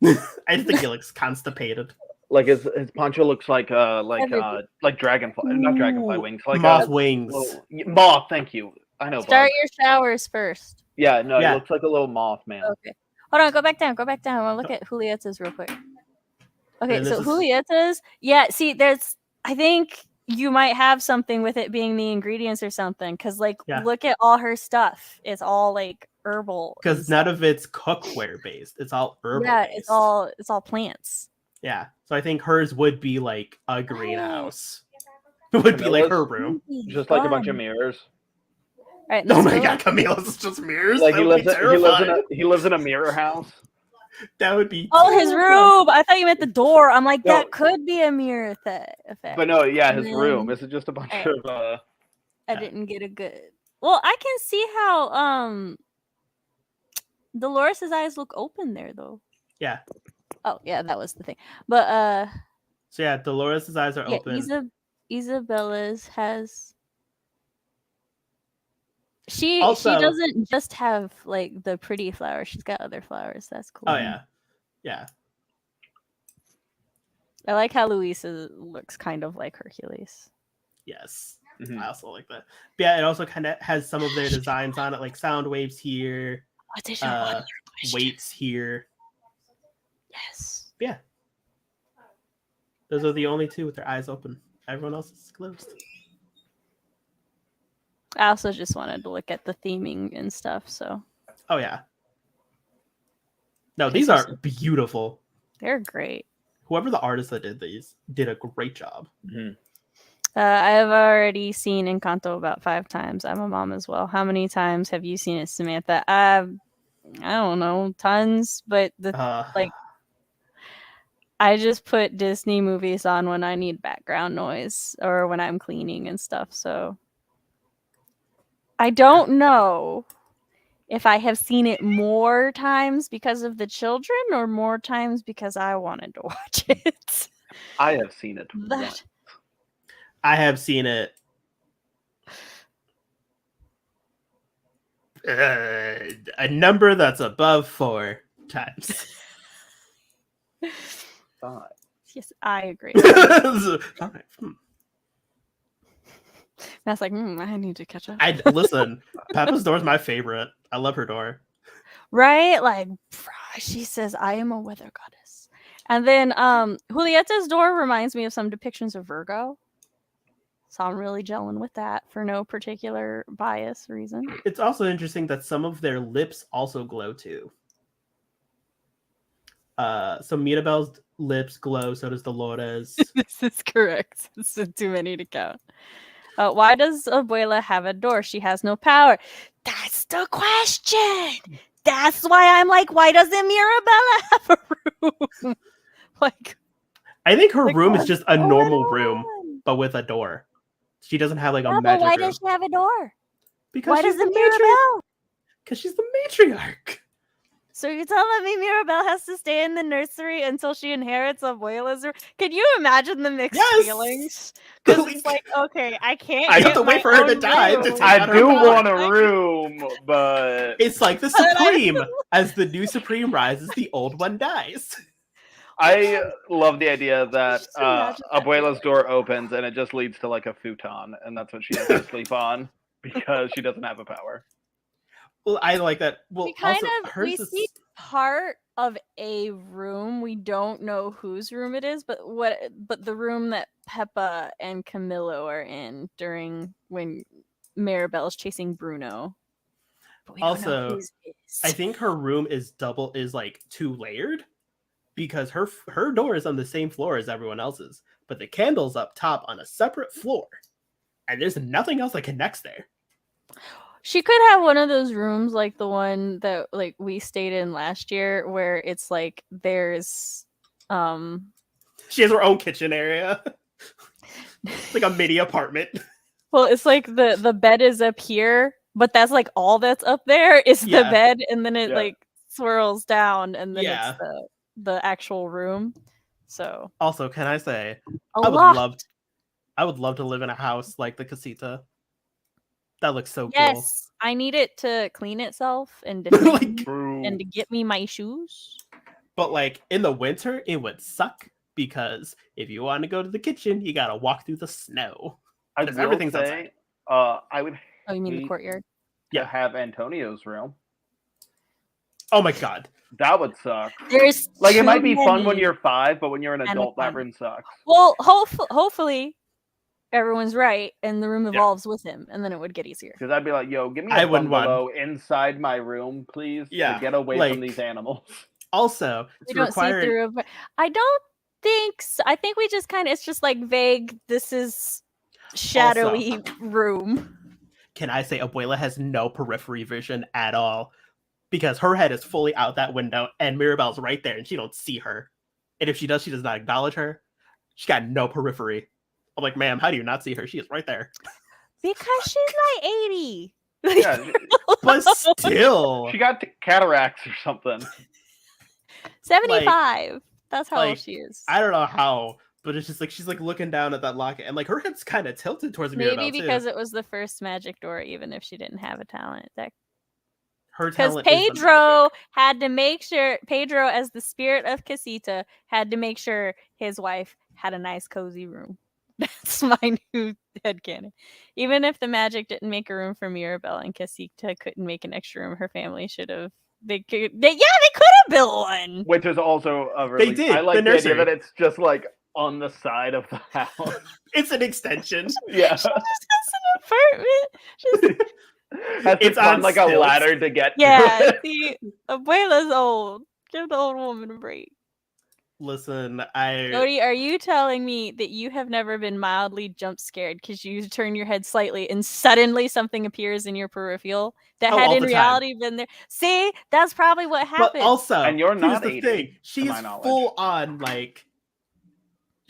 I just think he looks constipated. Like his poncho looks like dragonfly, not dragonfly wings, like moth wings. Moth. Thank you. I know. Start bug. your showers first. Yeah, no, he looks like a little moth man. Okay. Hold on, go back down. I want to look at Julietta's real quick. Okay, so Julietta's, see, I think you might have something with it being the ingredients or something, because look at all her stuff. It's all like herbal. Because none of it's cookware based. It's all herbal. Yeah, based. it's all plants. Yeah, so I think hers would be like a greenhouse. It would be like her room, just like a bunch of mirrors. Right, oh my god, Camilo's just mirrors. Like he lives in a mirror house. That would be. Oh, his room. I thought you meant the door. I'm like, that could be a mirror effect. But no, his room. Is it just a bunch of? I didn't get a good. Well, I can see how Dolores' eyes look open there, though. Yeah. Oh yeah, that was the thing. But So yeah, Dolores' eyes are open. Isabella's has. She doesn't just have like the pretty flowers. She's got other flowers. That's cool. Oh yeah. I like how Luisa looks kind of like Hercules. Yes, I also like that. But yeah, it also kind of has some of their designs on it, like sound waves here, weights here. Yes. But yeah, those are the only two with their eyes open. Everyone else is closed. I also just wanted to look at the theming and stuff, so. Oh, yeah. No, these are beautiful. They're great. Whoever the artist that did these did a great job. Mm-hmm. I've already seen Encanto about 5 times. I'm a mom as well. How many times have you seen it, Samantha? I don't know, tons, but I just put Disney movies on when I need background noise or when I'm cleaning and stuff, so. I don't know if I have seen it more times because of the children or more times because I wanted to watch it. I have seen it. I have seen it a number that's above 4 times. 5. Yes, I agree. 5. That's like, I need to catch up. Listen, Peppa's door is my favorite. I love her door. Right? Like, she says, I am a weather goddess. And then Julietta's door reminds me of some depictions of Virgo. So I'm really gelling with that for no particular bias reason. It's also interesting that some of their lips also glow too. So Mirabel's lips glow, so does Dolores. This is correct. It's too many to count. Why does Abuela have a door? She has no power. That's the question. That's why I'm like, why doesn't Mirabella have a room? I think her room is just a normal room, but with a door. She doesn't have like a magic room. Why does she have a door? Because why doesn't Mirabelle? Because she's the matriarch. So you're telling me Mirabelle has to stay in the nursery until she inherits Abuela's room? Can you imagine the mixed feelings? Because it's like, okay, I can't. I have to wait for her to die. I do want a room, but it's like the Supreme. As the new Supreme rises, the old one dies. I love the idea that Abuela's door opens and it just leads to like a futon, and that's what she has to sleep on because she doesn't have a power. Well, I like that. Well, we see part of a room. We don't know whose room it is, but the room that Peppa and Camilo are in during when Mirabelle's chasing Bruno. Also, I think her room is like 2-layered because her door is on the same floor as everyone else's, but the candle's up top on a separate floor, and there's nothing else that connects there. She could have one of those rooms like the one that like we stayed in last year where it's like there's she has her own kitchen area. It's like a mini apartment. Well, it's like the bed is up here, but that's like all that's up there is the bed, and then it like swirls down, and then Yeah. it's the actual room. So Also, can I say, a I would lot. love to live in a house like the casita. That looks so cool. Yes, I need it to clean itself and defend Like, me and to get me my shoes. but like in the winter, it would suck because if you want to go to the kitchen, you gotta walk through the snow. I Because will everything's say, outside. I would Oh, you mean the hate courtyard? to Yeah. have Antonio's room. Oh my god. That would suck. There's Like, it too might be fun when many you're 5, but when you're an adult, that anacondas. room sucks. Well, hopefully everyone's right and the room evolves with him, and then it would get easier. Because I'd be like, yo, give me I a wouldn't want- bungalow inside my room, please, Yeah, to get away like- from these animals. Also, We to don't see require through. I don't think so. I think we just kind of, it's just like vague. This is shadowy room. Can I say Abuela has no periphery vision at all? Because her head is fully out that window and Mirabelle's right there and she don't see her. And if she does not acknowledge her. She got no periphery. I'm like, ma'am, how do you not see her? She is right there. Because she's like 80. Yeah, But still. she got cataracts or something. 75. That's how old like, she is. I don't know how, but it's just like she's like looking down at that locket and like her head's kind of tilted towards Mirabelle. Maybe because it was the first magic door, even if she didn't have a talent. Her Because talent is the Pedro magic. had to make sure, Pedro, as the spirit of Casita, had to make sure his wife had a nice, cozy room. That's my new headcanon. Even if the magic didn't make a room for Mirabelle and Casita couldn't make an extra room, her family should have. They could have built one. Which is also a really... They did, I like the the idea nursery. that it's just like on the side of the house. It's an extension. Yeah. She just has an apartment. Has to It's climb on like a stilts. ladder to get Yeah, to it. see, Abuela's old. Give the old woman a break. Listen, Cody, are you telling me that you have never been mildly jump scared because you turn your head slightly and suddenly something appears in your peripheral that Oh, had all in the time. reality been there? See, that's probably what happened. But also, And you're not here's the 80, thing. to She's my knowledge. full on like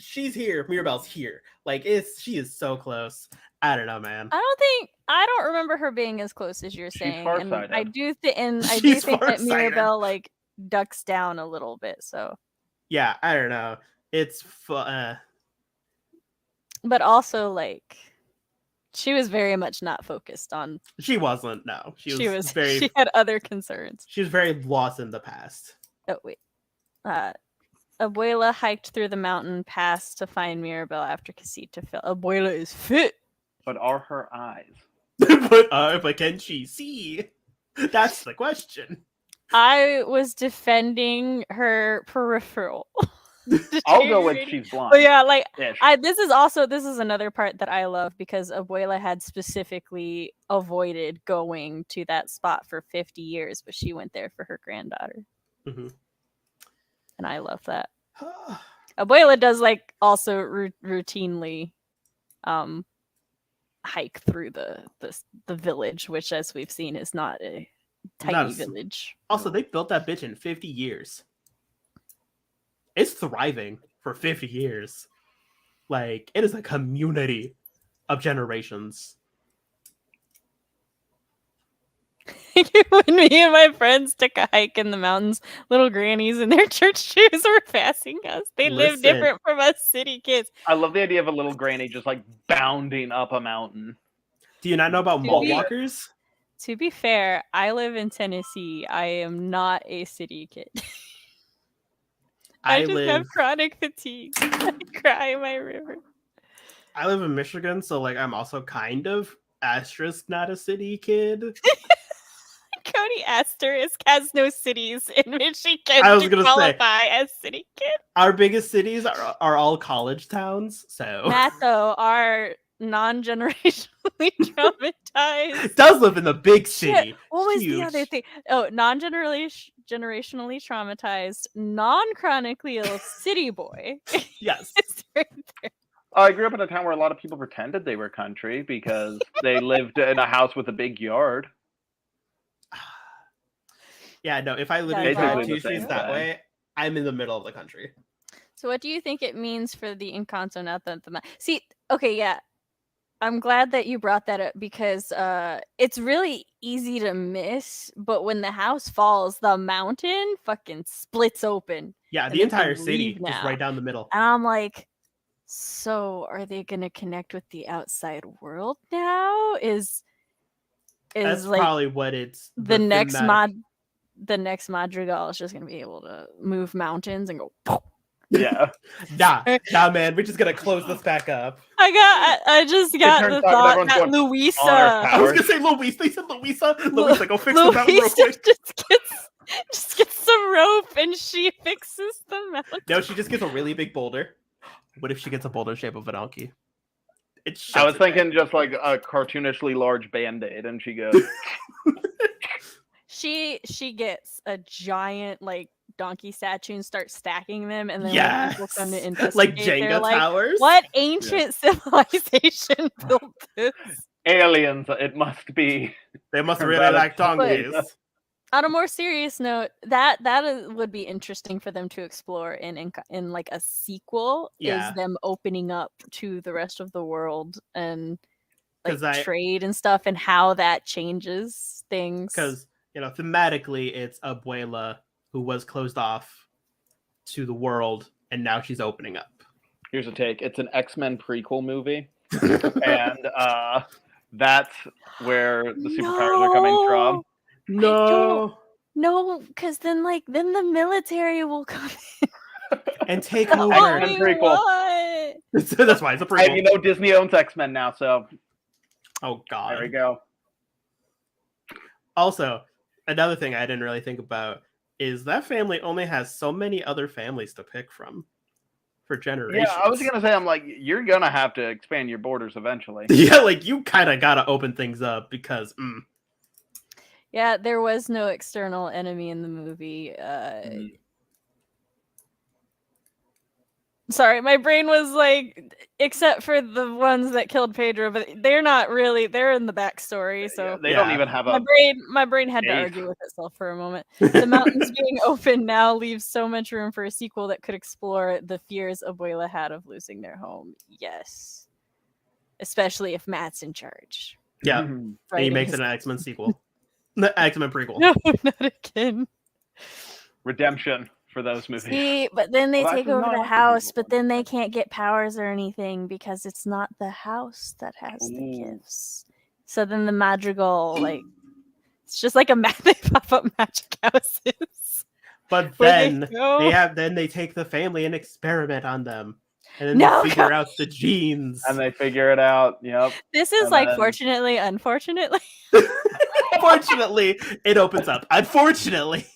she's here, Mirabelle's here. Like she is so close. I don't know, man. I don't remember her being as close as you're She's saying. And farsighted. I do think She's that farsighted. Mirabelle like ducks down a little bit. So, Yeah, I don't know. It's fun. but also like she was very much not focused on. She wasn't. No, she was very. She had other concerns. She was very lost in the past. Oh wait. Abuela hiked through the mountain pass to find Mirabelle after Casita fell. Abuela is fit. But are her eyes? but can she see? That's the question. I was defending her peripheral. I'll go with she's blind. But yeah, like Ish. this is another part that I love because Abuela had specifically avoided going to that spot for 50 years, but she went there for her granddaughter. Mhm. And I love that. Abuela does like also routinely hike through the village, which as we've seen is not a tiny village. Also, they built that bitch in 50 years. It's thriving for 50 years. Like, it is a community of generations. When me and my friends took a hike in the mountains, little grannies in their church shoes were passing us. They live Listen. different from us city kids. I love the idea of a little granny just like bounding up a mountain. Do you not know about Dude, malt we- walkers? To be fair, I live in Tennessee. I am not a city kid. I just have chronic fatigue. I cry in my river. I live in Michigan, so like I'm also kind of asterisk not a city kid. Cody asterisk has no cities in Michigan I was to gonna say- qualify as city kid. Our biggest cities are all college towns, so Matt, though, are non-generationally traumatized. does live in the big Shit, city. what was Huge. the other thing? Oh, generationally traumatized, non-chronically ill city boy. Yes. It's right there. I grew up in a town where a lot of people pretended they were country because they lived in a house with a big yard. Yeah, no, if I literally Basically drive the two streets same that thing. way, I'm in the middle of the country. So what do you think it means for the Encanto now that see, okay, yeah. I'm glad that you brought that up because it's really easy to miss, but when the house falls, the mountain fucking splits open. Yeah, the entire city just right down the middle. And I'm like, so are they gonna connect with the outside world now? That's like probably what it's the next Madrigal is just gonna be able to move mountains and go. Yeah. Nah, man. We're just gonna close this back up. I just got the thought that going, Luisa. I was gonna say Luisa. They said Luisa. Luisa, go fix the mountain real quick. just gets some rope and she fixes the mountain. No, she just gets a really big boulder. What if she gets a boulder shape of a donkey? I was thinking just like a cartoonishly large Band-Aid, and she goes. She gets a giant like donkey statue and starts stacking them, and then when people come to investigate, like Jenga towers. What ancient civilization built this? Aliens, it must be. They must really like donkeys. On a more serious note, would be interesting for them to explore in like a sequel. Yeah. Is them opening up to the rest of the world and like trade and stuff, and how that changes things. Because thematically, it's Abuela who was closed off to the world, and now she's opening up. Here's a take: it's an X-Men prequel movie, and that's where the superpowers are coming from. No, because then the military will come in and take over. That's why it's a prequel. And Disney owns X-Men now, so. Oh God! There we go. Also, another thing I didn't really think about is that family only has so many other families to pick from for generations. Yeah, I was gonna say, I'm like, you're gonna have to expand your borders eventually. Yeah, like you kind of gotta open things up because. Yeah, there was no external enemy in the movie. Sorry, my brain was like, except for the ones that killed Pedro, but they're not really. They're in the backstory, so they don't even have a. My brain had to argue with itself for a moment. The mountains being open now leaves so much room for a sequel that could explore the fears Abuela had of losing their home. Yes, especially if Matt's in charge. Yeah, and he makes it an X-Men sequel, the X-Men prequel. No, not again. Redemption. For those movies. See, but then they take over the house, but then they can't get powers or anything because it's not the house that has the gifts. So then the Madrigal, it's just like they pop up magic houses. But then they take the family and experiment on them. And then they figure out the genes. And they figure it out. Yep. This is fortunately, unfortunately. Fortunately, it opens up. Unfortunately,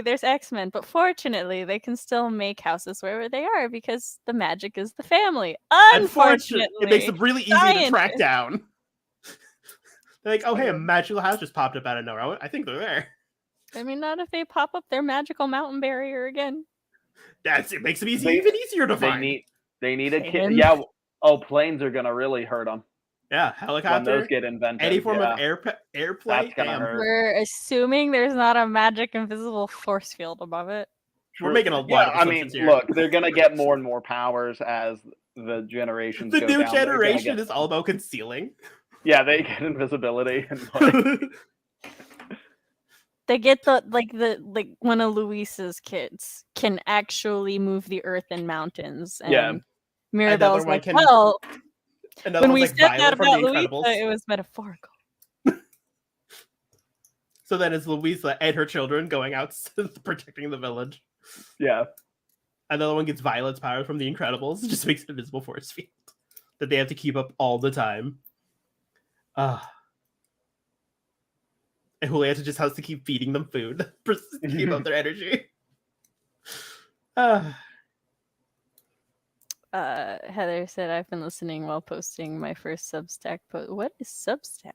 there's X-Men, but fortunately, they can still make houses wherever they are because the magic is the family. Unfortunately, it makes them really easy to track down. They're like, oh, hey, a magical house just popped up out of nowhere. I think they're there. I mean, not if they pop up their magical mountain barrier again. It makes it even easier to find. They need a kid. Yeah. Oh, planes are gonna really hurt them. Yeah, helicopter. When those get invented. Any form of airplane. We're assuming there's not a magic invisible force field above it. We're making a lot of assumptions here. Look, they're going to get more and more powers as the generations go down. The new generation is all about concealing. Yeah, they get invisibility. And they get one of Luisa's kids can actually move the earth and mountains. And Mirabelle's like, when we said that about Luisa, it was metaphorical. So then it's Luisa and her children going out protecting the village. Yeah. Another one gets Violet's power from the Incredibles. It just makes an invisible force field that they have to keep up all the time. And Julieta just has to keep feeding them food to keep up their energy. Heather said, I've been listening while posting my first Substack post. What is Substack?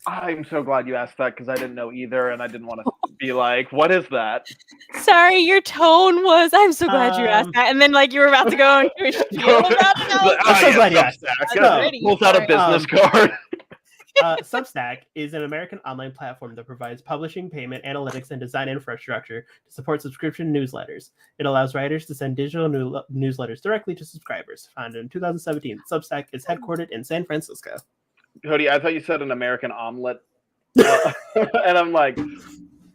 I'm so glad you asked that because I didn't know either, and I didn't want to be like, what is that? Sorry, your tone was, I'm so glad you asked that. And then you were about to go into a spiel about it. I'm so glad you asked that. Pulls out a business card. Substack is an American online platform that provides publishing, payment, analytics, and design infrastructure to support subscription newsletters. It allows writers to send digital newsletters directly to subscribers. Founded in 2017, Substack is headquartered in San Francisco. Cody, I thought you said an American omelet. And I'm like,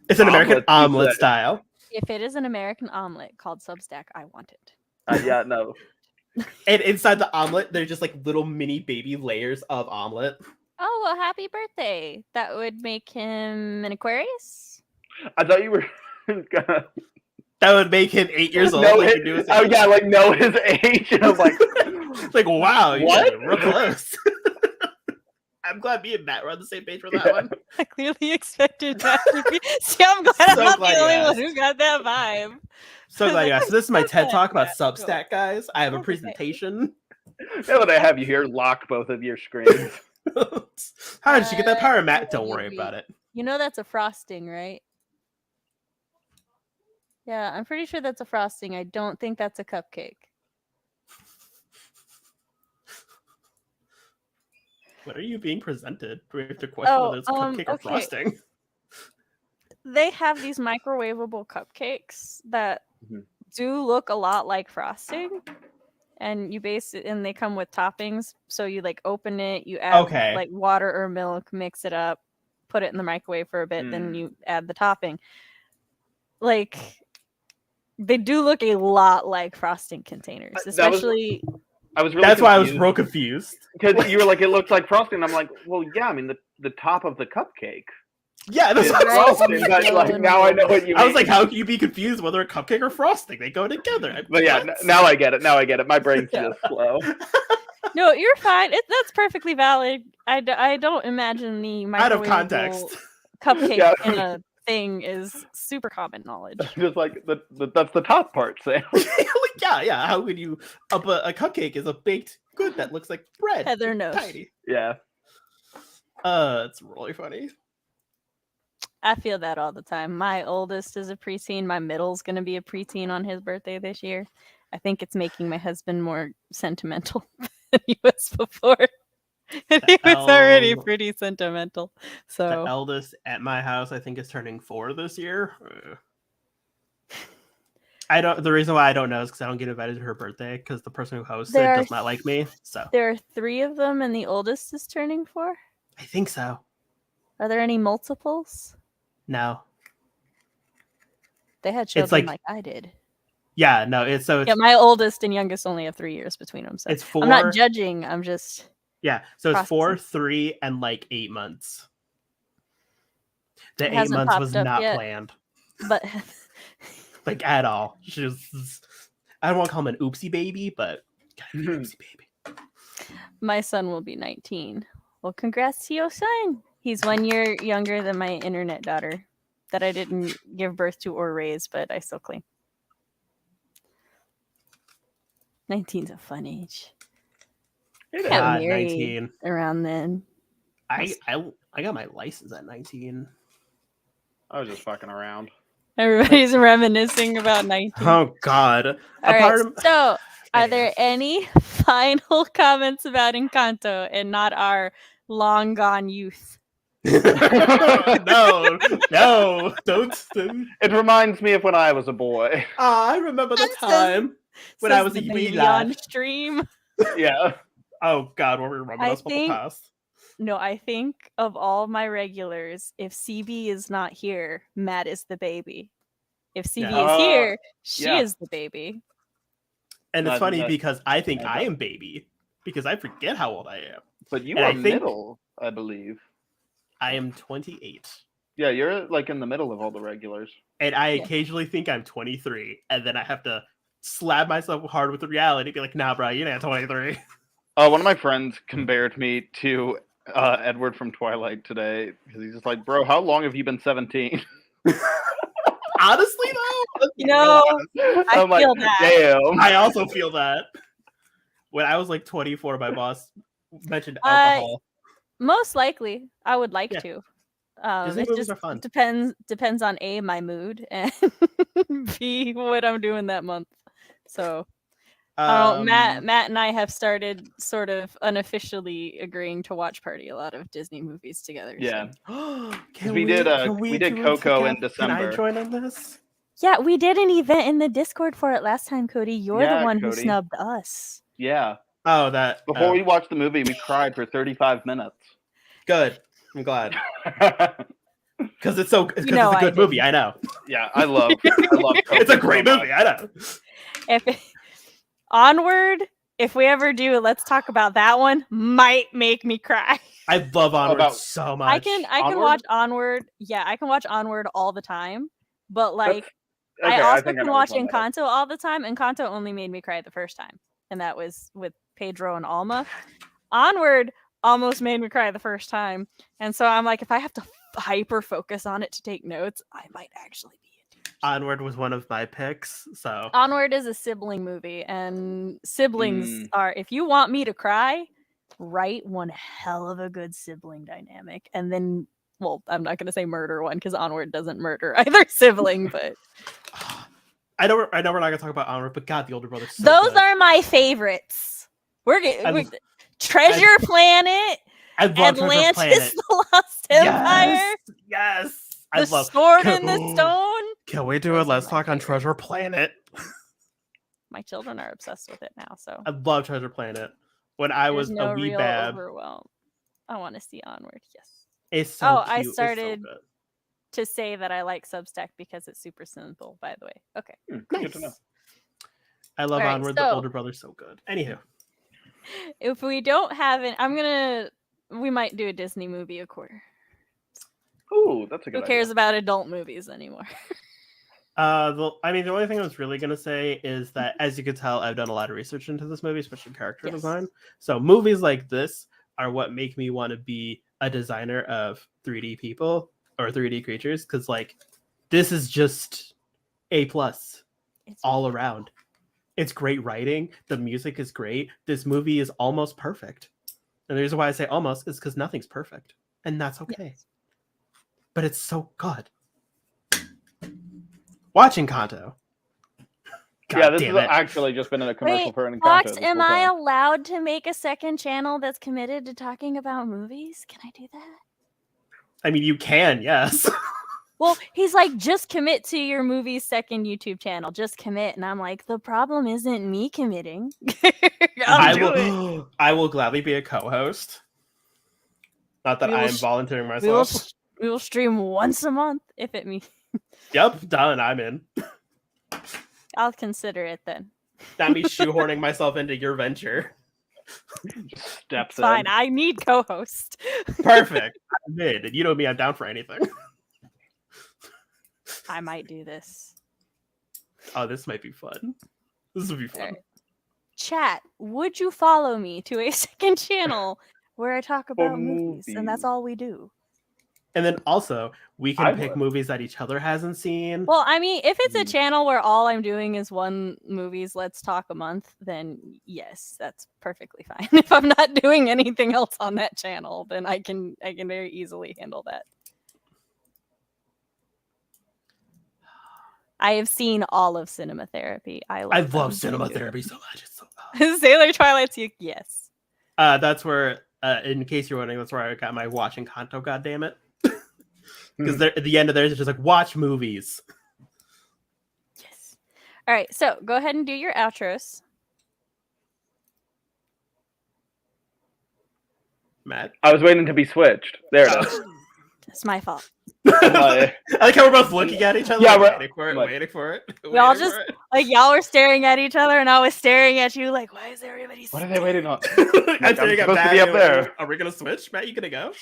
it's an American omelet style. If it is an American omelet called Substack, I want it. Yeah, no. And inside the omelet, there's just like little mini baby layers of omelet. Oh, well, happy birthday. That would make him an Aquarius? I thought you were gonna... That would make him 8 years old. Yeah, like know his age. And I was like, like, wow, what? Real close. I'm glad me and Matt were on the same page for that one. I clearly expected Matt to be. See, I'm glad I'm not the only one who got that vibe. So glad you asked. So this is my TED Talk about Substack, guys. I have a presentation. Now that I have you here, lock both of your screens. How did you get that power, Matt? Don't worry about it. You know that's a frosting, right? Yeah, I'm pretty sure that's a frosting. I don't think that's a cupcake. What are you being presented? Do we have to question whether it's a cupcake or frosting? They have these microwavable cupcakes that do look a lot like frosting. And you base it, and they come with toppings. So you like open it, you add like water or milk, mix it up, put it in the microwave for a bit, then you add the topping. Like they do look a lot like frosting containers, especially. That's why I was real confused. Because you were like, it looks like frosting. I'm like, well, yeah. I mean, the top of the cupcake. Yeah, that's frosting. Like, now I know what you mean. I was like, how can you be confused whether a cupcake or frosting? They go together. But yeah, now I get it. My brain's just slow. No, you're fine. That's perfectly valid. I don't imagine the microwavable out of context cupcake in a thing is super common knowledge. Just like that's the top part, Sam. yeah. How could you? A cupcake is a baked good that looks like bread. Heather knows. Tiny. Yeah. It's really funny. I feel that all the time. My oldest is a preteen. My middle's going to be a preteen on his birthday this year. I think it's making my husband more sentimental than he was before. He was already pretty sentimental. So the eldest at my house, I think, is turning 4 this year. The reason why I don't know is because I don't get invited to her birthday because the person who hosts it does not like me. So there are 3 of them, and the oldest is turning 4. I think so. Are there any multiples? No. They had children like I did. Yeah, no, it's my oldest and youngest only have 3 years between them. So it's 4. I'm not judging. I'm just so it's 4, 3, and like 8 months. The 8 months was not planned, but like at all. I don't want to call him an oopsie baby, but an oopsie baby. My son will be 19. Well, congrats to your son. He's 1 year younger than my internet daughter that I didn't give birth to or raise, but I still claim. 19's a fun age. It is 19 around then. I got my license at 19. I was just fucking around. Everybody's reminiscing about 19. Oh God! All right. So, are there any final comments about Encanto and not our long gone youth? no, don't. It reminds me of when I was a boy. I remember the time when I was a baby on stream. Yeah. Oh God, what were you remembering us about the past? No, I think of all my regulars, if CB is not here, Matt is the baby. If CB is here, she is the baby. And it's funny because I think I am baby because I forget how old I am. But you are middle, I believe. I am 28. Yeah, you're like in the middle of all the regulars. And I occasionally think I'm 23, and then I have to slap myself hard with the reality, be like, nah, bro, you're not 23. One of my friends compared me to Edward from Twilight today because he's just like, bro, how long have you been 17? Honestly, though, I feel that. Damn. I also feel that. When I was like 24, my boss mentioned alcohol. Most likely, I would like to. Disney movies are fun. Depends on A, my mood, and B, what I'm doing that month. So Matt and I have started sort of unofficially agreeing to watch party a lot of Disney movies together. Yeah. So. we did Coco in December. Can I join on this? Yeah, we did an event in the Discord for it last time, Cody. You're the one who snubbed us. Yeah. Oh, that. Before we watched the movie, we cried for 35 minutes. Good. I'm glad. Because it's a good movie. I know. Yeah, I love Coco. It's a great movie. I know. Onward, if we ever do, let's talk about that one. Might make me cry. I love Onward so much. I can watch Onward. Yeah, I can watch Onward all the time. But I also can watch Encanto all the time. Encanto only made me cry the first time, and that was with Pedro and Alma. Onward almost made me cry the first time, and so I'm like, if I have to hyper focus on it to take notes, I might actually be into it. Onward was one of my picks. So Onward is a sibling movie, and siblings are, if you want me to cry, write one hell of a good sibling dynamic, and then. Well, I'm not going to say murder one because Onward doesn't murder either sibling, but I know we're not going to talk about Onward, but God, the older brother's so those good. are my favorites. Treasure Planet, Atlantis, the Lost Empire. Yes. The Sword in the Stone. Can we do a Let's Talk on Treasure Planet? My children are obsessed with it now, so I love Treasure Planet. When I was a wee bab, I want to see Onward. Yes. It's so cute. I started to say that I like Substack because it's super simple, by the way. Okay. Nice. Good to know. I love Onward. The older brother's so good. Anywho. If we don't have it, we might do a Disney movie a quarter. Ooh, that's a good idea. Who cares about adult movies anymore? The only thing I was really going to say is that, as you can tell, I've done a lot of research into this movie, especially character design. So movies like this are what make me want to be a designer of 3D people or 3D creatures, because this is just A+. All around. It's great writing. The music is great. This movie is almost perfect. And the reason why I say almost is because nothing's perfect. And that's okay. Yes. But it's so good. Watching Encanto. This has actually just been a commercial for Encanto. Fox, am I allowed to make a second channel that's committed to talking about movies? Can I do that? I mean, you can, yes. Well, he's like, just commit to your movie's second YouTube channel. Just commit. And I'm like, the problem isn't me committing. I will gladly be a co-host. Not that I am volunteering myself. We will stream once a month if it means. Yep, done. I'm in. I'll consider it then. That means shoehorning myself into your venture. Steps in. Fine, I need co-host. Perfect. I'm in. And you know me, I'm down for anything. I might do this. Oh, this might be fun. This would be fun. Right. Chat, would you follow me to a second channel where I talk about movies? And that's all we do. And then also, we can pick movies that each other hasn't seen. Well, I mean, if it's a channel where all I'm doing is one movie's Let's Talk a month, then yes, that's perfectly fine. If I'm not doing anything else on that channel, then I can very easily handle that. I have seen all of Cinema Therapy. I love Cinema Therapy so much. It's so good. Sailor Twilight's yes. That's where, in case you're wondering, that's where I got my watching Encanto, goddammit. Because at the end of theirs, it's just like, watch movies. Yes. All right, so go ahead and do your outros. Matt? I was waiting to be switched. There it is. It's my fault. I like how we're both looking at each other. Yeah, waiting for it. We all just y'all were staring at each other, and I was staring at you. Like, why is everybody? What are they waiting on? I'm supposed to be up there. Are we gonna switch? Matt, you gonna go?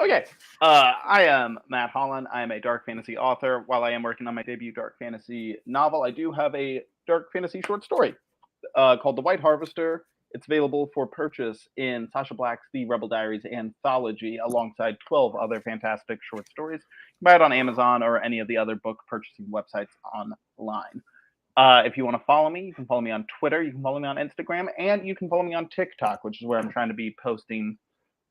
Okay. I am Matt Hollon. I am a dark fantasy author. While I am working on my debut dark fantasy novel, I do have a dark fantasy short story called The White Harvester. It's available for purchase in Sasha Black's The Rebel Diaries anthology, alongside 12 other fantastic short stories. You can buy it on Amazon or any of the other book purchasing websites online. If you want to follow me, you can follow me on Twitter, you can follow me on Instagram, and you can follow me on TikTok, which is where I'm trying to be posting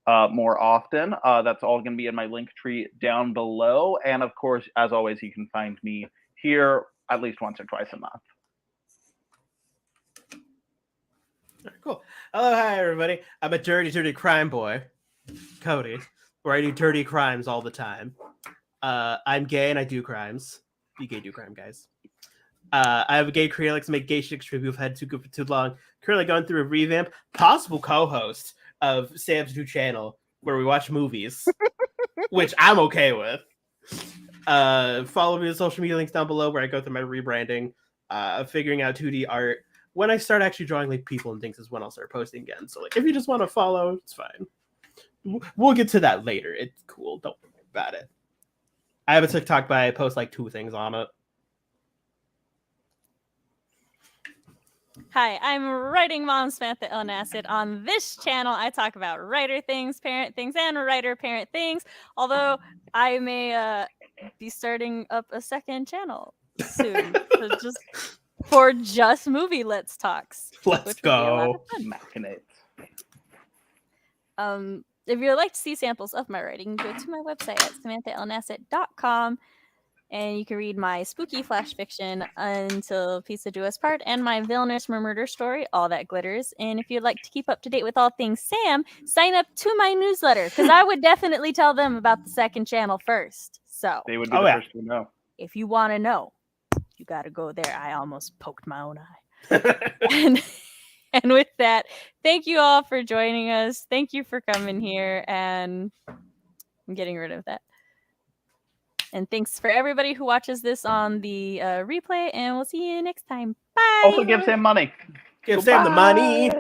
more often. That's all going to be in my link tree down below. And of course, as always, you can find me here at least once or twice a month. Cool. Hello, hi everybody. I'm a dirty crime boy, Cody, where I do dirty crimes all the time. I'm gay and I do crimes. Be gay, do crime, guys. I have a gay career, likes to make gay shit extreme. We've had too good for too long. Currently going through a revamp, possible co-host of Sam's new channel where we watch movies, which I'm okay with. Follow me on social media links down below where I go through my rebranding, figuring out 2D art. When I start actually drawing like people and things is when I'll start posting again. So like if you just want to follow, it's fine. We'll get to that later. It's cool. Don't worry about it. I have a TikTok, but I post like 2 things on it. Hi, I'm Writing Mom Samantha Elnasset. On this channel, I talk about writer things, parent things, and writer-parent things. Although I may be starting up a second channel soon, so just for just movie Let's Talks. Let's go. Machinates. If you'd like to see samples of my writing, go to my website at samanthaelnasset.com. And you can read my spooky flash fiction Until Pizza Do Us Part and my villainous murder story, All That Glitters. And if you'd like to keep up to date with all things Sam, sign up to my newsletter because I would definitely tell them about the second channel first. So they would be the first to know. If you want to know, you got to go there. I almost poked my own eye. And with that, thank you all for joining us. Thank you for coming here. And I'm getting rid of that. And thanks for everybody who watches this on the replay, and we'll see you next time. Bye! Also give Sam money. Give Sam the money.